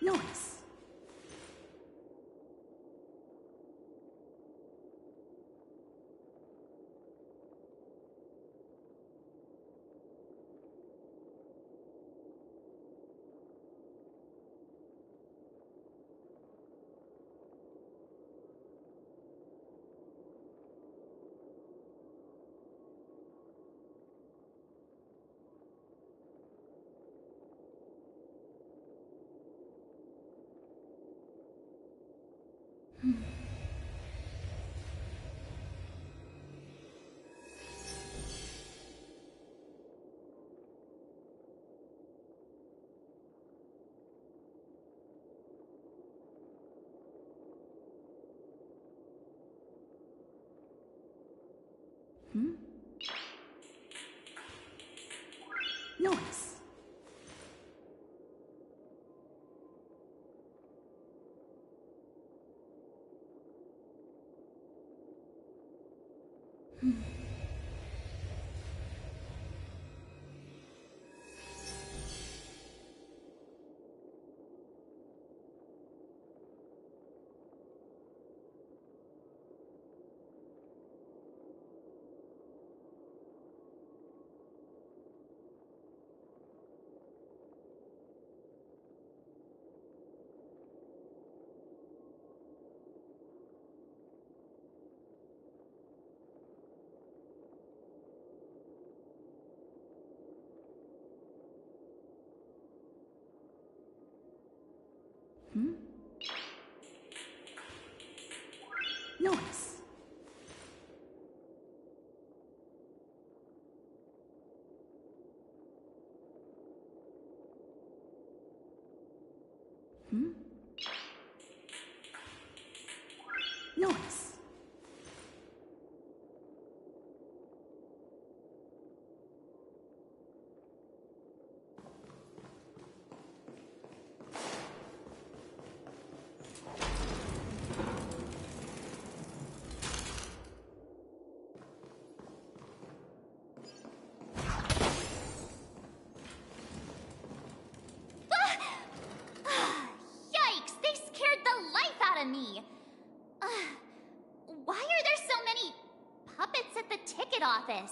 Noise. Noise. Noise. Yikes! They scared the life out of me! Why are there so many puppets at the ticket office?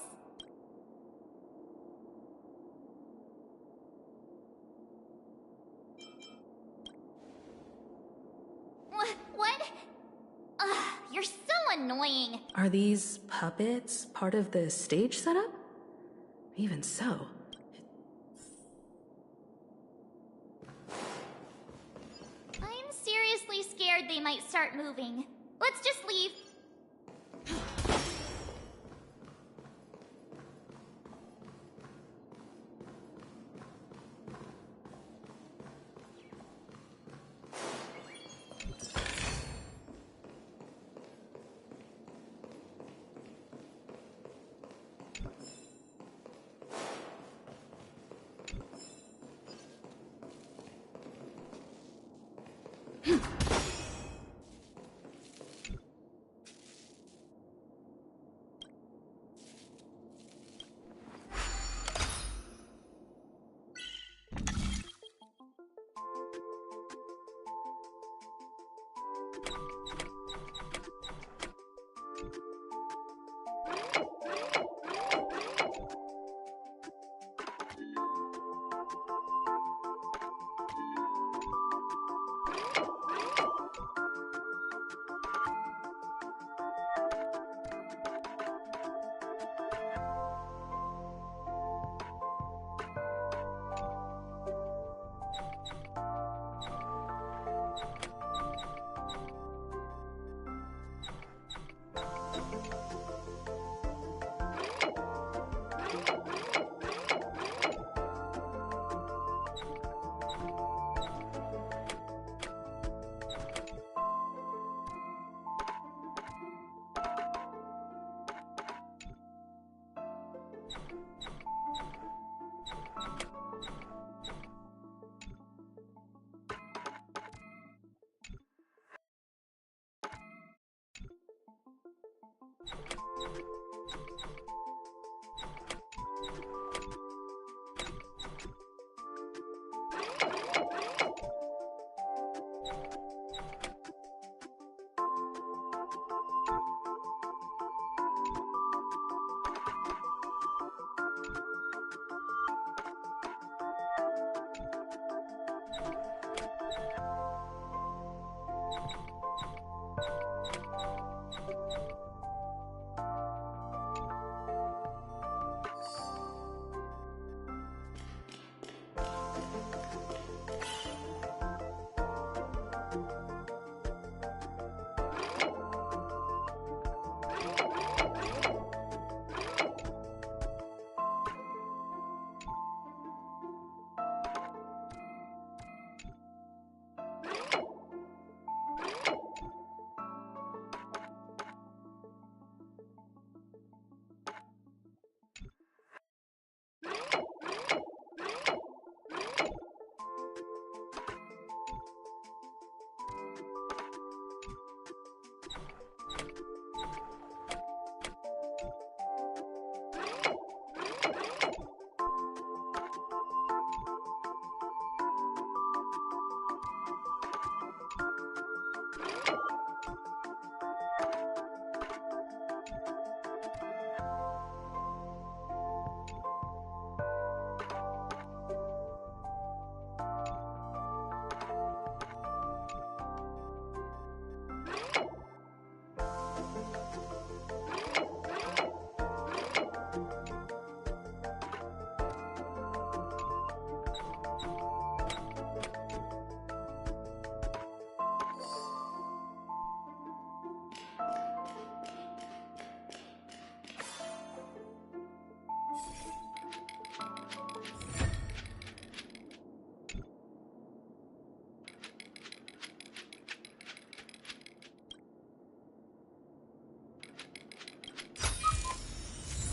What? You're so annoying. Are these puppets part of the stage setup? Even so. I'm seriously scared they might start moving. Let's just leave.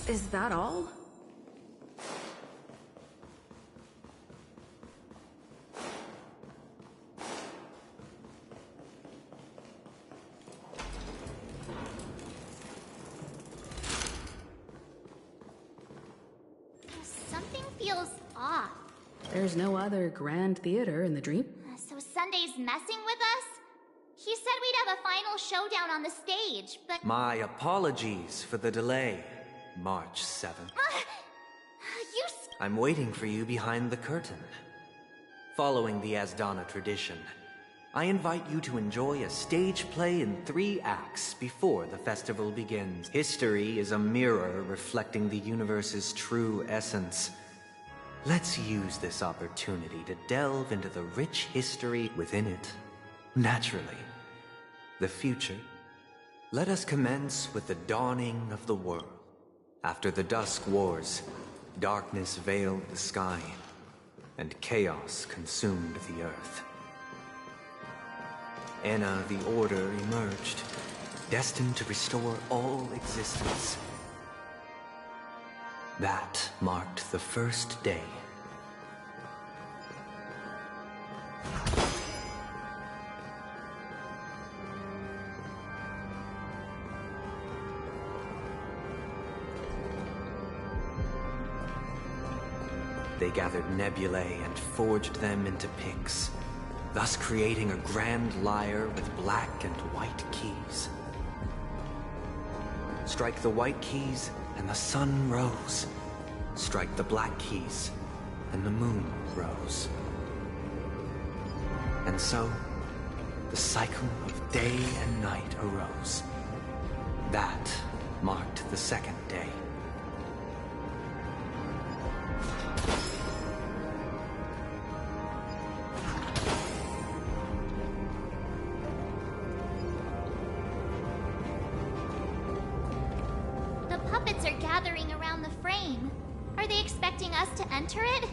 Is that all? Something feels off. There's no other grand theater in the dream. So Sunday's messing with us? He said we'd have a final showdown on the stage, but... My apologies for the delay, March 7th. I'm waiting for you behind the curtain. Following the Asdana tradition, I invite you to enjoy a stage play in 3 acts before the festival begins. History is a mirror reflecting the universe's true essence. Let's use this opportunity to delve into the rich history within it. Naturally, the future. Let us commence with the dawning of the world. After the Dusk Wars, darkness veiled the sky, and chaos consumed the earth. Enna the Order emerged, destined to restore all existence. That marked the first day. They gathered nebulae and forged them into picks, thus creating a grand lyre with black and white keys. Strike the white keys, and the sun rose. Strike the black keys, and the moon rose. And so, the cycle of day and night arose. That marked the second day. Gathering around the frame. Are they expecting us to enter it?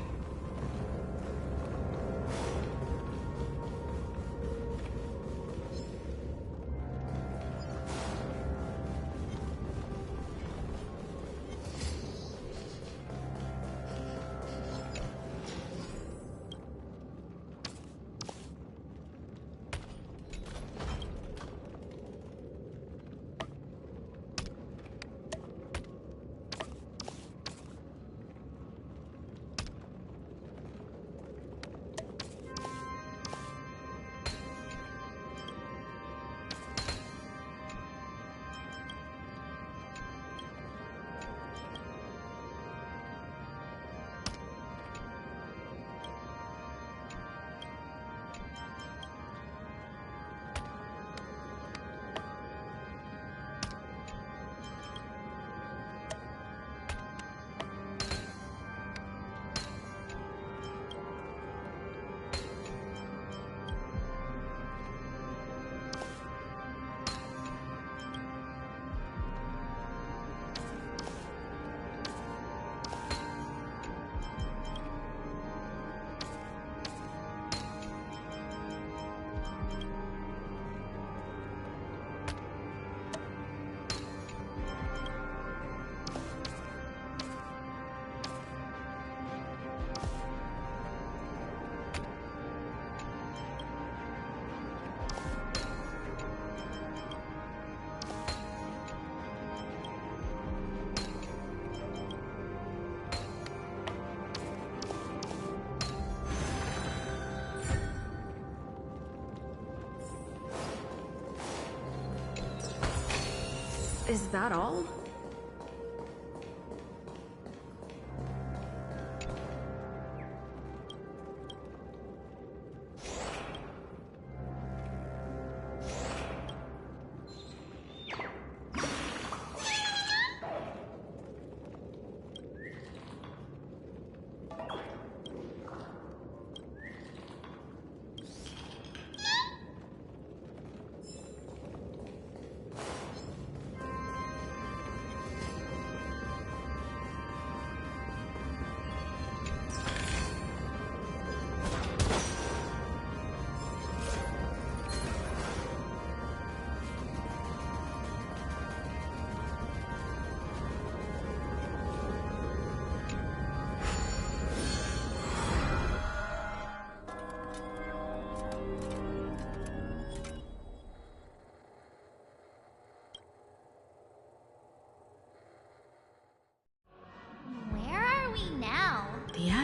Is that all?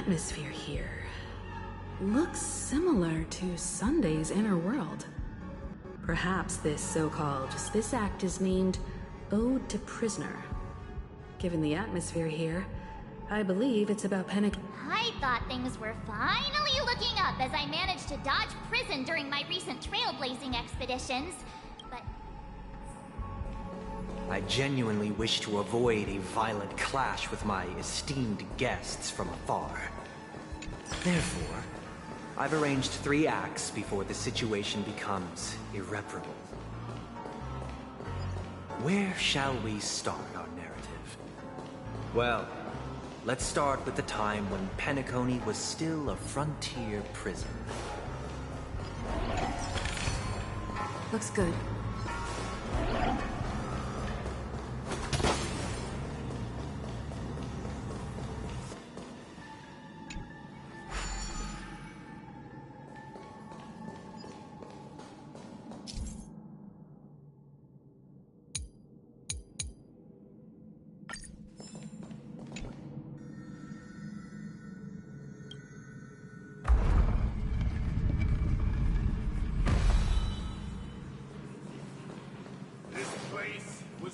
atmosphere here looks similar to Sunday's inner world. Perhaps this act is named Ode to Prisoner. Given the atmosphere here, I believe it's about I thought things were finally looking up as I managed to dodge prison during my recent trailblazing expeditions, but... I genuinely wish to avoid a violent clash with my esteemed guests from afar. Therefore, I've arranged 3 acts before the situation becomes irreparable. Where shall we start our narrative? Well, let's start with the time when Penacony was still a frontier prison. Looks good.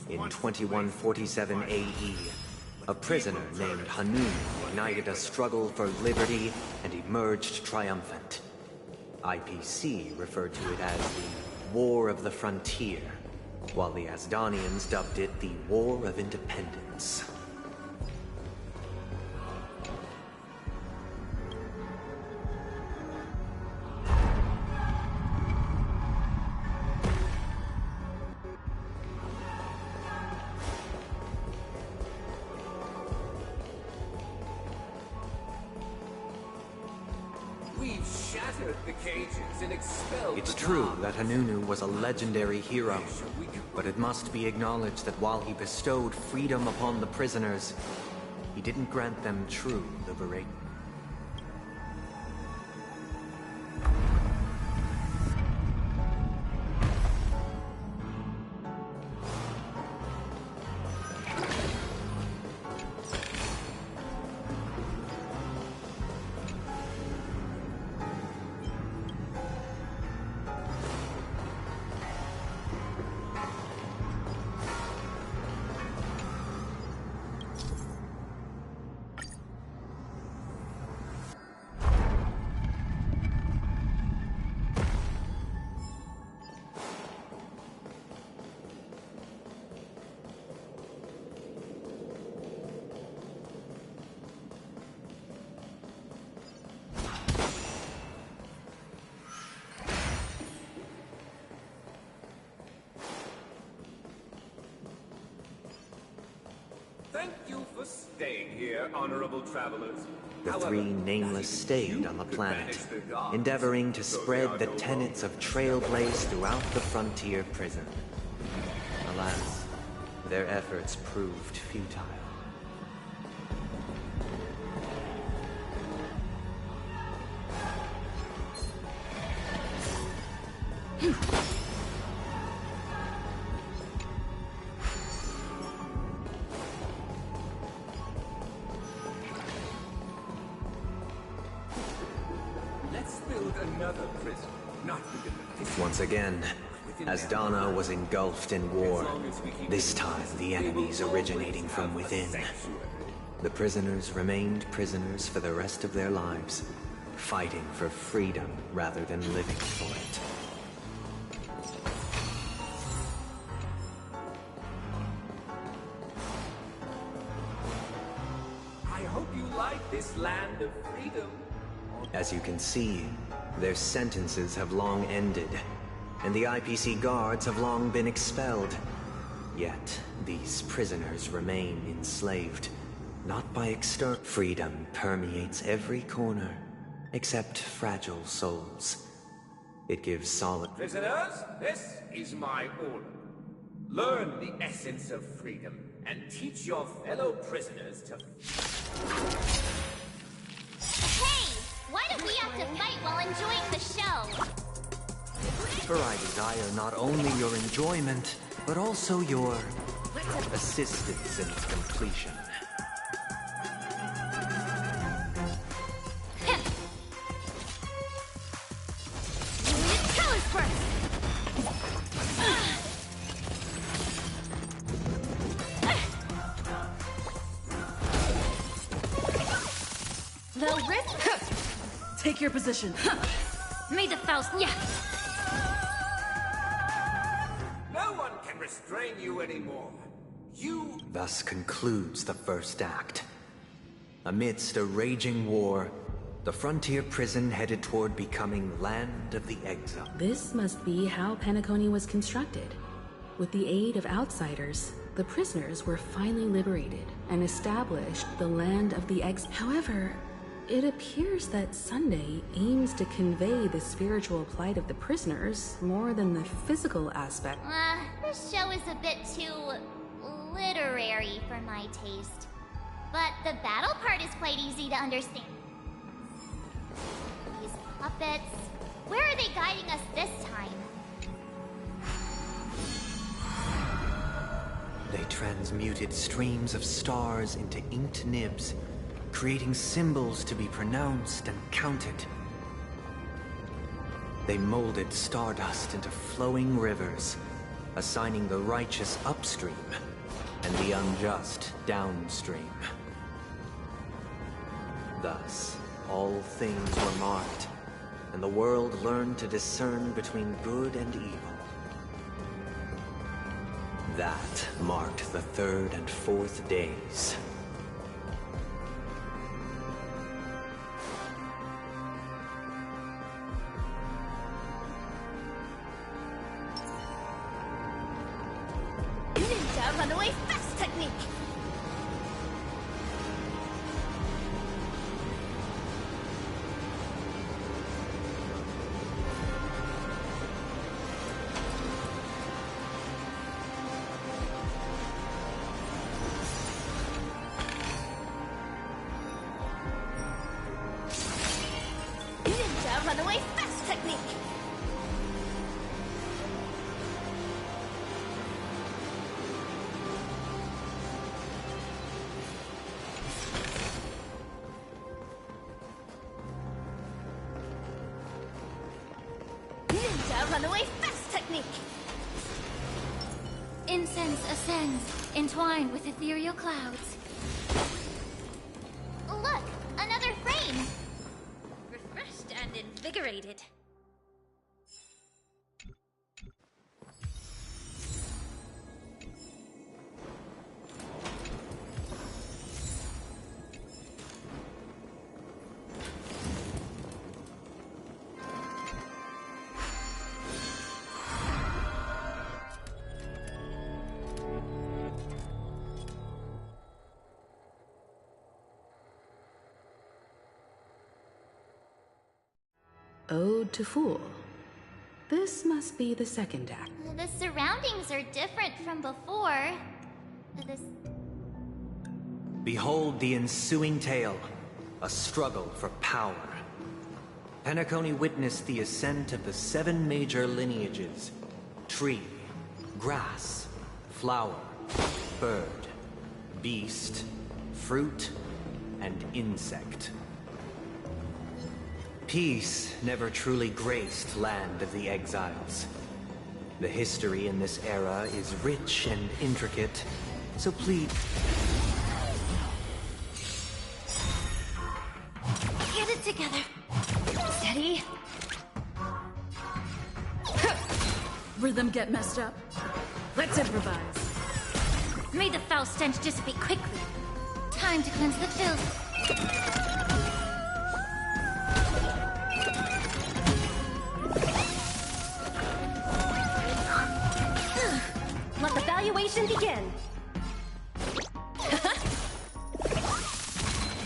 In 2147 AE, a prisoner named Hanun ignited a struggle for liberty and emerged triumphant. IPC referred to it as the War of the Frontier, while the Asdanians dubbed it the War of Independence. It's true that Hanunu was a legendary hero, but it must be acknowledged that while he bestowed freedom upon the prisoners, he didn't grant them true liberation. Thank you for staying here, honorable travelers. The 3 nameless stayed on the planet, endeavoring to spread the tenets of Trailblaze throughout the frontier prison. Alas, their efforts proved futile. Once again, Asdana was engulfed in war, this time the enemies originating from within. The prisoners remained prisoners for the rest of their lives, fighting for freedom rather than living for it. I hope you like this land of freedom. As you can see, their sentences have long ended, and the IPC guards have long been expelled. Yet, these prisoners remain enslaved, not by external. Freedom permeates every corner, except fragile souls. It gives solid. Prisoners, this is my order. Learn the essence of freedom, and teach your fellow prisoners to... Why don't we have to fight while enjoying the show? For I desire not only your enjoyment, but also your assistance in its completion. They'll risk... Take your position. May the Faust... Yeah. No one can restrain you anymore. You... Thus concludes the first act. Amidst a raging war, the frontier prison headed toward becoming Land of the Exile. This must be how Penacony was constructed. With the aid of outsiders, the prisoners were finally liberated and established the Land of the Exile. However, it appears that Sunday aims to convey the spiritual plight of the prisoners more than the physical aspect. This show is a bit too literary for my taste. But the battle part is quite easy to understand. These puppets, where are they guiding us this time? They transmuted streams of stars into inked nibs, creating symbols to be pronounced and counted. They molded stardust into flowing rivers, assigning the righteous upstream and the unjust downstream. Thus, all things were marked, and the world learned to discern between good and evil. That marked the third and fourth days. Ninja runaway fast technique! Ninja runaway fast technique! Ninja runaway fast technique! Incense ascends, entwined with ethereal clouds. Look! Another frame! Refreshed and invigorated. Ode to Fool. This must be the second act. The surroundings are different from before. This... Behold the ensuing tale, a struggle for power. Penacony witnessed the ascent of the 7 major lineages: tree, grass, flower, bird, beast, fruit, and insect. Peace never truly graced Land of the Exiles. The history in this era is rich and intricate, so please... Get it together. Steady. Rhythm get messed up. Let's improvise. May the foul stench dissipate quickly. Time to cleanse the filth. Let the valuation begin.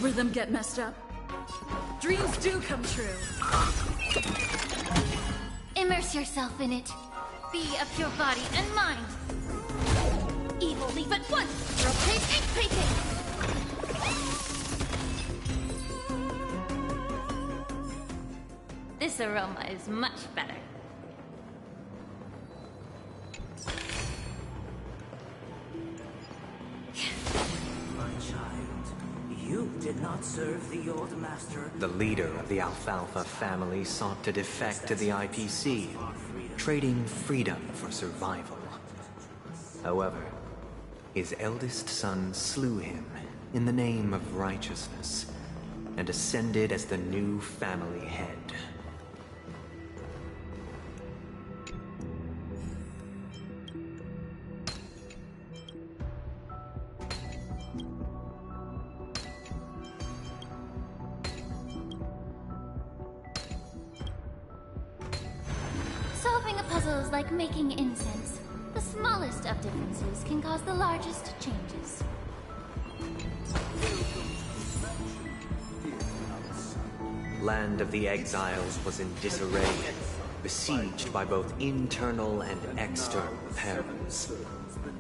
Rhythm get messed up. Dreams do come true. Immerse yourself in it. Be of pure body and mind. Evil leave at once. Rotate ink painting. This aroma is much better. You did not serve the old master. The leader of the Alfalfa family sought to defect to the IPC, trading freedom for survival. However, his eldest son slew him in the name of righteousness. and ascended as the new family head. Solving a puzzle is like making incense. The smallest of differences can cause the largest changes. Land of the Exiles was in disarray, besieged by both internal and external perils.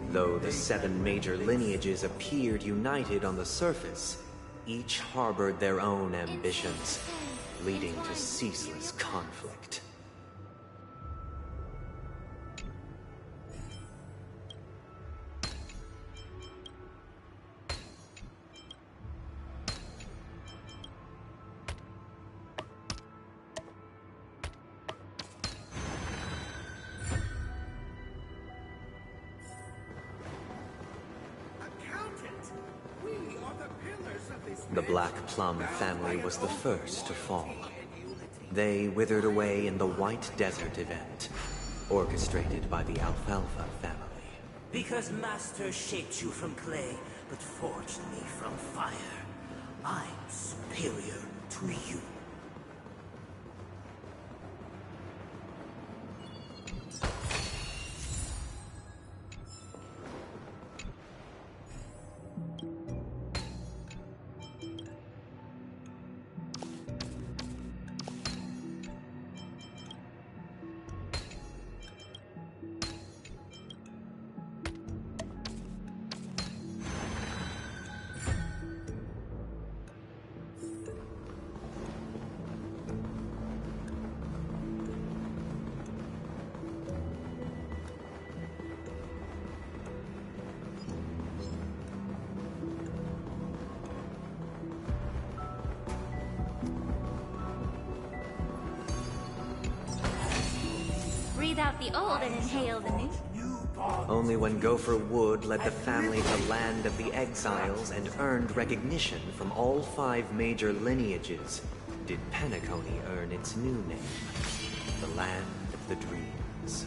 Though the 7 major lineages appeared united on the surface, each harbored their own ambitions, leading to ceaseless conflict. The Black Plum family was the first to fall. They withered away in the White Desert event, orchestrated by the Alfalfa family. Because Master shaped you from clay, but forged me from fire. I'm superior to you. Breathe out the old and inhale the new. Only when Gopher Wood led the family to Land of the Exiles and earned recognition from all 5 major lineages did Penacony earn its new name, the Land of the Dreams.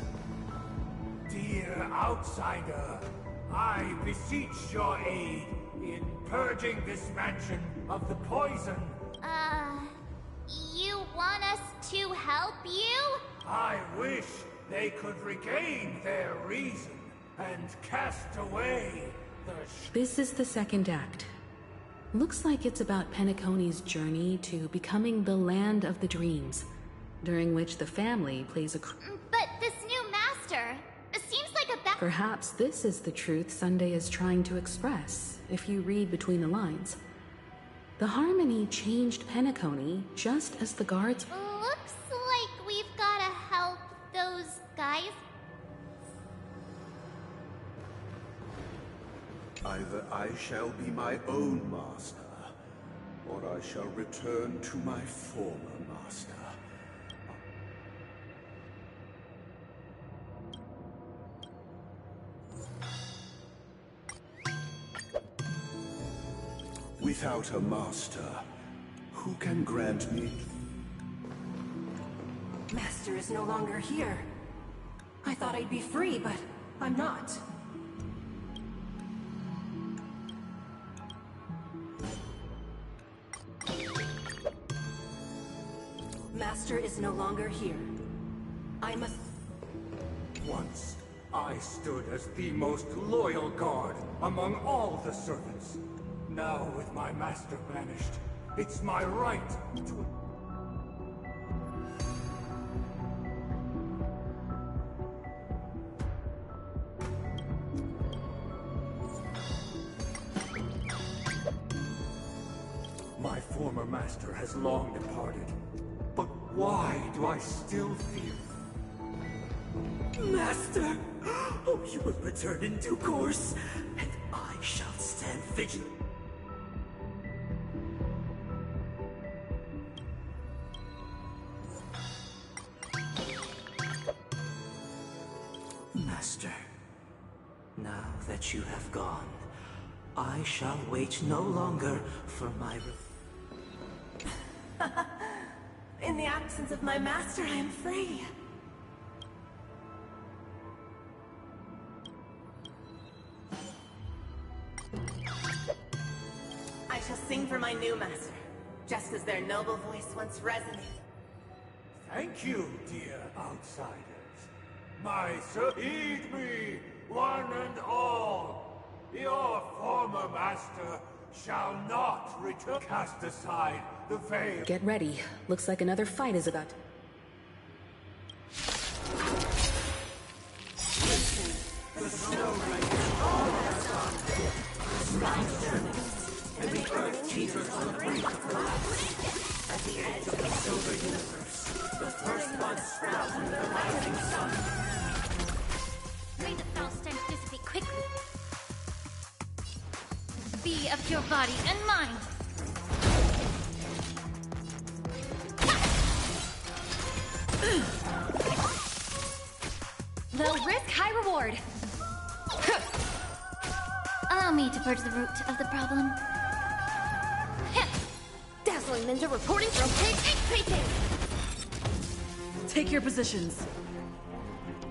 Dear outsider, I beseech your aid in purging this mansion of the poison. You want us to help you? I wish they could regain their reason and cast away the This is the second act. Looks like it's about Penacony's journey to becoming the Land of the Dreams, during which the family plays a But this new master seems like a Perhaps this is the truth Sunday is trying to express, if you read between the lines. The Harmony changed Penacony just as the guards... Looks like we've gotta help those guys. Either I shall be my own master, or I shall return to my former master. Without a master, who can grant me... Master is no longer here. I thought I'd be free, but I'm not. Master is no longer here. I must... Once, I stood as the most loyal guard among all the servants. Now, with my master vanished, it's my right to... My former master has long departed. But why do I still fear? Master! Oh, you will return in due course, and I shall stand vigilant. Master, now that you have gone, I shall wait no longer for my In the absence of my master, I am free. I shall sing for my new master, just as their noble voice once resonated. Thank you, dear outsiders. Heed me, one and all. Your former master shall not return. Cast aside the veil. Get ready. Looks like another fight is about to... The snow rains all has gone. And the earth teeters on the brink of collapse. At the edge of the silver universe, the first buds sprout under the rising sun. May the foul stench dissipate quickly. Be of your body and mind. Low risk, high reward. Allow me to purge the root of the problem. Dazzling ninja reporting from Creeping. Take your positions.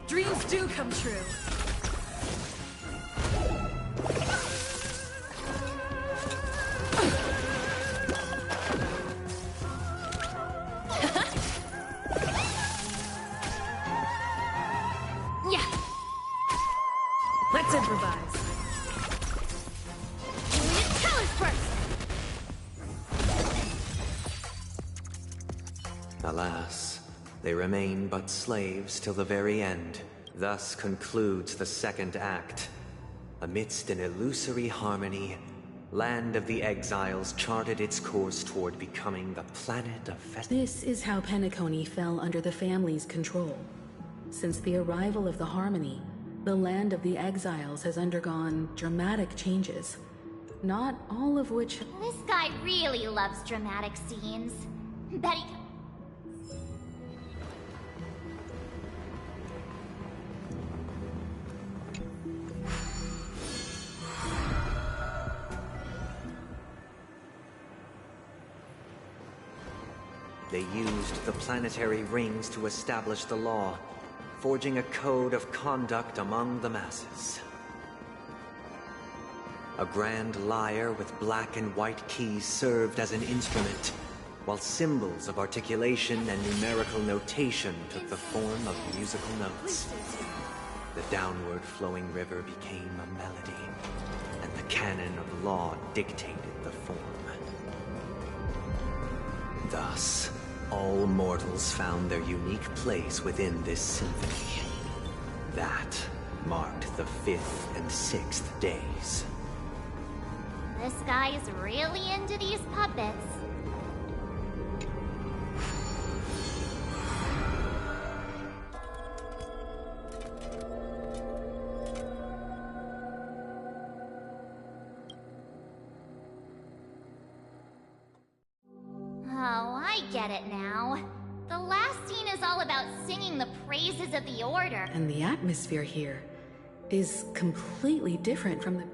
Dreams do come true. Yeah. Let's improvise. Tell us first. Alas, they remain but slaves till the very end. Thus concludes the second act. Amidst an illusory harmony, Land of the Exiles charted its course toward becoming the planet of This is how Penacony fell under the family's control. Since the arrival of the Harmony, the Land of the Exiles has undergone dramatic changes. Not all of which... This guy really loves dramatic scenes. Bet he... They used the planetary rings to establish the law, forging a code of conduct among the masses. A grand lyre with black and white keys served as an instrument, while symbols of articulation and numerical notation took the form of musical notes. The downward flowing river became a melody, and the canon of law dictated the form. Thus, all mortals found their unique place within this symphony. That marked the 5th and 6th days. This guy is really into these puppets. Oh, I get it now. The last scene is all about singing the praises of the Order. And the atmosphere here is completely different from the...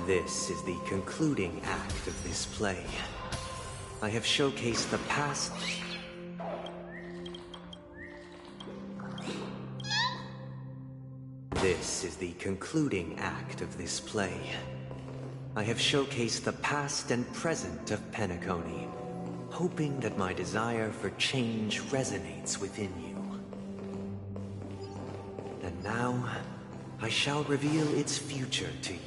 This is the concluding act of this play. I have showcased the past... This is the concluding act of this play. I have showcased the past and present of Penacony, hoping that my desire for change resonates within you. And now, I shall reveal its future to you.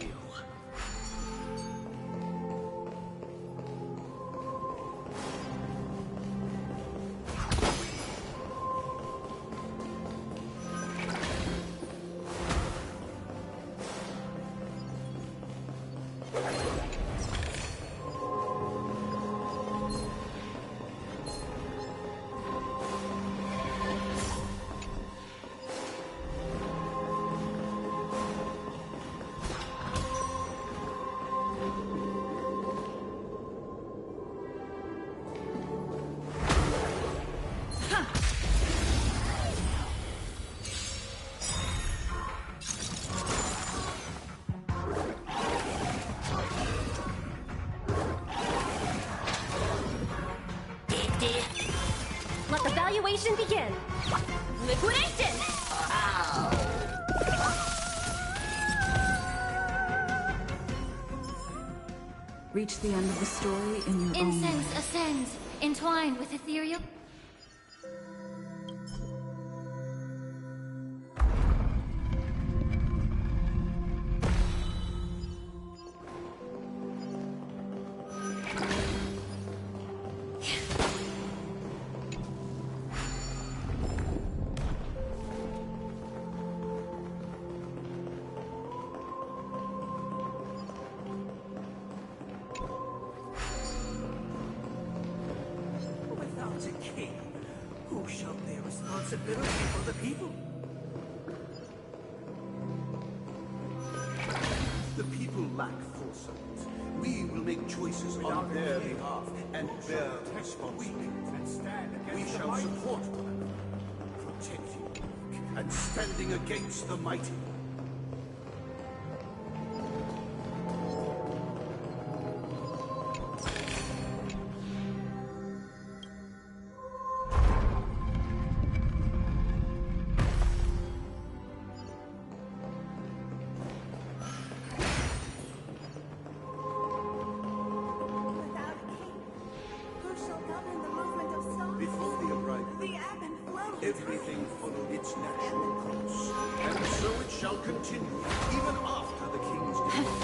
Evaluation begin! Liquidation! Reach the end of the story in your own way. Incense ascends, entwined with ethereal... Without a king, who shall bear responsibility for the people? The people lack foresight. We will make choices on their behalf and bear responsibility. We shall support one another, protecting and standing against the mighty. Before the uprising, everything followed its natural course, and so it shall continue, even after the king's departure.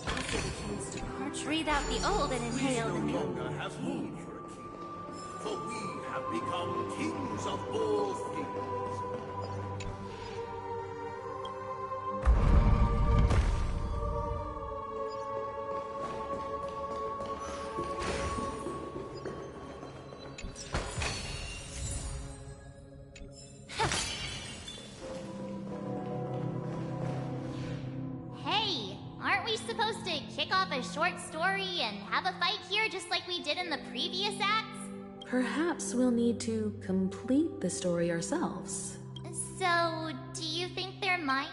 After the king's departure, breathe out the old and inhale the We new. no longer have need for a king, for we have become kings of all things. Hey, aren't we supposed to kick off a short story and have a fight here just like we did in the previous acts? Perhaps we'll need to complete the story ourselves. So, do you think there might?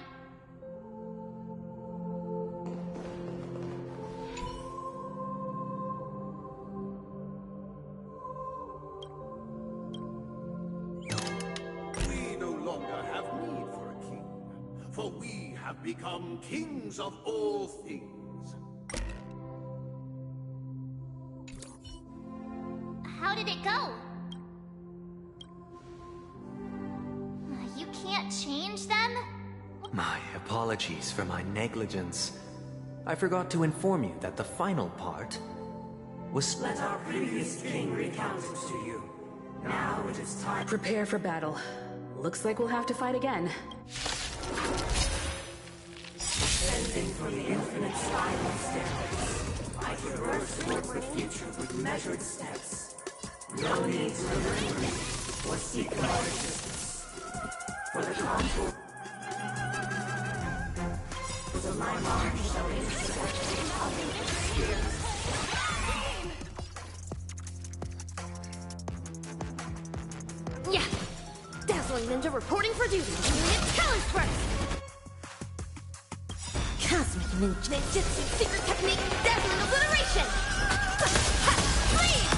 We no longer have need for a king, for we have become kings of all things. How did it go? You can't change them? My apologies for my negligence. I forgot to inform you that the final part was... Let our previous king recount it to you. Now it is time. Prepare for battle. Looks like we'll have to fight again. Ascending from the infinite spiral stairways, I traverse towards the future with measured steps. No need to remember or seek my existence. For the contour of my mind shall Yeah! Dazzling Ninja reporting for duty. Unit challenge first! Cosmic Ninja Ninjutsu secret technique, dazzling obliteration! Ha! Please!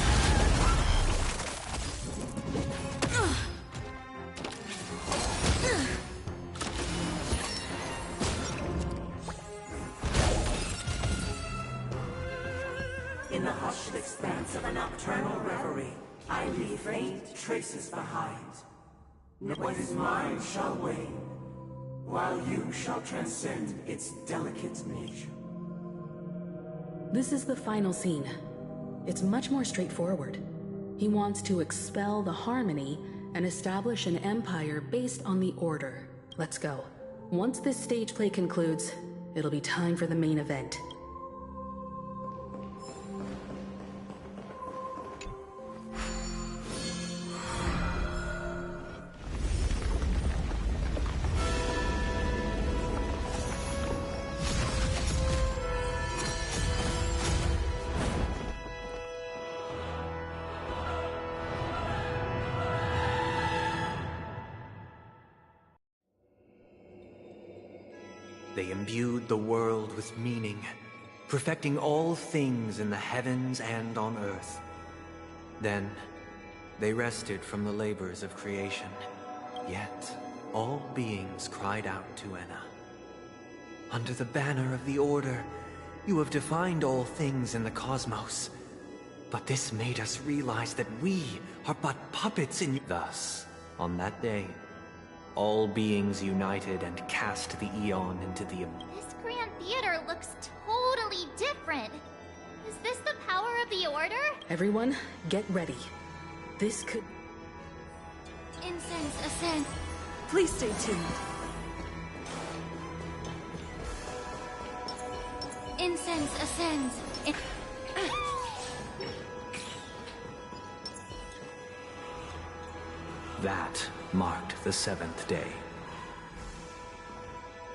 In the hushed expanse of a nocturnal reverie, I leave faint traces behind. What is mine shall wane, while you shall transcend its delicate nature. This is the final scene. It's much more straightforward. He wants to expel the Harmony and establish an empire based on the Order. Let's go. Once this stage play concludes, it'll be time for the main event. They imbued the world with meaning, perfecting all things in the heavens and on earth. Then, They rested from the labors of creation. Yet, all beings cried out to Enna. Under the banner of the Order, you have defined all things in the cosmos. But this made us realize that we are but puppets in you. Thus, on that day, all beings united and cast the Eon into the... This Grand Theater looks totally different. Is this the power of the Order? Everyone, get ready. This could... Incense ascend. Please stay tuned. Incense ascends. That marked the 7th day.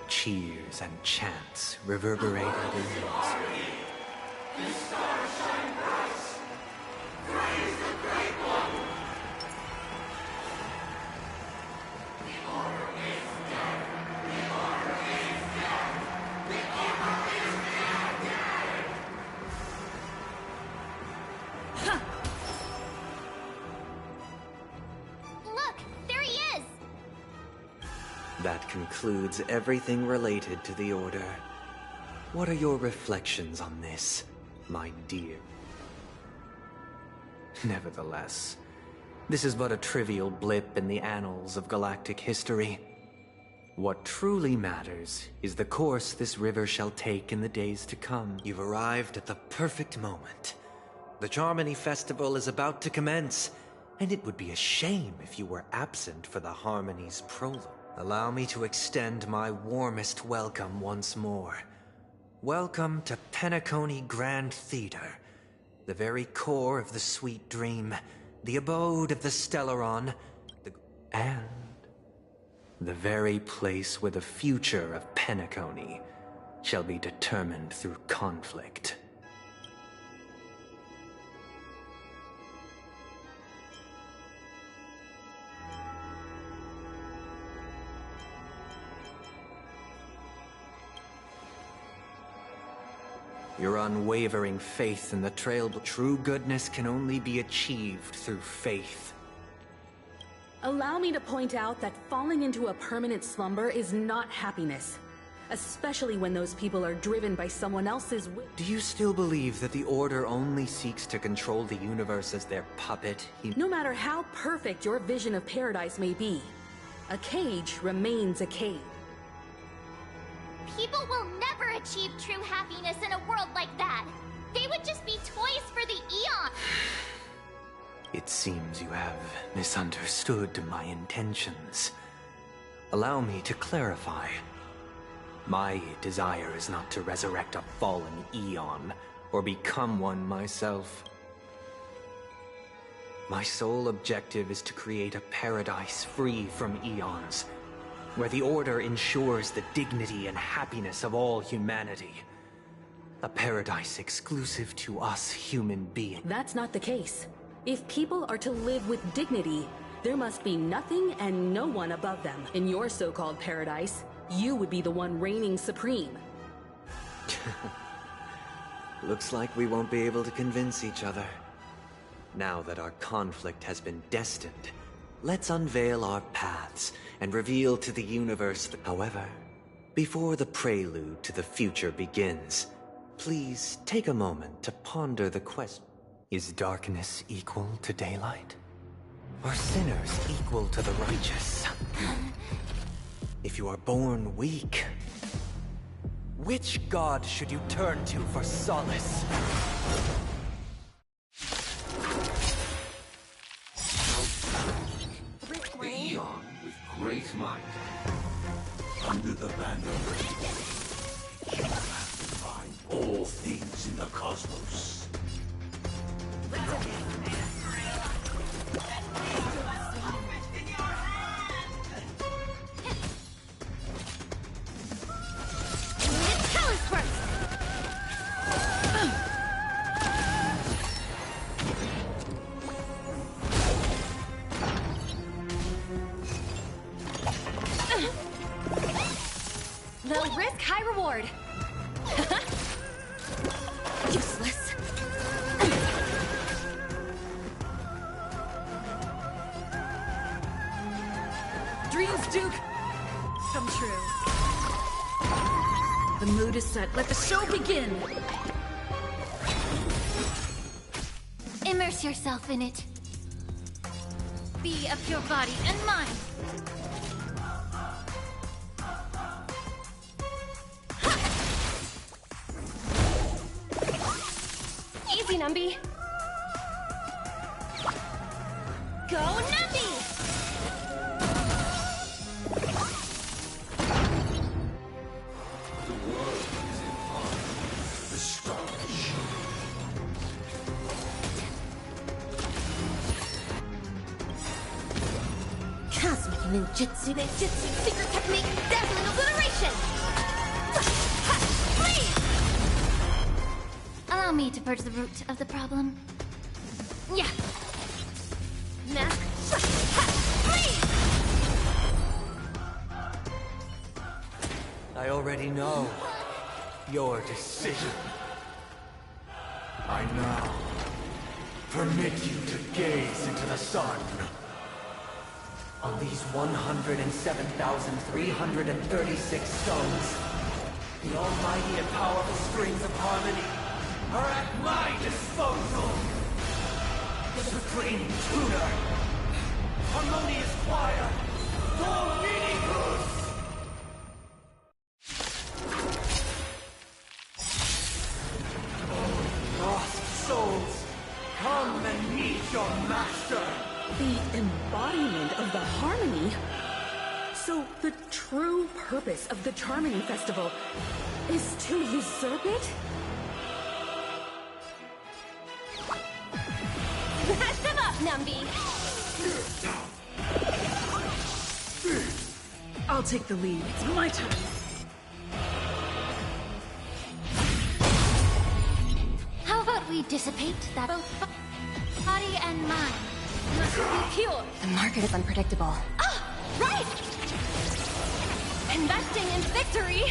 Cheers and chants reverberated in the atmosphere. This star shine bright. Praise the Great One. The Order is dead. The Order is dead. The Order is dead. Look, there he is. That concludes everything related to the Order. What are your reflections on this, my dear? Nevertheless, this is but a trivial blip in the annals of galactic history. What truly matters is the course this river shall take in the days to come. You've arrived at the perfect moment. The Charmony Festival is about to commence, and it would be a shame if you were absent for the Harmony's prologue. Allow me to extend my warmest welcome once more. Welcome to Penacony Grand Theater, the very core of the sweet dream, the abode of the Stellaron, and the very place where the future of Penacony shall be determined through conflict. Your unwavering faith in the trail to true goodness can only be achieved through faith. Allow me to point out that falling into a permanent slumber is not happiness, especially when those people are driven by someone else's will. Do you still believe that the Order only seeks to control the universe as their puppet? No matter how perfect your vision of paradise may be, a cage remains a cage. People will never achieve true happiness in a world like that. They would just be toys for the Eon. It seems you have misunderstood my intentions. Allow me to clarify. My desire is not to resurrect a fallen Eon, or become one myself. My sole objective is to create a paradise free from Eons, where the Order ensures the dignity and happiness of all humanity. A paradise exclusive to us human beings. That's not the case. If people are to live with dignity, there must be nothing and no one above them. In your so-called paradise, you would be the one reigning supreme. Looks like we won't be able to convince each other. Now that our conflict has been destined, let's unveil our paths and reveal to the universe that... However, before the prelude to the future begins, please take a moment to ponder the question. Is darkness equal to daylight? Are sinners equal to the righteous? If you are born weak, which god should you turn to for solace? The Eon with great might. Under the banner you have to find all things in the cosmos. Low risk, high reward. Useless. The mood is set. Let the show begin! Immerse yourself in it. Be of your body and mind. Easy, Numby. Go, Numby! Cosmic ninjutsu, secret technique, dazzling obliteration! Please! Allow me to purge the root of the problem. Yeah. Mask. Please! I already know your decision. I now permit you to gaze into the sun. On these 107,336 stones, the almighty and powerful springs of harmony are at my disposal! Supreme Tuner! Harmonious Choir! Dominicus! Oh, lost souls! Come and meet your master! The embodiment of the harmony? So the true purpose of the Charmony Festival is to usurp it? Smash them up, Numby! I'll take the lead. It's my turn. How about we dissipate that both body and mind must be pure? The market is unpredictable. Ah! Right! Investing in victory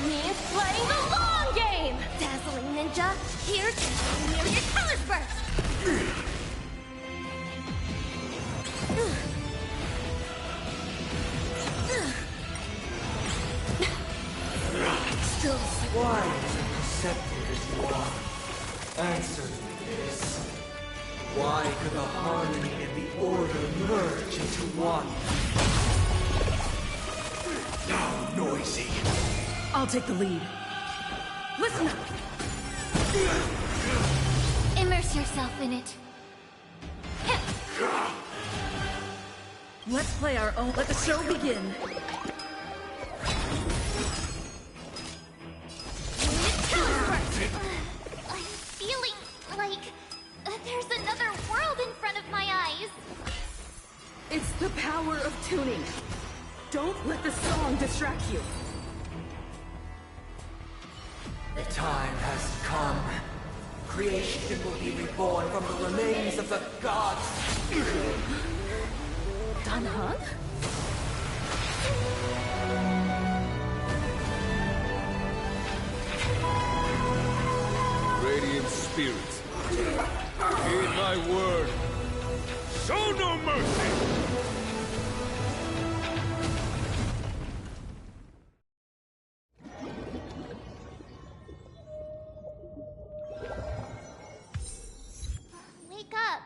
means playing the long game! Dazzling Ninja, here to your colors burst! Still wise and perceptive as you are, answer me this. Why could the harmony and the order merge into one? Now noisy. I'll take the lead. Listen up! Immerse yourself in it. Let's play our own. Let the show begin. I'm feeling like there's another world in front of my eyes. It's the power of tuning. Don't let the song distract you. The time has come. Creation will be reborn from the remains of the gods. Dan Heng? Radiant spirits, heed my word. Show no mercy! Wake up.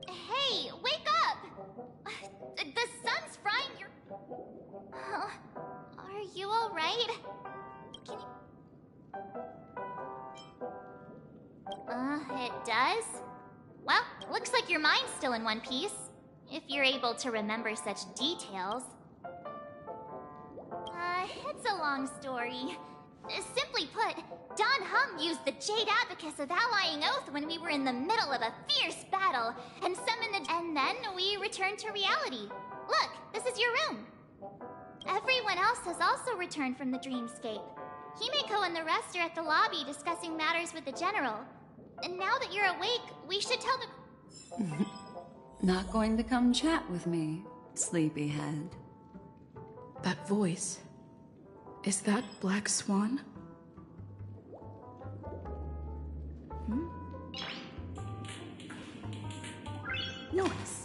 Hey, wake up! The sun's frying your... Are you alright? Can you... It does? Well, looks like your mind's still in one piece. If you're able to remember such details. It's a long story. Simply put, Dan Heng used the Jade Abacus of Allying Oath when we were in the middle of a fierce battle, and summoned the... And then we returned to reality. Look, this is your room. Everyone else has also returned from the dreamscape. Himeko and the rest are at the lobby discussing matters with the General. And now that you're awake, we should tell the... Not going to come chat with me, sleepyhead. That voice... Is that Black Swan? Noise.